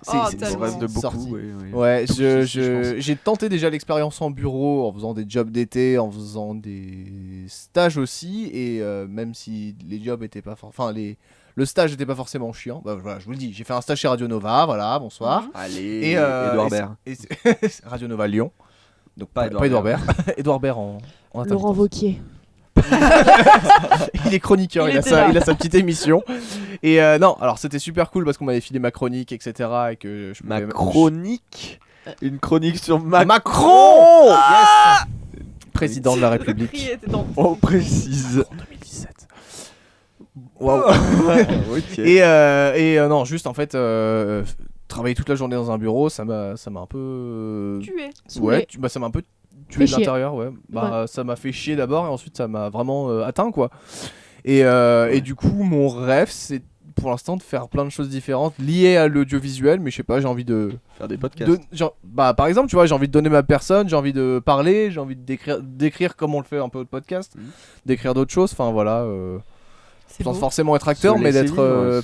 Oh, C'est tellement. le rêve de beaucoup. sorti. Oui, oui. Ouais, Tous ici, je pense. j'ai tenté déjà l'expérience en bureau en faisant des jobs d'été, en faisant des stages aussi, et même si les jobs étaient pas le stage était pas forcément chiant, bah voilà, je vous le dis, j'ai fait un stage chez Radio Nova, voilà, bonsoir. Allez, Et Edouard et c'est- Baird. et c'est- Radio Nova Lyon. Donc pas Edouard Baird. Edouard Baird en Laurent intermittent. Wauquiez. Il est chroniqueur, il a était là. sa petite émission. Et non, alors c'était super cool parce qu'on m'avait filé ma chronique, etc. Et que je Ma pouvais- chronique. Une chronique sur Macron Yes Président de la Le République. cri était dans- On précise. En 2017. Waouh. Ok. Et non, juste en fait, travailler toute la journée dans un bureau, ça m'a un peu. Tué. Ouais, ça m'a un peu tué Fait de chier. l'intérieur, ouais. Bah, ça m'a fait chier d'abord et ensuite ça m'a vraiment atteint, quoi. Et du coup, mon rêve, c'est pour l'instant de faire plein de choses différentes liées à l'audiovisuel, mais je sais pas, j'ai envie de. Faire des podcasts. Par exemple, tu vois, j'ai envie de donner ma personne, j'ai envie de parler, j'ai envie de d'écrire comme on le fait un peu au podcast, Mhm. d'écrire d'autres choses, enfin voilà. C'est Sans beau. forcément être acteur, Se mais laisser d'être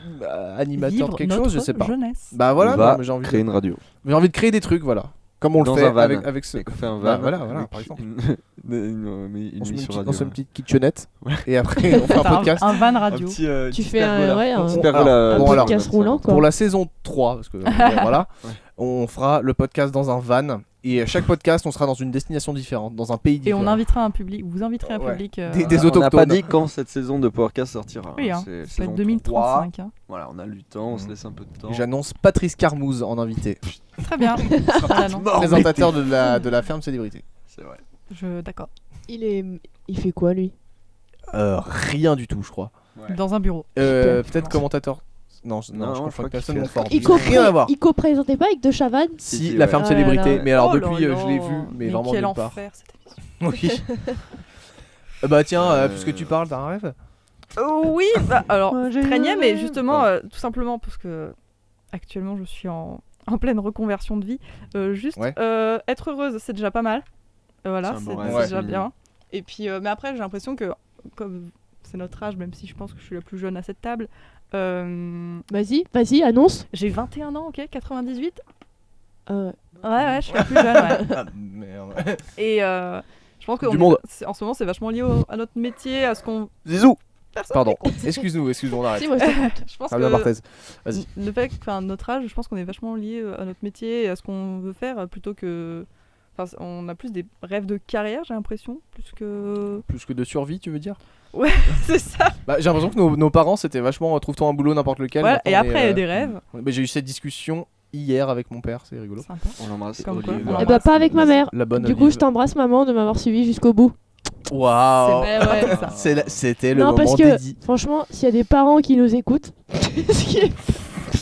libre, animateur Vivre de quelque chose, je notre sais pas. jeunesse. Bah voilà, on va non, mais j'ai envie, créer une radio. j'ai envie de créer des trucs, voilà. Comme on Dans le fait un van. avec ce. Et qu'on fait un Bah, van. voilà, avec par exemple. une On se met une émission petite, radio. on se met une petite kitchenette et après on fait un T'as podcast. un van Un radio. petit, Tu petit fais un, pergola. ouais, un, Petit Bon, pergola, alors, podcast roulant, quoi. Pour la saison 3, parce que bon, voilà, Ouais. on fera le podcast dans un van et à chaque podcast on sera dans une destination différente, dans un pays Et différent. on invitera un public. Vous inviterez un Ouais. public. Des On n'a pas autochtones. dit quand cette saison de Powercast sortira. Oui, hein. C'est Ça va saison être 2035. hein. 3. Voilà, on a du temps, on se laisse un peu de temps. Et j'annonce Patrice Carmouze en invité, Très bien. Voilà, non. présentateur de la ferme célébrité. C'est vrai. D'accord. Il fait quoi, lui? Rien du tout, je crois. Ouais. Dans un bureau. Peut-être commentateur. Non, Non, je je confonds crois avec personne qu'il mon fait- fort. Il Rien à voir. co-présentait pas avec De Chavannes? Si, Si, la ouais. ferme Oh là célébrité, là. mais alors Oh depuis là je l'ai là. vu, mais vraiment quel nulle part. enfer cette émission. Oui. Bah tiens, puisque tu parles d'un rêve. Oui, bah, alors, Moi, j'ai craignais, un mais rêve. justement, tout simplement parce que actuellement je suis en en pleine reconversion de vie. Juste Ouais. être heureuse, c'est déjà pas mal. Voilà, C'est un c'est bon rêve. c'est Ouais. déjà bien. Et puis, mais après, j'ai l'impression que, comme c'est notre âge, même si je pense que je suis la plus jeune à cette table, Vas-y, annonce. j'ai 21 ans, ok, 98. Euh, Ouais, je suis la plus jeune, ouais. Ah, merde. Et je pense que Du monde. en ce moment, c'est vachement lié à notre métier, à ce qu'on. Zizou. Personne Pardon. n'écoute. Excuse-nous, on arrête. si, moi je t'écoute. Je pense Fabien que Barthez. Vas-y. le fait que, notre âge, je pense qu'on est vachement lié à notre métier et à ce qu'on veut faire plutôt que. Enfin, on a plus des rêves de carrière, j'ai l'impression, plus que. Plus que de survie, tu veux dire? C'est ça. Bah, j'ai l'impression que nos parents c'était vachement trouve-toi un boulot n'importe lequel. Voilà, et Maintenant, après, il y a mais, des rêves. bah, j'ai eu cette discussion hier avec mon père, c'est rigolo. Sympa. On l'embrasse. Comme quoi, Olive. on Eh bah, pas avec ma mère. La bonne Du coup, je t'embrasse, maman, de m'avoir suivi jusqu'au bout. Waouh. C'est vrai, ouais, ça. C'était le Non, parce moment que, dédié. franchement, s'il y a des parents qui nous écoutent, ce qui est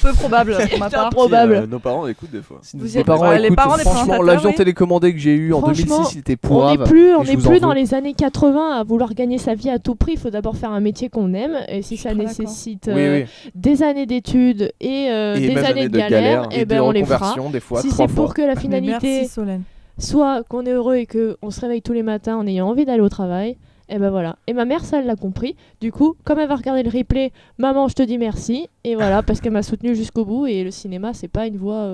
Peu probable pour ma part. improbable. Nos parents écoutent des fois. Si Vous nos êtes- parents ouais, les écoutent, parents des franchement, présentateurs, l'avion oui. télécommandé que j'ai eu en Franchement, 2006, il était On pourrave. n'est plus, et je vous en veux. dans les années 80 à vouloir gagner sa vie à tout prix. Il faut d'abord faire un métier qu'on aime. Et si Je suis ça très nécessite Oui, des années d'études et, des belles années de galère, Et eh des ben on les fera. reconversions, des fois, Si 3 c'est fois. pour que la Mais finalité merci Solène. soit qu'on est heureux et qu'on se réveille tous les matins en ayant envie d'aller au travail, et ben voilà. Et ma mère, ça, elle l'a compris. Du coup, comme elle va regarder le replay, maman, je te dis merci. Et voilà, parce qu'elle m'a soutenue jusqu'au bout. Et le cinéma, c'est pas une voie.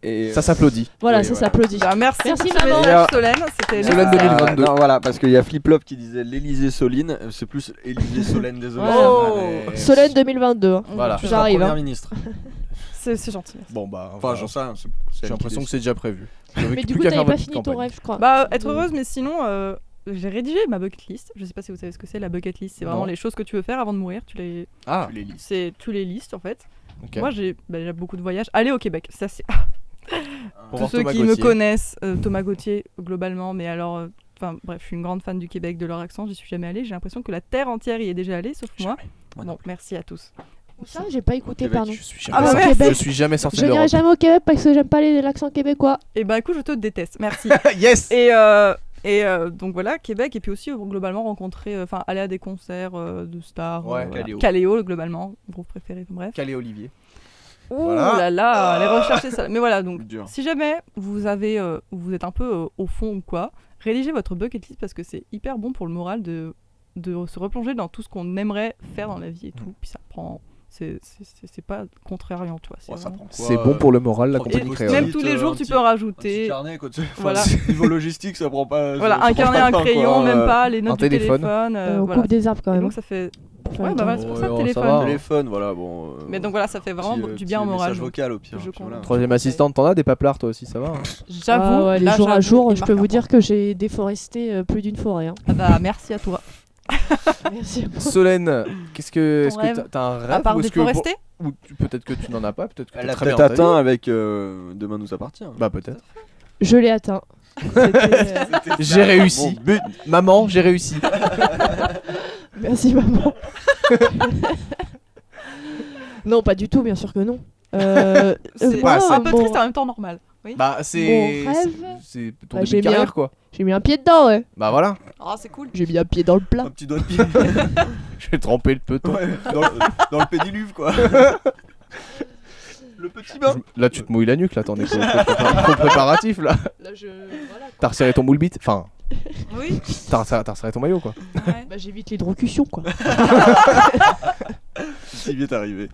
Et Ça s'applaudit. Voilà, Oui, ça voilà. s'applaudit. Bah, merci Merci, pour ce maman. message, Solène. C'était Solène nécessaire. 2022. Non, voilà, parce qu'il y a Flip-Flop qui disait l'Élysée Soline. C'est plus Élysée Solène, désolé. Oh. Mais- Solène 2022. hein. Voilà. Plus la J'arrive, première hein. ministre. C'est gentil. Bon bah, Enfin, voilà. j'en sais rien. J'ai l'impression que c'est déjà prévu. Vous avez Mais plus du coup, qu'à t'avais faire pas votre fini ton campagne. rêve, je crois. Bah, être Donc- heureuse, mais sinon, j'ai rédigé ma bucket list. Je sais pas si vous savez ce que c'est la bucket list. C'est vraiment Non. les choses que tu veux faire avant de mourir. Tu les Ah, tu les listes en fait. ok. Moi, j'ai déjà beaucoup de voyages. Aller au Québec, ça c'est. Pour Tous voir ceux Thomas qui me Gauthier. connaissent, Thomas Gauthier globalement, mais alors, enfin bref, je suis une grande fan du Québec, de leur accent. J'y suis jamais allée. J'ai l'impression que la terre entière y est déjà allée, sauf moi. Moi non Bon, merci à tous. Ça, j'ai pas écouté, Québec, pardon. Je suis Ah, jamais, bah, sorti- Québec. je suis jamais sorti Je de n'irai l'Europe. jamais au Québec parce que j'aime pas l'accent québécois. Et bah écoute, je te déteste. Merci. Yes. Et donc voilà, Québec, et puis aussi globalement rencontrer, enfin aller à des concerts de stars. Ouais, voilà. Caléo. Caléo, globalement, groupe préféré, bref. Calais Olivier. Ouh Voilà. là là, les rechercher ça. Mais voilà, donc Dur. si jamais vous avez, vous êtes un peu au fond ou quoi, rédigez votre bucket list parce que c'est hyper bon pour le moral de se replonger dans tout ce qu'on aimerait faire dans la vie et tout. Puis ça prend, c'est pas contrariant, tu vois. c'est Ouais, ça vraiment- prend quoi, C'est bon pour le moral, la trois Et compagnie petites créole. même tous les jours, tu peux en Un petit rajouter. carnet, quoi. Voilà. Niveau logistique, ça prend pas. Voilà, ça un prend carnet, pas un de pain, crayon, quoi. même pas, les notes un du téléphone. téléphone. On voilà. coupe des arbres quand Et même. donc ça fait. Enfin, Ouais, bah voilà, c'est pour ça le Ouais, ça téléphone. va. Téléphone, voilà, bon. Mais donc voilà, ça fait vraiment petit, du bien au petit moral. Message donc. vocal au pire. je puis voilà. comprends. Troisième assistante, t'en as des paplards toi aussi, ça va hein? J'avoue, Ah ouais, les là, jours à j'avoue, jour, il je marque peux un vous point. dire que j'ai déforesté plus d'une forêt. hein. Ah bah merci à toi. Merci. Solène, est-ce rêve que t'as un rêve À part ou est-ce que déforester ou peut-être que tu n'en as pas, peut-être que Elle t'as a très bien peut-être ta vie. atteint avec Demain nous appartient. Bah peut-être. Je l'ai atteint. C'était, J'ai réussi. Bon, but. Maman, j'ai réussi. Merci maman. Non, pas du tout, bien sûr que non. C'est pas assez. un peu bon, triste et en même temps normal. Oui. Bah c'est Mon rêve c'est ton Bah, début j'ai de carrière bien. quoi. j'ai mis un pied dedans, ouais. Bah voilà. Ah, c'est cool. J'ai mis un pied dans le plat. Un petit doigt de pied. Je vais tremper le peloton. Ouais, dans le pédiluve, quoi. Le petit bain. Là tu te mouilles la nuque là, t'en es trop préparatif là. Là, voilà. T'as resserré ton moule bite, enfin Oui. t'as resserré ton maillot quoi. Ouais. Bah, j'évite l'hydrocution, quoi. Si vite arrivé.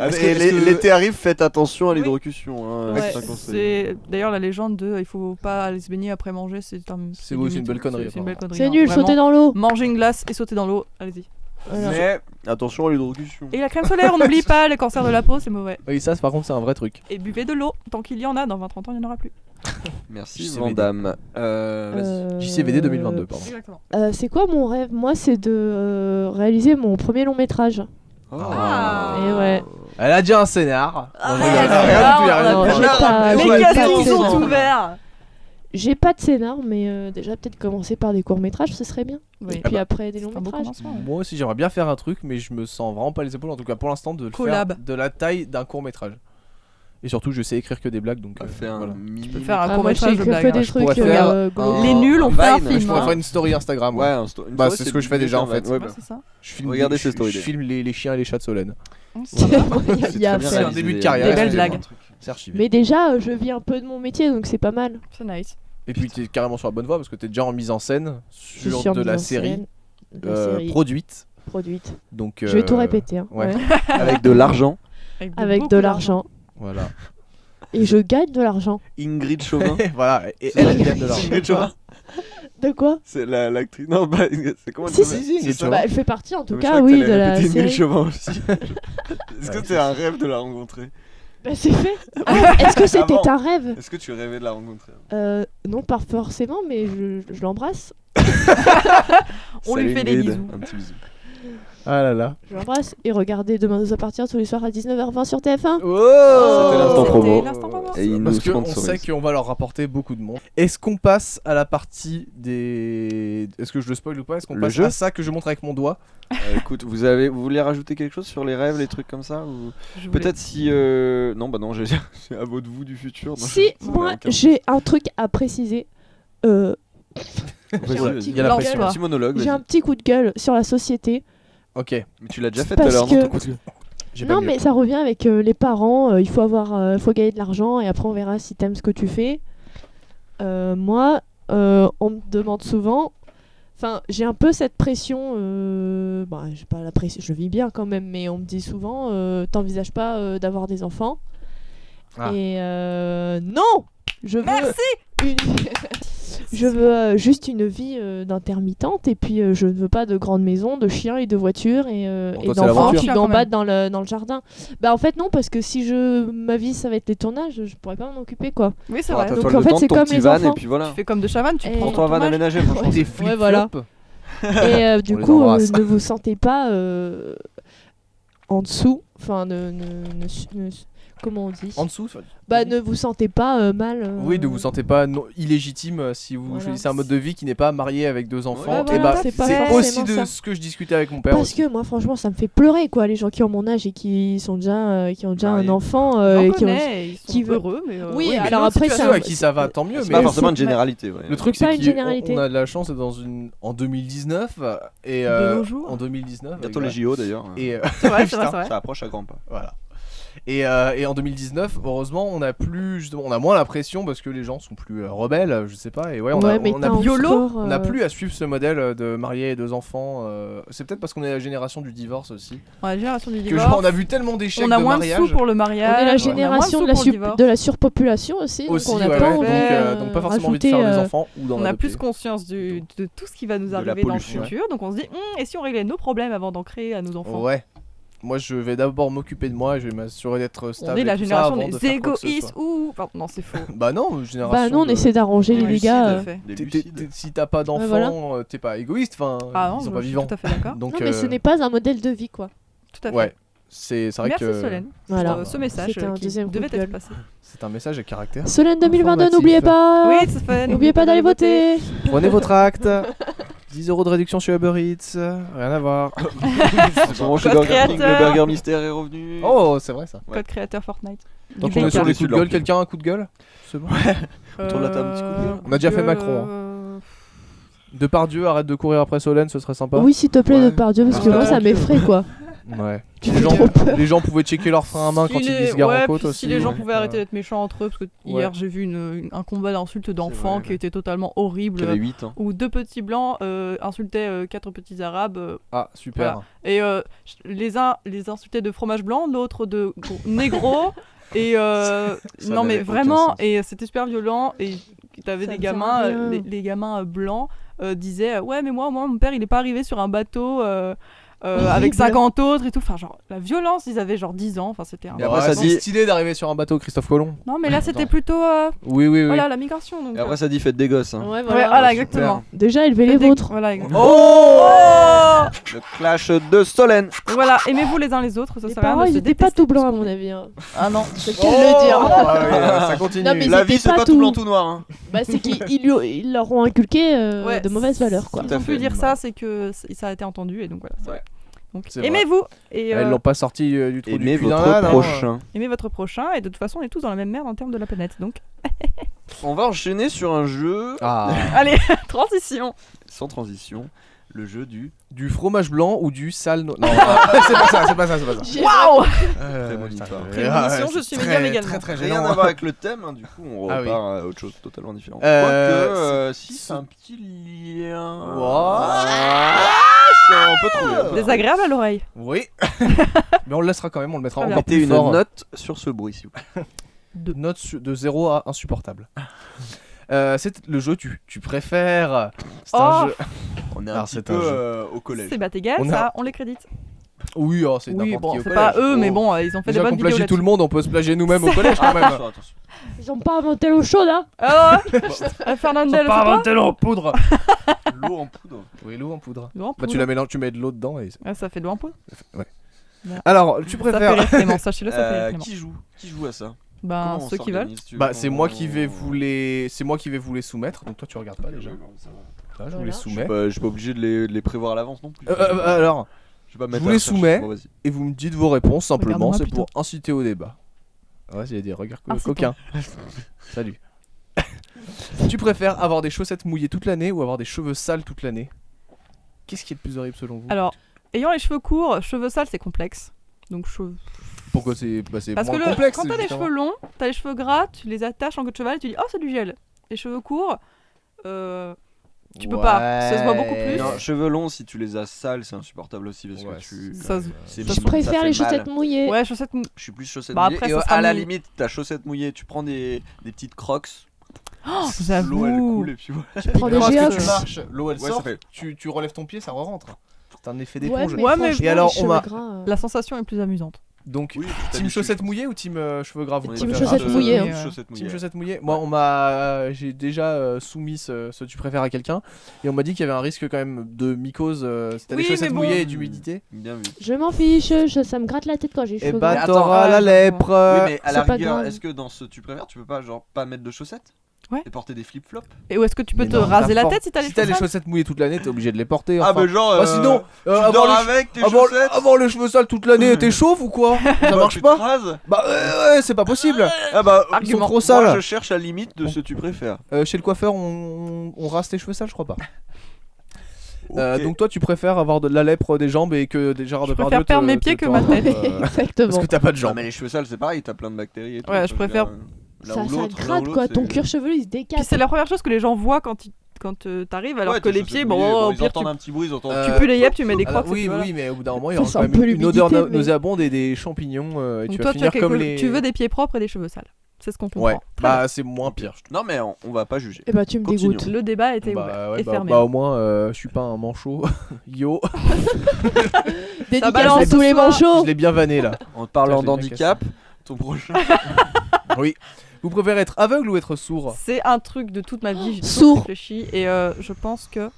Est-ce que- L'été arrive, faites attention à Oui. l'hydrocution. Hein, Ouais, c'est un conseil. c'est d'ailleurs la légende de il faut pas aller se baigner après manger, c'est C'est beau, c'est une belle connerie, C'est une belle connerie. C'est hein, nul, vraiment. sauter dans l'eau. Manger une glace et sauter dans l'eau, allez-y. Voilà. Mais attention à l'hydrocution. Et la crème solaire, on n'oublie pas, les cancers de la peau, c'est mauvais. Oui ça par contre c'est un vrai truc. Et buvez de l'eau, tant qu'il y en a, dans 20-30 ans, il n'y en aura plus. Merci JCVD. Vandame. Vas-y. JCVD 2022 pardon. Exactement. C'est quoi mon rêve? Moi, c'est de réaliser mon premier long métrage. Oh. Ah. Et ouais. Elle a déjà un scénar. Ah, Non, je rigole. ouais, Rien du tout, y a on rien a du Non, tout. j'ai pas- Les j'ai pas de castings sont scénar. ouverts. J'ai pas de scénar, mais déjà peut-être commencer par des courts-métrages, ce serait bien. Oui. Et puis après des C'est un beau longs-métrages. commencement. Moi aussi j'aimerais bien faire un truc mais je me sens vraiment pas les épaules en tout cas pour l'instant de le Collab. faire de la taille d'un court métrage. Et surtout je sais écrire que des blagues donc On fait un voilà. mini. peux faire un Ah, moi, je sais court-métrage de que blague, que hein. des Je pourrais trucs faire gros. Les nuls, on fait un Vine, film, Je pourrais hein. faire une story Instagram. Ouais, Ouais. une Bah, story, c'est ce que je fais déjà, en fait. Ouais, Ouais, bah. c'est ça. Je filme Regardez je- ces stories, je des- filme les chiens et les chats de Solène. Ça va. Il y a à très bien faire. un début de réalisé. carrière, Des belles excusez-moi. blagues. C'est archivé. Mais déjà, je vis un peu de mon métier, donc c'est pas mal. C'est nice. Et puis t'es carrément sur la bonne voie parce que t'es déjà en mise en scène Je suis sur en de la mise en série scène, de la série produite. Donc, Je vais tout répéter. Hein. ouais. Avec de l'argent. Avec de l'argent. Voilà. Et je gagne de l'argent. Ingrid Chauvin. Voilà. Et C'est elle ça. gagne de l'argent. Ingrid Chauvin. De quoi? C'est l'actrice. Non, bah, c'est comment elle Si, s'appelle si, Ingrid C'est ça. Chauvin. Bah, elle fait partie en tout Mais je cas, crois que oui, t'allais de la répéter Ingrid série. Chauvin aussi. Est-ce que Ouais, c'est un rêve de la rencontrer? Bah, c'est fait. Oui, est-ce que c'était Avant. un rêve? Est-ce que tu rêvais de la rencontrer? Non, pas forcément, mais je l'embrasse. On lui Salut fait des Ingrid. bisous. Un petit bisou. Ah là là. Je l'embrasse. Et regardez Demain nous appartient tous les soirs à 19h20 sur TF1. Oh, C'était l'instant promo. l'instant promo. Et il nous Parce qu'on sponsorise. sait qu'on va leur rapporter beaucoup de monde. Est-ce qu'on passe à la partie des. Est-ce que je le spoil ou pas? Est-ce qu'on Le passe jeu à ça que je montre avec mon doigt? Écoute, vous voulez rajouter quelque chose sur les rêves, les trucs comme ça ou... Je voulais- Peut-être si. Non, bah non, c'est à votre vous du futur. Non, Si, ça n'a moi, aucun- j'ai un truc à préciser. Vas-y, j'ai un vas-y. petit Il y a la coup de pression. gueule. Un petit monologue. J'ai vas-y. un petit coup de gueule sur la société. Ok. Mais tu l'as déjà C'est fait tout à parce l'heure, que- non, ton coup de gueule J'ai pas Non, mieux. mais ça revient avec les parents. Il faut gagner de l'argent et après on verra si t'aimes ce que tu fais. Moi, on me demande souvent. Enfin, j'ai un peu cette pression. Bah, j'ai pas la pression. Je vis bien quand même, mais on me dit souvent, t'envisages pas d'avoir des enfants. Ah. Et non, je veux une. Je veux juste une vie d'intermittente et puis je ne veux pas de grande maison, de chiens et de voitures et Bon, toi, c'est d'enfants l'aventure. qui Quand même. gambadent dans le jardin. Bah en fait non, parce que si ma vie ça va être les tournages, je pourrais pas m'en occuper quoi. Oui, c'est Bon, vrai. t'as Donc, toi en le fait, temps de c'est ton comme petit les van enfants. et puis voilà. Tu fais comme de chavannes, tu Et- prends Prends-toi un van ton âge. aménagé, franchement. Des flip Ouais, voilà. Et du On les coup, embrasse. ne vous sentez pas en dessous, enfin comment on dit? En dessous. Bah ne vous sentez pas mal. Oui, ne vous sentez pas illégitime si vous Voilà. choisissez un mode de vie qui n'est pas marié avec 2 enfants. Ouais, et voilà, bah, c'est pas c'est forcément aussi de ça. ce que je discutais avec mon père. Parce aussi. que moi franchement ça me fait pleurer quoi, les gens qui ont mon âge et qui ont déjà un Mariés. enfant On et qui ont... connaît, ils sont qui veut- heureux, mais Oui, mais alors dans après, une c'est situation un- à qui ça va, tant mieux. C'est Mais pas forcément une c'est- généralité. Ouais. le truc, pas c'est une généralité. qu'on a de la chance d'être en 2019 et De nos jours. en 2019. Bientôt avec- les JO d'ailleurs. Et C'est vrai, c'est Putain. vrai, c'est vrai. Ça approche à grands pas. voilà. Et en 2019, heureusement, on a moins la pression parce que les gens sont plus rebelles, je sais pas. Et ouais, on a mais t'as YOLO, encore, on n'a plus à suivre ce modèle de marier et 2 enfants. C'est peut-être parce qu'on est la génération du divorce aussi. On a la génération du Que divorce. genre, on a vu tellement d'échecs On a de moins de mariage. sous pour le on mariage. est la on a génération moins de de sous pour le divorce. de la surpopulation aussi, Aussi, donc on n'a ouais, pas ouais. envie Donc pas forcément envie de rajouter, faire des enfants ou d'en On a adopter. plus conscience de tout ce qui va nous De la arriver dans le pollution. futur. Donc on se dit, et si on réglait nos problèmes avant d'en créer à nos enfants? Ouais. Moi, je vais d'abord m'occuper de moi et je vais m'assurer d'être stable. On est et la tout ça génération avant de des faire quoi que ce égoïstes soit. ou... Enfin, non, c'est faux. Bah non, génération. Bah non, on de- essaie d'arranger les Ouais, dégâts. tout à fait. Des T'es- lucides. Si t'as pas d'enfants, voilà. t'es pas égoïste. Enfin, Ah non, ils sont je pas suis vivants. tout à fait d'accord. Donc, Non mais ce n'est pas un modèle de vie quoi. Tout à fait. ouais, c'est vrai Merci que Solène Voilà. pour ce message C'était un qui deuxième coup devait de gueule. être passé. c'est un message à caractère. Solène 2022, Informatif. n'oubliez pas. Oui, ça fait. N'oubliez pas d'aller voter. Prenez votre acte. 10 € de réduction sur Uber Eats. Rien à voir. En ce moment, chez Code Burger King, le créateur. burger mystère est revenu. Oh, c'est vrai ça. Code créateur Fortnite. Donc Du on est sur BK. les coups de gueule. Quelqu'un a un coup de gueule? C'est bon. Autour de la table, un petit coup de gueule. On a déjà fait Macron, Depardieu, arrête de courir après Solène, ce serait sympa. Oui, s'il te plaît, Ouais. de Pardieu, parce que Ah, moi ça tranquille. m'effraie quoi. Ouais. Tu Les fais gens, trop peur. les gens pouvaient checker leur frein à main quand ils disent gare en côte puis aussi. si les gens ouais. pouvaient arrêter d'être méchants entre eux, parce que hier j'ai vu un combat d'insultes d'enfants vrai, qui ouais. était totalement horrible. J'avais 8 ans. Où 2 petits blancs insultaient 4 petits arabes. Ah, super. Et les uns les insultaient de fromage blanc, l'autre de négro. Et Ça non mais n'avait aucun vraiment, sens. et c'était super violent. Et t'avais Ça des me sert gamins, à rien. les gamins blancs disaient ouais mais moi mon père il est pas arrivé sur un bateau avec 50 autres et tout. Enfin genre la violence, ils avaient genre 10 ans. Enfin c'était un... Et après, ça c'est dit- stylé d'arriver sur un bateau Christophe Colomb. Non mais là c'était Attends. plutôt Oui, oui, oui. voilà la migration. Donc, Et après, ça dit faites des gosses. Hein. Ouais, ouais, voilà. voilà super. exactement. Déjà, élevez les Faites des- vôtres. Voilà, Oh Le clash de Solène. voilà, aimez-vous les uns les autres, ça Les sert à rien parents, de ils se étaient pas détester. tout blancs à mon avis. Hein. Ah non. C'est le cas de le dire. Ah oui, ça continue. Non, mais La ils vie, étaient c'est pas pas tout tout- blanc, tout noir. Hein. Bah, c'est ils leur ont inculqué Ouais, de mauvaises valeurs quoi. S'ils Tout à ont pu fait. dire ça, c'est que ça a été entendu et donc voilà. Ouais. Donc C'est vrai. aimez-vous et Elles l'ont pas sorti du trou Aimez du cul d'un votre âne, hein. prochain. aimez votre prochain et de toute façon on est tous dans la même merde en termes de la planète. Donc On va enchaîner sur un jeu Ah. allez, transition. sans transition. Le jeu du fromage blanc ou du sale Non, c'est pas ça. Waouh prémonitoire. Prémonition, je suis médium également. Très Rien gênant. à voir avec le thème, hein, du coup on Ah repart oui. à autre chose totalement différent. Euh, Quoique, si c'est un petit lien. Wow. On peut trouver. Désagréable à l'oreille. Oui. Mais on le laissera quand même, on le mettra Très bien. encore Mettez plus une fort. note sur ce bruit, s'il vous plaît. Note de 0 à insupportable. C'est le jeu tu préfères. C'est un Oh. jeu. On est Alors, un petit c'est peu un jeu. au collège. C'est égal, On a- ça, on les crédite. Oui, oh, c'est Oui, n'importe bon, qui au c'est collège. pas eux, mais Oh. bon, ils ont fait Déjà des qu'on bonnes vidéos plagie tout le là-dessus. monde, on peut se plagier nous-mêmes au collège quand même. Attention. Ils ont pas inventé l'eau chaude, hein. Ah ouais Fernandel, c'est Pas toi inventé l'eau en poudre. L'eau en poudre. Oui, l'eau en poudre. L'eau en Bah tu poudre. la mélanges, tu mets de l'eau dedans et. Ouais, ça fait de l'eau en poudre. Alors, tu Ça fait préfères. rire Clément, sachez-le, ça fait rire Clément. Qui joue à ça? Ben, Comment on ceux qui veulent. s'organise, tu veux Bah c'est moi qu'on- qui vais vous les soumettre. Donc toi tu regardes pas déjà. Là, je vous Voilà. les Je suis soumets. pas obligé de les prévoir à l'avance non plus. Alors, je vais pas me je mettre vous à les rechercher. soumets. Bon, vas-y. et vous me dites vos réponses simplement, Regarde-moi c'est plutôt. pour inciter au débat. Ouais, il y a des regards Incitant. coquins. Salut. Tu préfères avoir des chaussettes mouillées toute l'année ou avoir des cheveux sales toute l'année? Qu'est-ce qui est le plus horrible selon vous? Alors, ayant les cheveux courts, cheveux sales, c'est complexe. Donc, Pourquoi c'est parce moins que complexe quand t'as des justement. cheveux longs, t'as les cheveux gras, tu les attaches en queue de cheval et tu dis oh c'est du gel. Les cheveux courts, tu peux pas, ça se voit beaucoup plus. Non, cheveux longs, si tu les as sales, c'est insupportable aussi parce Ouais, que tu. Ça se- c'est ça Je se- préfère fait les mal. chaussettes mouillées. Ouais, chaussettes mou- Je suis plus chaussettes Bah, mouillées. après, Et ça sera à la mou. limite, ta chaussette mouillée, tu prends des petites crocs. Oh, L'eau elle j'avoue. coule et puis voilà. Je prends des crois que géox. Tu marches, l'eau elle Ouais, sort, ça fait- tu relèves ton pied, ça rentre. C'est un effet Ouais, d'éponge. mais, Ouais, mais- franchement, Et alors, les on va- cheveux gras, La sensation est plus amusante. Donc, Oui, team t'habitues. chaussettes mouillées ou team cheveux gras vous On est Team pas chaussettes tous, mouillées, hein. chaussettes Team mouillées. chaussettes mouillées. Moi, j'ai déjà soumis ce tu préfères à quelqu'un et on m'a dit qu'il y avait un risque quand même de mycose. Si t'as Oui, des chaussettes mais bon. mouillées et d'humidité. Bien vu. Je m'en fiche, ça me gratte la tête quand j'ai les Et cheveux bah gras. attends, t'auras la ouais, lèpre. Oui, mais à la c'est pas rigueur, grave. est-ce que dans ce tu préfères, tu peux pas genre pas mettre de chaussettes? Ouais. Et porter des flip-flops? Et où est-ce que tu peux Mais te non, raser la t'as tête si t'as les Si t'as cheveux les sales chaussettes mouillées toute l'année, t'es obligé de les porter. Ah, Enfin. bah genre. Bah, sinon, tu avoir dors les avec tes avoir, chaussettes? avoir les cheveux sales toute l'année, t'es chauve ou quoi? Ça Bah, marche tu te pas? rases? Bah ouais, c'est pas possible. Ah bah, Ils sont Argument. trop moi sales. je cherche la limite de ce tu préfères. Chez le coiffeur, on rase tes cheveux sales, je crois pas. Ok. Donc toi, tu préfères avoir de la lèpre des jambes et que des Gérard Je Depardieu préfère perdre mes pieds que ma tête. parce Exactement. que t'as pas de Non, jambes. mais les cheveux sales, c'est pareil, t'as plein de bactéries et tout. Ouais, je préfère- Ça gratte quoi, ton cuir chevelu il se Puis décape. c'est la première chose que les gens voient quand t'arrives, alors que les pieds, bon, au ils pire, entendent un petit bruit, ils entendent. tu pues les yeux, tu mets des crocs. Oui, et puis voilà. oui, mais au bout d'un moment, il y Ça aura sent quand un même peu une odeur l'humidité, mais- nauséabonde et des champignons. Et Donc tu toi, vas finir comme quelque- les. tu veux des pieds propres et des cheveux sales. C'est ce qu'on comprend. Ouais, Très bien. bah c'est moins pire, je trouve. Non, mais on va pas juger. Et bah tu me Continuons. dégoûtes. Le débat était ouvert Bah, ouais, et bah, fermé. bah, au moins, je suis pas un manchot. Yo, Dédicace balance à tous les ce soir. manchots. je l'ai bien vanné là. En parlant Putain, je l'ai bien d'handicap, ton prochain. Oui. Vous préférez être aveugle ou être sourd? C'est un truc de toute ma vie, j'ai Sourd. toujours réfléchi et je pense que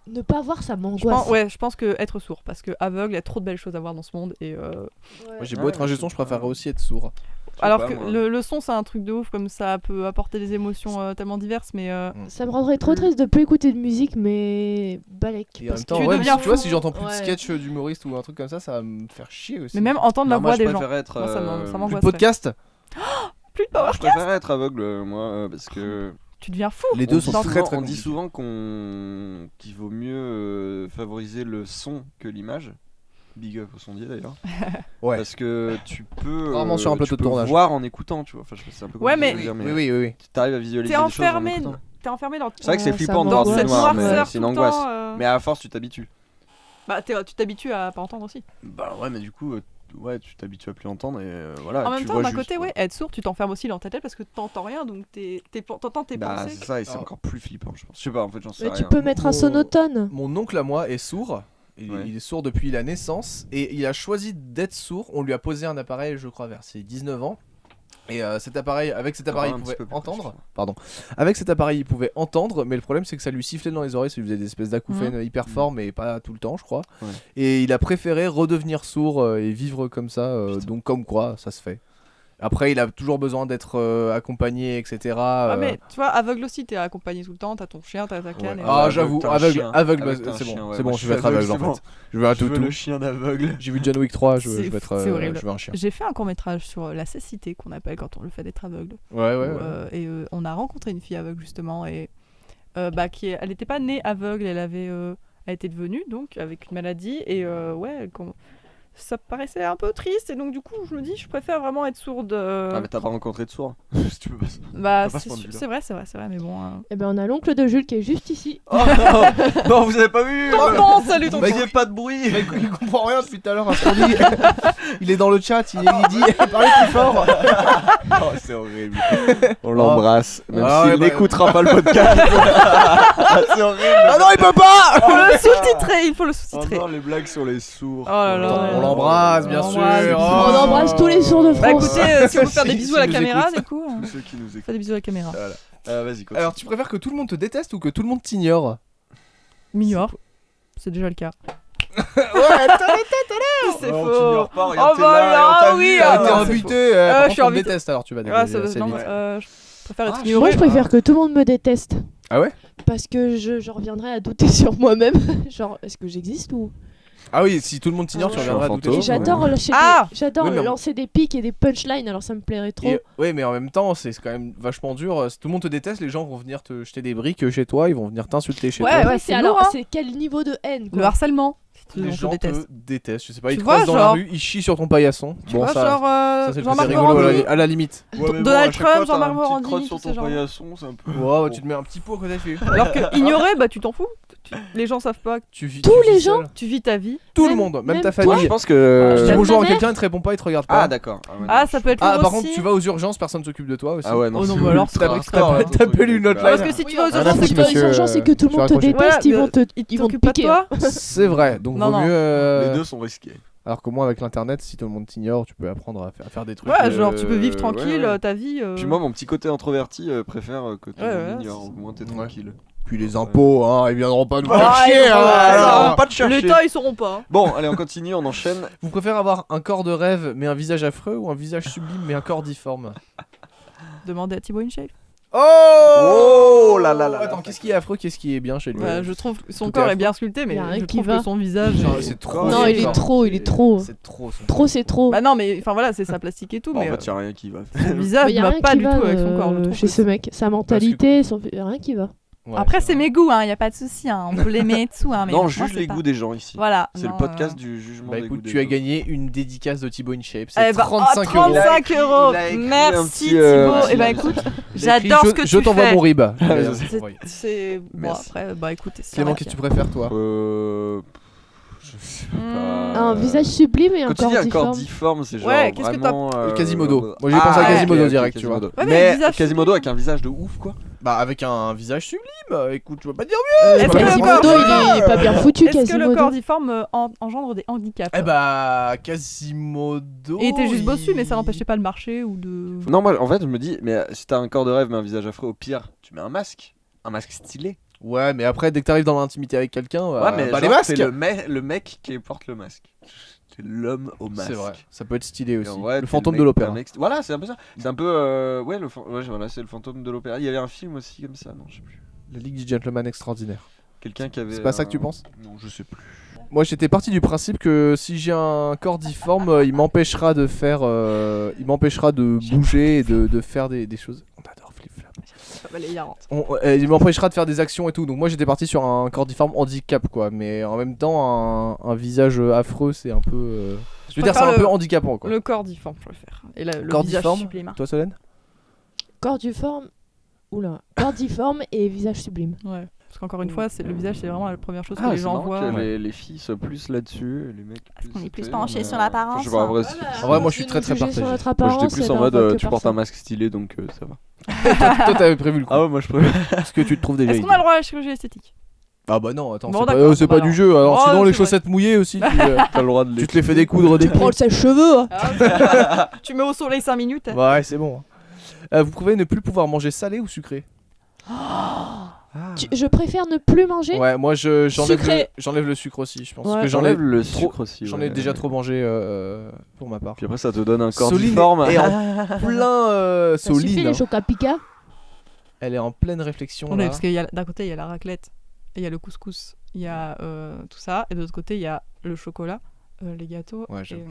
Ne pas voir ça je m'angoisse. pense, ouais, je pense que être sourd parce que aveugle, il y a trop de belles choses à voir dans ce monde et Moi, j'ai beau Ouais, être un je jeton, sais je pas. préférerais aussi être sourd. alors pas, que moi. le son c'est un truc de ouf comme ça peut apporter des émotions tellement diverses mais Ça me rendrait trop triste de plus écouter de musique, mais balèque. Et en parce même que temps, tu ouais, deviens tu vois, fou. si j'entends plus de Ouais. sketch d'humoriste ou un truc comme ça va me faire chier aussi. mais même entendre la Non, moi, voix je des gens. préfère être. Moi, ça euh, Plus m'angoisse. de podcast. Plus de power. Je préfère être aveugle, moi, parce que. Tu deviens fou. Les deux on sont dit très souvent- très On dit compliqués. souvent qu'il vaut mieux favoriser le son que l'image. Big up au sondier d'ailleurs. Ouais. Parce que tu peux. Rarement sur un plateau tu de peux tournage. voir en écoutant, tu vois. Enfin, c'est un peu Ouais, compliqué mais- à dire, Oui, oui, oui. Tu arrives à visualiser T'es des choses en enfermé, écoutant. t'es enfermé dans, C'est vrai que c'est Ouais, flippant ça de voir dans du cette noir, mais noirceur c'est tout une le angoisse. temps. Mais à force, tu t'habitues. Bah tu t'habitues à pas entendre aussi. Bah ouais, mais du coup, ouais, tu t'habitues à plus entendre et voilà. En même tu temps, vois d'un juste, côté, quoi. ouais, être sourd, tu t'enfermes aussi dans ta tête parce que t'entends rien, donc t'entends tes Bah, pensées. c'est ça, et c'est Alors- encore plus flippant, je pense. Je sais pas, en fait, j'en sais Mais rien. tu peux mettre un Mon- sonotone. Mon oncle à moi est sourd. Ouais. Il est sourd depuis la naissance et il a choisi d'être sourd. On lui a posé un appareil, je crois, vers ses 19 ans. Et cet appareil, avec cet appareil, un il petit pouvait peu plus entendre. petit, Pardon. Avec cet appareil, il pouvait entendre, mais le problème c'est que ça lui sifflait dans les oreilles, ça lui faisait des espèces d'acouphènes hyper forts, mais pas tout le temps, je crois. Ouais. Et il a préféré redevenir sourd et vivre comme ça. Donc comme quoi, ça se fait. Après, il a toujours besoin d'être accompagné, etc. Ah, mais tu vois, aveugle aussi, t'es accompagné tout le temps, t'as ton chien, t'as ta canne. Ouais. et- Ah, Ouais, j'avoue, t'as un aveugle, chien. aveugle, Avec bah, un c'est chien, bon, ouais. c'est bon, Moi, je vais je être suis aveugle en aveugle, fait. Je veux un Je veux toutou. le chien d'aveugle. J'ai vu John Wick 3, je C'est- vais être, c'est horrible. je veux un chien. J'ai fait un court-métrage sur la cécité qu'on appelle quand on le fait d'être aveugle. Ouais, ouais, Où, ouais. on a rencontré une fille aveugle justement et elle n'était pas née aveugle, elle avait a été devenue, donc, avec une maladie. Et ouais, ça paraissait un peu triste. Et donc, du coup, je me dis, je préfère vraiment être sourde. Ah, mais t'as pas rencontré de sourd. Si tu veux pas. Bah, pas ce point de vue-là. c'est vrai, mais bon. Eh ben, on a l'oncle de Jules qui est juste ici. Oh, non, vous avez pas vu Tonton, salut Vous tonton. faisiez pas de bruit. Il comprend rien depuis tout à l'heure à ce qu'on dit. Il est dans le chat, il dit parlez plus fort. Oh, c'est horrible. On l'embrasse, même Ah, s'il ouais, bah- n'écoutera pas le podcast. Ah, c'est horrible. Ah non, il peut pas. Il faut le sous-titrer, il faut le Oh sous-titrer. non, les blagues sur les sourds. Oh là là. On l'embrasse, bien On sûr. l'embrasse. Oh. On embrasse tous les sourds de France. Bah écoutez, si on veut faire des Si- bisous si à la nous caméra, écoute. du coup. Tous ceux qui nous Fais écoutent. des bisous à la caméra. Vas-y, continue. Alors, tu préfères que tout le monde te déteste ou que tout le monde t'ignore? M'ignore. C'est déjà le cas. Ouais, C'est Non, faux. tu n'ignores pas, regarde, Oh t'es bah là, et on là, t'a oui, vu, ah, t'es non, c'est rebuté. je Par suis contre, on te rebuté. déteste alors tu vas Ah, dégager assez non, vite. je préfère être Ah, ignoré. Moi, je préfère que tout le monde me déteste. Ah ouais? Parce que je reviendrai à douter sur moi-même. Genre, est-ce que j'existe ou. Ah oui, si tout le monde t'ignore, tu Je suis reviendras à un douter. fantôme. Et j'adore lâcher Ah j'adore Oui, mais- lancer des pics et des punchlines, alors ça me plairait trop. Oui, mais en même temps, c'est quand même vachement dur. Si tout le monde te déteste, les gens vont venir te jeter des briques chez toi, ils vont venir t'insulter chez Ouais, toi. ouais, Oui, c'est alors, lourd, hein. c'est quel niveau de haine quoi. Le harcèlement. Les On te gens déteste. te détestent, je sais pas, Tu ils te vois, croisent dans la genre- rue, ils chient sur ton paillasson. Tu Bon, vois, ça, genre ça c'est le côté Jean-Marc rigolo Morandini. à la limite. Ouais, mais bon, Donald à chaque Trump, fois, t'as Jean-Marc une petite Morandini, crotte sur tous ces ton gens. paillasson, c'est un peu. Wow, tu te mets un petit pot à côté, tu fais. Alors que ignorer, bah tu t'en fous. Les gens savent pas. Tu vis, Tous tu vis les gens seul. Tu vis ta vie. Tout le Même- monde, même ta même Moi, famille. je pense que. Tu dis Même bonjour ta à mère. quelqu'un, il te répond pas, il te regarde pas. Ah, d'accord. ouais, Ah, non, ça peut être Ah, lourd par aussi. contre, tu vas aux urgences, personne s'occupe de toi aussi. Ah ouais, non. Oh non, c'est bah alors, ultra t'as- hardcore, hein. t'appelles une autre Parce line. que si tu Oui, vas aux en fait, urgences, c'est c'est que dans que les urgences, c'est que tout le Je monde vais te raccrocher. déteste, Voilà, ils vont te t'occupes pas de piquer. toi. C'est vrai, donc Non, vaut non. mieux. Les deux sont risqués. Alors que moi, avec l'internet, si tout le monde t'ignore, tu peux apprendre à faire des trucs. Ouais, genre tu peux vivre ouais, tranquille ouais. ta vie. Puis moi, mon petit côté introverti préfère que tout le Ouais, monde ouais, ignore. c'est- Au moins, t'es Ouais. tranquille. Puis les impôts, hein, ils viendront pas nous Ah, faire ils chier. vont hein, pas- alors. on pas te chercher. L'État, ils sauront pas. hein. Bon, allez, on continue, on enchaîne. Vous préférez avoir un corps de rêve mais un visage affreux ou un visage sublime mais un corps difforme? Demandez à Thibaut InShape. Oh là là là là. Attends, qu'est-ce qui est affreux, qu'est-ce qui est bien chez lui? Bah, je trouve que son Tout est corps est affreux. bien sculpté, mais Y a rien je qui trouve va. que son visage. Genre, est- c'est trop. Non, il est trop, il est trop. C'est trop. son Trop, c'est trop. Bah non, mais enfin voilà, c'est sa plastique et tout, Bon, en mais fait, y'a rien qui va. son visage Y a ne va rien pas qui du va, tout avec son corps. je trouve chez que ce mec. Sa mentalité, y a rien qui va. Ouais, Après, c'est mes goûts, hein, y a pas de souci, hein, on peut l'aimer et tout, hein, mais Non, on moi, juge c'est les pas- goûts des gens ici. Voilà. C'est le non, podcast du jugement Bah des goûts écoute, des tu as gens. gagné une dédicace de Thibaut InShape. Eh C'est bah, 35 oh, euros. 35 euros. il a écrit un Merci petit, Thibaut. petit Et bah message. écoute, Il a écrit, j'adore ce que je tu t'envoie fais. mon rib. C'est bon Merci. après, bah écoute, c'est Clément, vrai qu'est-ce que tu préfères toi? Je sais Hmm. pas. Un visage sublime et un Quand tu corps dis un corps difforme. difforme, c'est genre Ouais, qu'est-ce que t'as- vraiment. Quasimodo. Moi, j'ai Ah, pensé à ouais. Quasimodo ok, direct, tu vois. Quasimodo. Ouais, mais Mais visage Quasimodo avec un visage de ouf, quoi. Bah avec un visage sublime. Écoute, je veux pas dire. Est-ce que le Quasimodo, corps- il est pas bien foutu, Est-ce que le Quasimodo. corps difforme engendre des handicaps? Eh bah Quasimodo. Il était juste il- bossu, mais ça n'empêchait pas de marcher ou de. Non, moi en fait, je me dis, mais si t'as un corps de rêve mais un visage affreux, au pire, tu mets un masque. Un masque stylé. Ouais, mais après, dès que t'arrives dans l'intimité avec quelqu'un, Ouais, mais bah, les genre, masques. c'est le mec qui porte le masque. C'est l'homme au masque. C'est vrai, ça peut être stylé Et aussi. en vrai, Le t'es fantôme mec- de l'opéra. un mec- Voilà, c'est un peu ça. C'est un peu. Ouais, voilà, c'est le fantôme de l'opéra. Il y avait un film aussi comme ça, non, je sais plus. La Ligue du Gentleman extraordinaire. Quelqu'un qui avait. C'est pas ça que tu penses? Non, je sais plus. Moi, j'étais parti du principe que si j'ai un corps difforme, il m'empêchera de faire, il m'empêchera de bouger et de faire des choses. On adore Flip Flap. Elle est hilarante. Il m'empêchera de faire des actions et tout. Donc moi, j'étais parti sur un corps difforme handicap, quoi. Mais en même temps, un visage affreux, c'est un peu. Je veux dire, c'est préfère un peu le- handicapant, quoi. Le corps difforme, je préfère. Et le Corps visage difforme sublime. Toi, Solène? Corps difforme. Oula. Corps difforme et visage sublime. Ouais. Parce qu'encore une fois, le visage, c'est vraiment la première chose que Ah, les c'est gens marrant voient. que ouais. les filles soient plus là-dessus, et les mecs. Parce qu'on est plus tu sais, penchés mais, sur l'apparence, Je sais pas, en vrai, hein. c'est- En vrai, moi, je suis De très nous très juger partagé. sur notre moi apparence, j'étais plus ça en n'a mode pas que tu portes un personne. masque stylé donc ça va. Toi, t'avais prévu le coup. Ah ouais, moi je préfère. Parce que tu te trouves déjà. Est-ce qu'on a le droit à la chirurgie esthétique? Ah bah non, attends, Bon, c'est pas, d'accord, c'est bah pas non. du jeu. Alors Oh, sinon, les c'est vrai. chaussettes mouillées aussi, T'as le droit de tu te les fais découdre des pieds. Prends ses cheveux. hein. Tu mets au soleil 5 minutes. Ouais, c'est bon. Vous pouvez ne plus pouvoir manger salé ou sucré? Je préfère ne plus manger. Ouais, moi j'enlève Sucré. j'enlève le sucre aussi, je pense. Ouais. Parce que J'enlève le trop- sucre aussi. J'en ouais. ai déjà trop mangé pour ma part. Puis après ça te donne un corps Soline difforme. est en plein Ça suffit Soline. les chocs à pica. Elle est en pleine réflexion On est, là. parce que d'un côté, il y a la raclette, et il y a le couscous, il y a tout ça, et de l'autre côté, il y a le chocolat, les gâteaux. Ouais, et- j'avoue.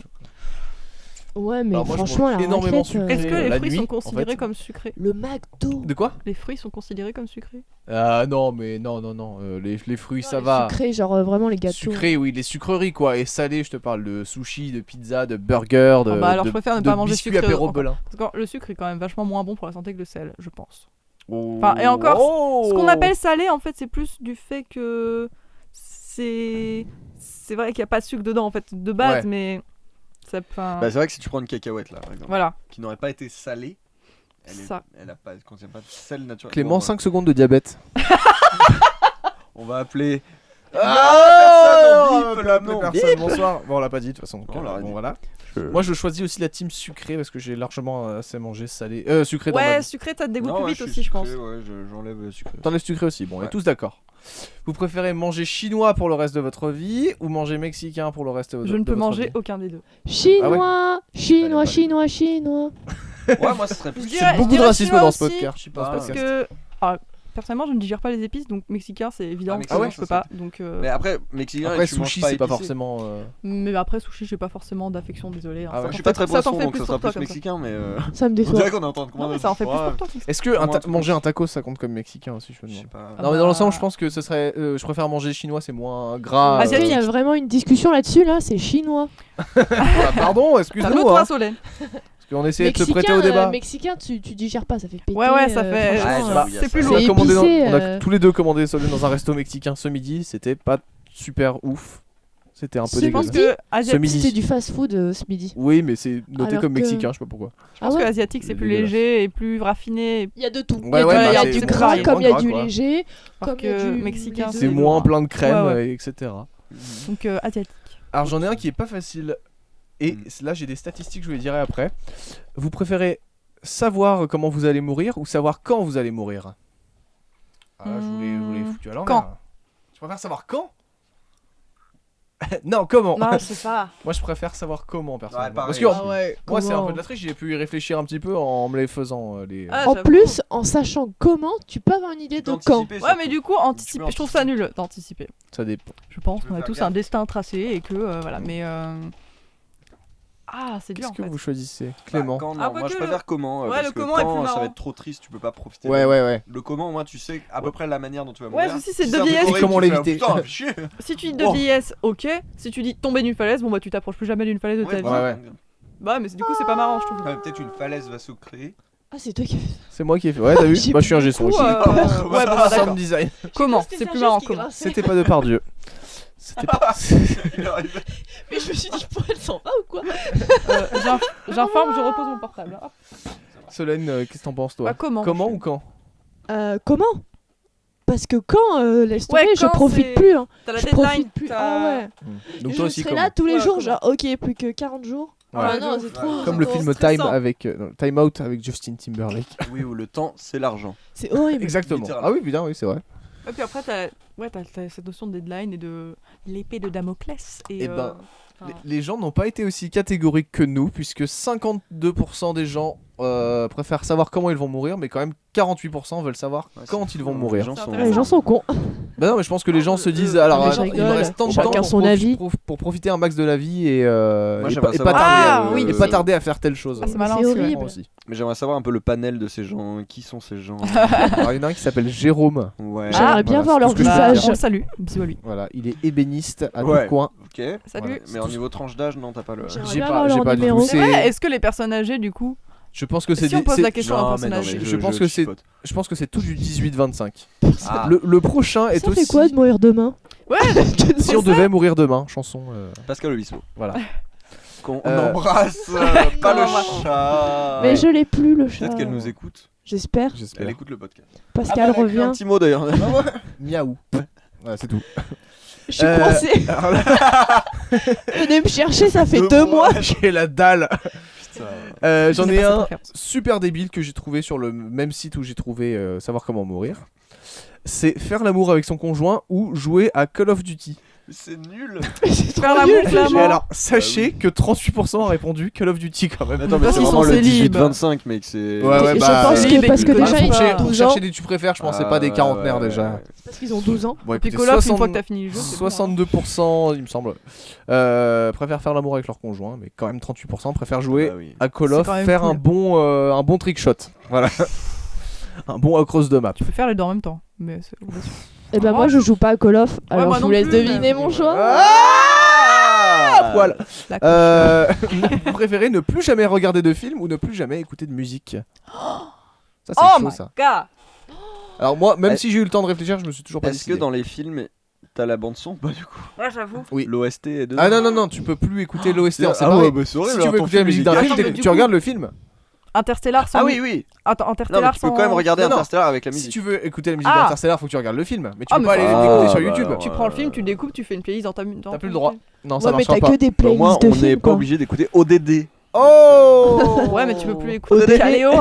Ouais, mais Alors moi, je franchement, mange la énormément raclette, sucré. Est-ce que la les fruits nuit, sont en considérés fait. comme sucrés? Le McDo. De quoi? Les fruits sont considérés comme sucrés? Non, mais non. Les fruits, ça Les va. sucrés, genre vraiment les gâteaux. Sucré, oui, les sucreries quoi. Et salé, je te parle de sushi, de pizza, de burger, de. Ah bah alors de- je préfère ne de pas manger biscuits sucré. apéro Enfin, Belin. parce que le sucre est quand même vachement moins bon pour la santé que le sel, je pense. Oh. Enfin, et encore, Oh. Ce qu'on appelle salé, en fait, c'est plus du fait que c'est vrai qu'il n'y a pas de sucre dedans en fait de base, Ouais. mais ça. Enfin, Bah, c'est vrai que si tu prends une cacahuète là, par exemple, voilà. qui n'aurait pas été salée, Ça. elle a pas, contient pas de sel naturel. Clément, Bon, 5 secondes de diabète. on va appeler. Ah, personne, on on bip, peut là, appeler non. personne. Bonsoir. Bon, on l'a pas dit de toute façon. donc, On l'a bon, dit. voilà. Je- Moi, je choisis aussi la team sucrée parce que j'ai largement assez mangé salé, sucré dans ma Ouais, vie. sucré, ça te dégoûte Non, plus ouais, vite je suis aussi, je pense. sucré, ouais, j'enlève le sucré. T'enlèves sucré aussi. Bon, on est Ouais. tous d'accord. Vous préférez manger chinois pour le reste de votre vie ou manger mexicain pour le reste de votre vie? Je ne peux manger aucun des deux. Chinois, chinois, Fallait pas chinois, chinois. Ouais, moi, ce serait plus. Je C'est dirais- beaucoup je de dirais racisme chinois dans ce aussi, podcast. Je sais pas. Parce que personnellement, je ne digère pas les épices, donc mexicain, c'est évident Ah, que mexicain, je peux ça, pas. Donc, Mais après, mexicain, Après, et tu manges sushi, pas c'est pas épicé. forcément. mais après sushi, j'ai pas forcément d'affection, désolé. hein. Ah ouais. Ça Je t'en suis pas fait- très ça t'en poisson, fait donc plus ça pour sera toi plus comme ça. mexicain, mais. Ça me On déçoit. dirait qu'on est en train de Non, commander. mais ça en fait plus Ouais, pour toi. comme ça. Est-ce que Comment un truc manger un taco ça compte comme mexicain aussi, je me Je sais demande. pas. Ah Non, mais dans bah- l'ensemble, je pense que ce serait. Je préfère manger chinois, c'est moins gras. Parce qu'il y a Asiatique. vraiment une discussion là-dessus, là, c'est chinois. Pardon, T'as excuse-nous. l'autre, Hein, toi, Solène. parce qu'on essayait de se prêter au débat. Mexicain, tu digères pas, ça fait péter. Ouais, ça fait. franchement, Ouais, bah, j'avoue, c'est plus ça. lourd. C'est On a épicé, tous les deux commandé Solène dans un resto mexicain ce midi. C'était pas super ouf. C'était un peu Ce Je pense dégueulasse. que asiatique, midi. C'était du fast-food ce midi. Oui, mais c'est noté Alors comme que- mexicain, je sais pas pourquoi. je pense Ah ouais que asiatique, c'est C'est plus dégueulasse. léger et plus raffiné. Il y a de tout. Ouais, il y a, ouais, du- bah, il y a c'est du moins gras gras, comme il y a quoi. du léger. Alors Comme il y a que du mexicain, les C'est deux. moins plein de crème, Ouais, etc. Donc asiatique. Alors j'en ai un qui est pas facile. Et là j'ai des statistiques, je vous les dirai après. Vous préférez savoir comment vous allez mourir ou savoir quand vous allez mourir? Ah là, je voulais foutu à l'envers. Quand? Tu préfères savoir quand? Non, comment? Non, je sais pas. Moi je préfère savoir comment personnellement. Ouais, pareil. Parce que Ah ouais, moi c'est un comment peu de la triche, j'ai pu y réfléchir un petit peu en me les faisant les. Ah, En j'avoue. plus, en sachant comment, tu peux avoir une idée de quand. Ouais, mais du coup, anticiper. Je trouve ça nul d'anticiper. Ça dépend. Je pense Tu peux qu'on a faire tous gaffe. un destin tracé et que voilà. Mais c'est dur Qu'est-ce en que fait. vous choisissez, Clément? Quand, non, Ah, moi quoique je préfère comment. Ouais, parce le que comment est quand, plus ça va marrant. être trop triste, tu peux pas profiter. Ouais, ouais, ouais. Le comment, moi tu sais à peu près la manière dont tu vas Ouais, mourir. ceci, c'est Si de un vieillesse. truc horrible, Comment tu fais, l'éviter. Putain, fais chier. Si tu dis de Oh. vieillesse, ok. Si tu dis tomber d'une falaise, bon bah tu t'approches plus jamais d'une falaise de ta Ouais, vie. ouais. Bah, mais du coup, c'est pas marrant, je trouve. Ouais, peut-être une falaise va se créer. Ah, c'est toi qui fais ça. C'est moi qui ai fait. Ouais, t'as vu? J'ai Moi je suis un plus gestion Du aussi. coup, ouais, bon, bah, d'accord. Sound design. Comment? C'est plus marrant comment? C'était pas de Pardieu. C'était pas. Il arrive. Mais je me suis dit, elle s'en va ou quoi? J'informe, je repose mon portable. Hop. Solène, qu'est-ce que t'en penses toi? Bah, comment? Comment ou quand? Comment? Parce que quand, laisse tomber, Ouais, je quand profite c'est- plus. Hein. T'as la Je deadline. profite plus. t'as- Ah ouais. Donc je toi aussi serai comment? là tous les Ouais, jours, comment? genre, ok, plus que 40 jours. Ouais. Ah Ouais, non, de c'est ouf. trop. Comme le trop film stressant. Time Out avec Justin Timberlake. Oui, où le temps c'est l'argent. C'est horrible. Exactement. Littéralement. Ah oui, putain, oui, c'est vrai. Et puis après, t'as cette notion de deadline et de l'épée de Damoclès. Eh ben, enfin, Les gens n'ont pas été aussi catégoriques que nous, puisque 52% des gens préfèrent savoir comment ils vont mourir, mais quand même 48% veulent savoir Ouais, quand c'est ils fou, vont hein. mourir. Les gens C'est sont- intéressant. Les gens sont cons. Bah non, mais je pense que les gens se disent Mais alors je il me rigole. reste tant de Chacun temps pour, son avis. pour profiter un max de la vie et, Moi, et, j'aimerais pas, et pas savoir- tarder, Ah, oui, et pas tarder à faire telle chose. Ah, c'est malin C'est aussi, ouais. horrible. Aussi. Mais j'aimerais savoir un peu le panel de ces gens. Qui sont ces gens? Alors il y en a un qui s'appelle Jérôme. Ouais. J'aimerais bien voir c'est leur tout ce que je peux bah, dire. on le salue. Bisous à lui. Voilà, il est ébéniste à Ouais. Tourcoing. Ok. Salut. Mais en niveau tranche d'âge, non, t'as pas le. J'aimerais J'ai bien pas- avoir j'ai leur pas du numéro. tout. C'est C'est- vrai, est-ce que les personnes âgées, du coup. Je pense que c'est Si on pose c'est- la question à un Non, mais non, personnage mais je pense que c'est- chipote. je pense que c'est tout du 18-25. Ah. Le prochain est Ça aussi fait quoi de mourir demain? Ouais, Si on devait mourir demain, chanson. Pascal Obispo. Voilà. Qu'on Euh, embrasse, pas le chat. Mais je l'ai plus, le chat. Peut-être qu'elle nous écoute. J'espère. J'espère. Elle écoute le podcast. Pascal Elle a écrit revient. un petit mot d'ailleurs. Miaou. Voilà, c'est tout. Je suis Euh, coincée. alors là, Venez me chercher, ça fait 2 2 mois. j'ai la dalle. Putain. J'en Je sais ai pas sa un préférence. super débile que j'ai trouvé sur le même site où j'ai trouvé savoir comment mourir. C'est faire l'amour avec son conjoint ou jouer à Call of Duty. C'est nul. C'est Faire trop l'amour, nul. clairement. Et alors, sachez que 38% ont répondu Call of Duty quand même. Attends, mais Parce c'est qu'ils vraiment sont le célibes. 18-25, mec. C'est. Ouais, ouais, Et bah, je pense libre que et parce que culture. déjà Ah, ils pour ont Pour 12 ans. chercher des tu préfères, je pensais pas des quarantenaires déjà. C'est parce qu'ils ont 12 ans. Bon, Et puis écoutez, Call of, une 60 fois que t'as fini le jeu, c'est bon, hein. 62%, il me semble, préfèrent faire l'amour avec leur conjoint, mais quand même 38% préfèrent jouer Ah oui. à Call C'est of, quand même faire cool. un bon trick shot. Voilà. Un bon across de map. Tu peux faire les deux en même temps. Mais c'est bien sûr. Et ben moi je joue pas à Call of, alors moi je non vous laisse plus, deviner mais- mon choix. Ah Voilà. La couche. Vous préférez ne plus jamais regarder de film ou ne plus jamais écouter de musique? Ça c'est Oh chaud my ça. god. Alors moi, même Est- si j'ai eu le temps de réfléchir, je me suis toujours pas Est-ce que décidé. dans les films, t'as la bande son? Bah du coup, Ouais, j'avoue. Oui. l'OST est dedans. Ah non non non, tu peux plus écouter l'OST en Ah séparé. ouais, bah c'est Si horrible. tu veux écouter la musique d'un gâché. film, Attends, mais du tu coup- regardes le film. Interstellar sans. Ah oui, oui. Attends, Non, mais Interstellar tu peux sans. quand même regarder Non, non. Interstellar avec la Si musique. tu veux écouter la musique Ah. d'Interstellar, faut que tu regardes le film. Mais tu Ah, peux mais pas aller faut- l'écouter Ah, sur bah YouTube. alors. Tu prends le film, tu découpes, tu fais une playlist dans ta. T'as plus le droit. Non, ça Ouais, mais marchera t'as pas. que des Bah, au moins, playlists de on n'est films pas quoi. obligé d'écouter ODD. Oh Ouais, mais tu peux plus écouter ODD. Caléo.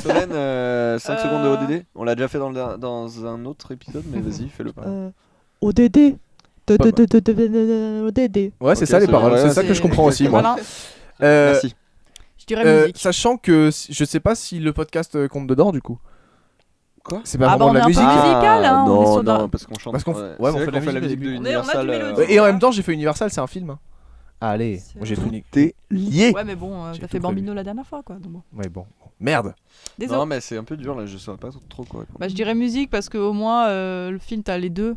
Solène, 5 secondes de ODD. On l'a déjà fait dans un autre épisode, mais vas-y, fais-le pas. ODD. Pas mal. ODD. Ouais, c'est Ok, ça les c'est paroles. vrai, C'est ouais, ça que c'est- je comprends aussi moi. Voilà. Merci. Je dirais musique. Sachant que je sais pas si le podcast compte dedans du coup. Quoi? C'est pas Ah bah, vraiment on de est la un peu musique. musical, hein, on est Non, sur non, d'un- parce qu'on chante. Parce qu'on- ouais, ouais, c'est on vrai fait la qu'on fait la musique musique au de début. On a du Universal. mélodique. Et en même temps, j'ai fait Universal, c'est un film. Allez, C'est- moi j'ai tout niqué. T'es lié. Ouais, mais bon, J'ai t'as tout fait prévu. Bambino la dernière fois, quoi. Donc bon. Ouais, bon. Merde. Désolé. Non, mais c'est un peu dur là, je saurais pas trop quoi. Bah, je dirais musique parce que au moins le film t'as les deux.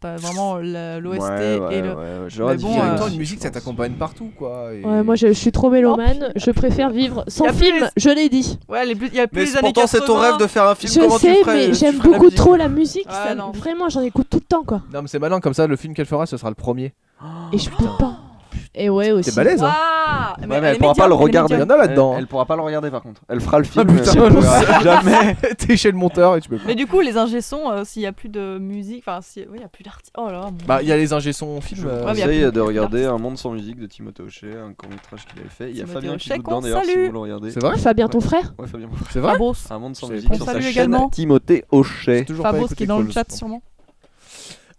T'as vraiment l'OST et le. J'aurais Mais dit bon, en même euh, temps, une musique ça t'accompagne partout quoi. et- Ouais, moi je suis trop mélomane, je préfère vivre sans Y a plus film, les- je l'ai dit. Ouais, il y a plus Mais les années pourtant, c'est ton 80. rêve de faire un film. Je Comment tu sais, ferais mais tu j'aime ferais la beaucoup musique trop la musique. Ah, ça- non. Vraiment, j'en écoute tout le temps quoi. Non, mais c'est malin comme ça, le film qu'elle fera ce sera le premier. Et je peux pas. Et ouais aussi. T'es balèze hein. Waouh. Ouais, mais elle pourra pas le regarder. Il y en a là-dedans. Elle pourra pas le regarder par contre. Elle fera le film. putain, mais elle je pourra sais. jamais. T'es chez le monteur et tu peux pas. Mais du coup, les ingé sons, s'il y a plus de musique, enfin, il y a plus d'artistes. Oh là là. mon Bah, il y a Dieu. les ingé sons film. Je vous Ouais, mais y a conseille plus- de y a regarder plus Un monde sans musique de Timothée Hochet, un court métrage qu'il avait fait. Il y a Timothée Fabien qui Hochet joue dedans qu'on d'ailleurs si salue. vous le regardez. C'est vrai Fabien, ton frère Ouais, Fabien. C'est vrai Fabros. Un monde sans Je musique sais sur pas. sa Salue chaîne également. Timothée Hochet. Toujours pas Fabros écouté qui est dans le Calls. chat sûrement.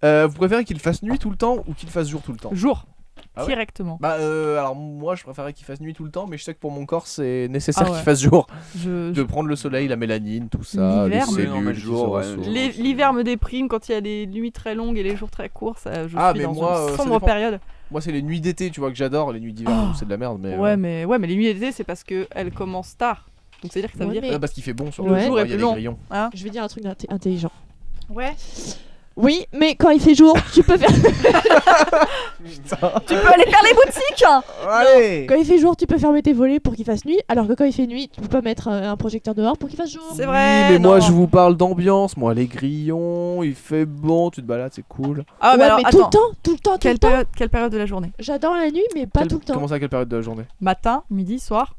Vous préférez qu'il fasse nuit tout le temps ou qu'il fasse jour tout le temps? Jour. Ah ouais Directement. Bah alors moi je préférais qu'il fasse nuit tout le temps mais je sais que pour mon corps c'est nécessaire Ah ouais. qu'il fasse jour. Je- De prendre le soleil, la mélanine, tout ça, les L'hiver, mais- cellules, non, mais le qui jour, se ouais. ressourcent. L'hiver me déprime quand il y a des nuits très longues et les jours très courts. Ça, je Ah, suis mais dans moi, une ça sombre dépend. période. Moi c'est les nuits d'été tu vois que j'adore, les nuits d'hiver Oh. c'est de la merde mais... Ouais, mais les nuits d'été, c'est parce qu'elles commencent tard. Donc c'est-à-dire que ça veut Ouais, dire. mais- parce qu'il fait bon sur Ouais. le jour, est il y a plus des long. grillons. Hein Je vais dire un truc intelligent. Ouais. Oui, mais quand il fait jour, tu peux faire. Tu peux aller faire les boutiques. Allez. Quand il fait jour, tu peux fermer tes volets pour qu'il fasse nuit, alors que quand il fait nuit, tu peux pas mettre un projecteur dehors pour qu'il fasse jour. C'est vrai. Oui, mais moi non. je vous parle d'ambiance, moi les grillons, il fait bon, tu te balades, c'est cool. Ah, Ouais, mais alors, mais tout le attends. temps, tout le temps, tout Quelle le temps. période de la journée? J'adore la nuit, mais pas tout le temps. Comment ça, quelle période de la journée? Matin, midi, soir?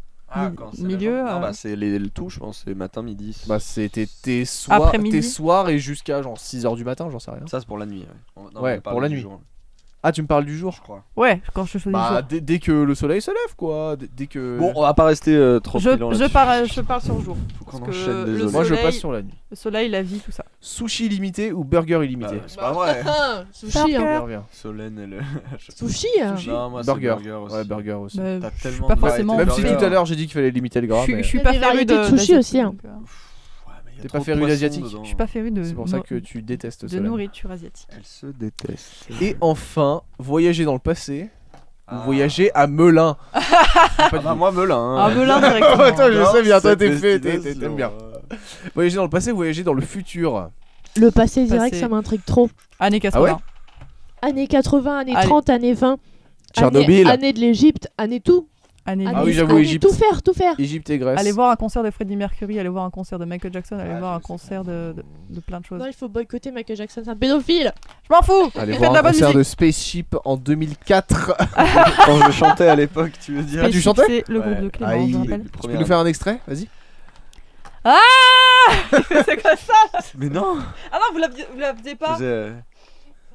Milieu, Non, bah c'est le tout, je pense. C'est matin, midi. Bah c'était tes soirs, Après-midi. et jusqu'à genre 6h du matin, j'en sais rien. Ça, c'est pour la nuit. Non, Ouais, on parle pour la du nuit. jour, Ah tu me parles du jour? je crois. Ouais, quand je choisis Bah jour. dès que le soleil se lève quoi, dès que... Bon, on va pas rester trop Je brillant là-dessus. parle sur jour. Faut qu'on parce que enchaîne, le désolé. Moi je soleil- passe sur la nuit. Le soleil, la vie, tout ça. Sushi illimité ou burger illimité? C'est pas vrai. Sushi, hein. Burger. Reviens. Solène, elle. Sushi, hein. Non, moi, c'est Burger. burger aussi. Ouais, burger aussi. Bah, T'as je suis tellement pas de forcément. variétés Même si burger. tout à l'heure j'ai dit qu'il fallait limiter le gras, Je mais suis Il y a pas des féru variétés de sushi d'asiatique, aussi, hein. donc, Ouais, mais y a T'es trop pas de féru poissons d'asiatique. dedans. je suis pas féru de. c'est pour ça que tu détestes de Solène. nourriture asiatique. Elle se déteste. Et enfin, voyager dans le passé ou Ah. voyager à Melun. Ah bah, moi, Melun. hein. Ah, Melun directement. Ouais, toi, je J'adore sais bien, toi cette t'es fait, destination. t'aimes bien. Voyager dans le passé ou voyager dans le futur? Le passé direct, Passé. ça m'intrigue trop. Années 80. Années 80, années Allez. 30, années 20. Tchernobyl. Années de l'Égypte, années tout. Années Ah oui, 10. j'avoue, Années Égypte. tout faire, tout faire. Égypte et Grèce. Allez voir un concert de Freddie Mercury, allez voir un concert de Michael Jackson, allez Ah, voir je un sais concert de plein de choses. Non, il faut boycotter Michael Jackson, c'est un pédophile. Je m'en fous. Allez Faites de voir la un bonne concert musique. de Spaceship en 2004. Quand je chantais à l'époque, tu veux dire. Ah, tu Spaceship, chantais c'est le Ouais. groupe de Clément, Aïe. je me rappelle. Tu peux nous faire un extrait? Vas-y. C'est quoi ça? Mais non. Ah non, vous la faisiez Je pas. faisais,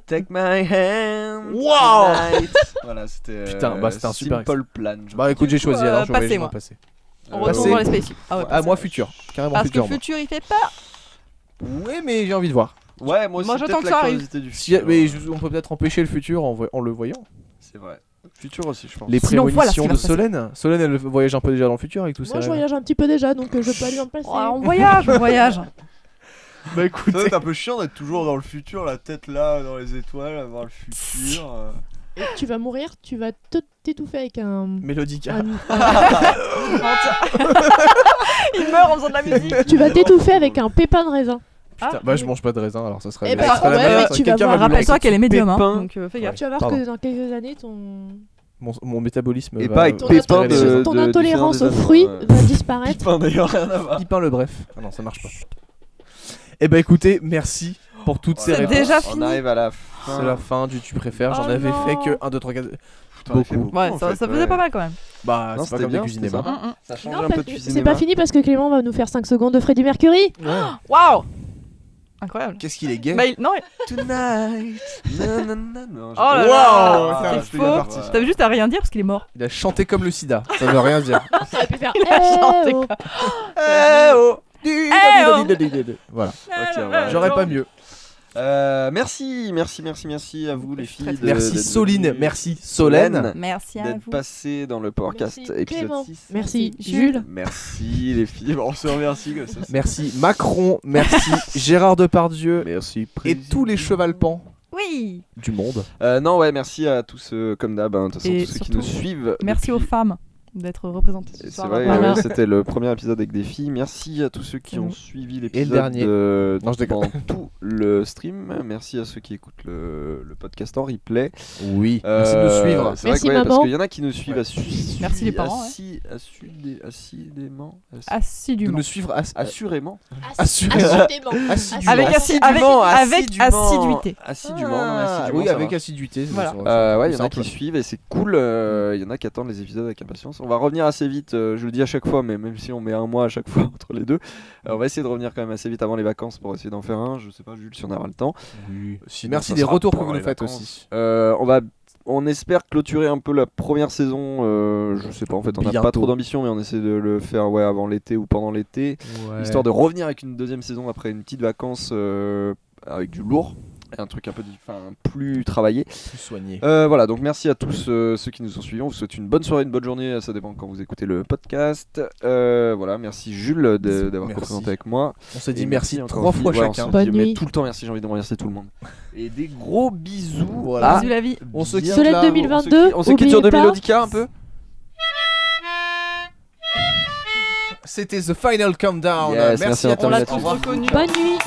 Take my hand. Wow. tonight. Voilà, c'était. Putain, bah, c'était un super Simple Plan. je Bah écoute, j'ai choisi coup, alors, je vais passé, voyager dans moi. le passé. On crois. retourne dans les spaceships. Ah ouais, Ah, passé. moi futur, carrément Parce que futur. le moi. futur il fait peur. Oui, mais j'ai envie de voir. Ouais, moi aussi, Moi, j'attends peut-être que la ça arrive. curiosité du Si, futur. mais on peut peut-être empêcher le futur en le voyant. C'est vrai. Futur aussi, je pense. Les Sinon, voilà ce prémonitions qui va de se passer. Solène. Solène, elle voyage un peu déjà dans le futur avec tout ça. Moi, je voyage un petit peu déjà, donc je peux aller dans le passé. Oh, on voyage, on voyage. Bah écoute, Ça doit être un peu chiant d'être toujours dans le futur, la tête là, dans les étoiles, à voir le futur. Et tu vas mourir, tu vas t'étouffer avec un. Mélodica. Il meurt en faisant de la musique. Tu vas t'étouffer avec un pépin de raisin. Putain, bah je mange pas de raisin alors ça serait. Eh ben, ça serait la ouais, meilleure, mais ça. tu vas Quelqu'un voir va me après. Rappelle-toi qu'elle est médium, hein, Pépin. donc fais gaffe. Tu vas voir Pardon. que dans quelques années, Mon métabolisme. Et va- pas avec ton, Pépin into- de- ton de- intolérance du aux Seigneur des fruits Anneaux, va disparaître. Pépin d'ailleurs, rien à voir. Pipin le bref. Ah non, ça marche pas. Eh bah écoutez, merci pour toutes ces C'est réponses. déjà On fini. arrive à la fin. C'est la fin du tu préfères. J'en Oh avais non. fait que 1, 2, 3, 4. T'en as fait beaucoup. Ouais, en ça fait, faisait ouais. pas mal quand même. Bah, Non, c'est pas c'était comme bien, des cuisines c'était Emma. sympa. Ça change Non, un peu de c'est pas fini parce que Clément va nous faire 5 secondes de Freddie Mercury. Waouh. Incroyable. Qu'est-ce qu'il est gay. Bah, non, Tonight. oh là Wow, là, putain, c'était c'était bien faux. parti. T'avais juste à rien dire parce qu'il est mort. Il a chanté comme le sida. Ça veut rien dire. Ça aurait pu faire. Il a chanté oh. Eh oh. oh. Voilà. Ok, ouais. J'aurais pas mieux. Merci à vous les filles. Très, très Merci d'être Soline, venues. merci Solène. Merci à D'être vous. passé dans le podcast Merci, épisode Clément. 6. Merci, Jules. Jules. Merci les filles. Bon, on se remercie comme ça. Merci Macron, merci Gérard Depardieu Merci et président. tous les chevalpans Oui. du monde. Non, ouais, merci à tous, comme d'hab, hein, de toute façon, Et tous ceux qui surtout, nous suivent. Merci aux depuis- femmes d'être représentées ce C'est soir. vrai, Voilà. ouais, c'était le premier épisode avec des filles. Merci à tous ceux qui C'est ont nous. suivi l'épisode dernier. Non, je déconne. pendant tout le stream. Merci à ceux qui écoutent le podcast en replay. Oui, merci de nous suivre. C'est vrai Merci, que, ouais, parce maman. qu'il y en a qui nous suivent Merci les parents, ouais. assidément. De Assidûment. nous suivre Assurément. Assurément. Assurément. Avec Assidûment, avec assiduité. Assidûment, non, mais assidûment, oui, ça avec va. assiduité. Voilà. Ouais, il y en a simple. qui suivent et c'est cool. Il y en a qui attendent les épisodes avec impatience. On va revenir assez vite, je le dis à chaque fois, mais même si on met un mois à chaque fois entre les deux, on va essayer de revenir quand même assez vite avant les vacances pour essayer d'en faire un. Je sais pas, Jules, si on aura le temps. Sinon, Merci ça des sera retours que pendant vous nous les faites vacances. aussi. On espère clôturer un peu la première saison. Je sais pas, en fait, on n'a pas Bientôt. trop d'ambition, mais on essaie de le faire avant l'été ou pendant l'été, histoire de revenir avec une deuxième saison après une petite vacance avec du lourd. Et un truc un peu plus travaillé. plus soigné. Voilà, donc merci à tous ceux qui nous ont suivis. On vous souhaite une bonne soirée, une bonne journée. Ça dépend quand vous écoutez le podcast. Voilà, merci Jules d'avoir Merci. représenté avec moi. On s'est dit Et merci encore 3 aux filles. fois Ouais, on chacun. se Bonne dit, mais nuit. tout le temps, merci. J'ai envie de remercier tout le monde. Et des gros bisous. Voilà. à Bisous la vie. On se bien. quitte Solène là. 2022. On se quitte sur oubliez de pas. Mélodica un peu. C'était The Final Countdown. Yes, merci merci à à tous. On l'a Au tous revoir. reconnu. Bonne nuit.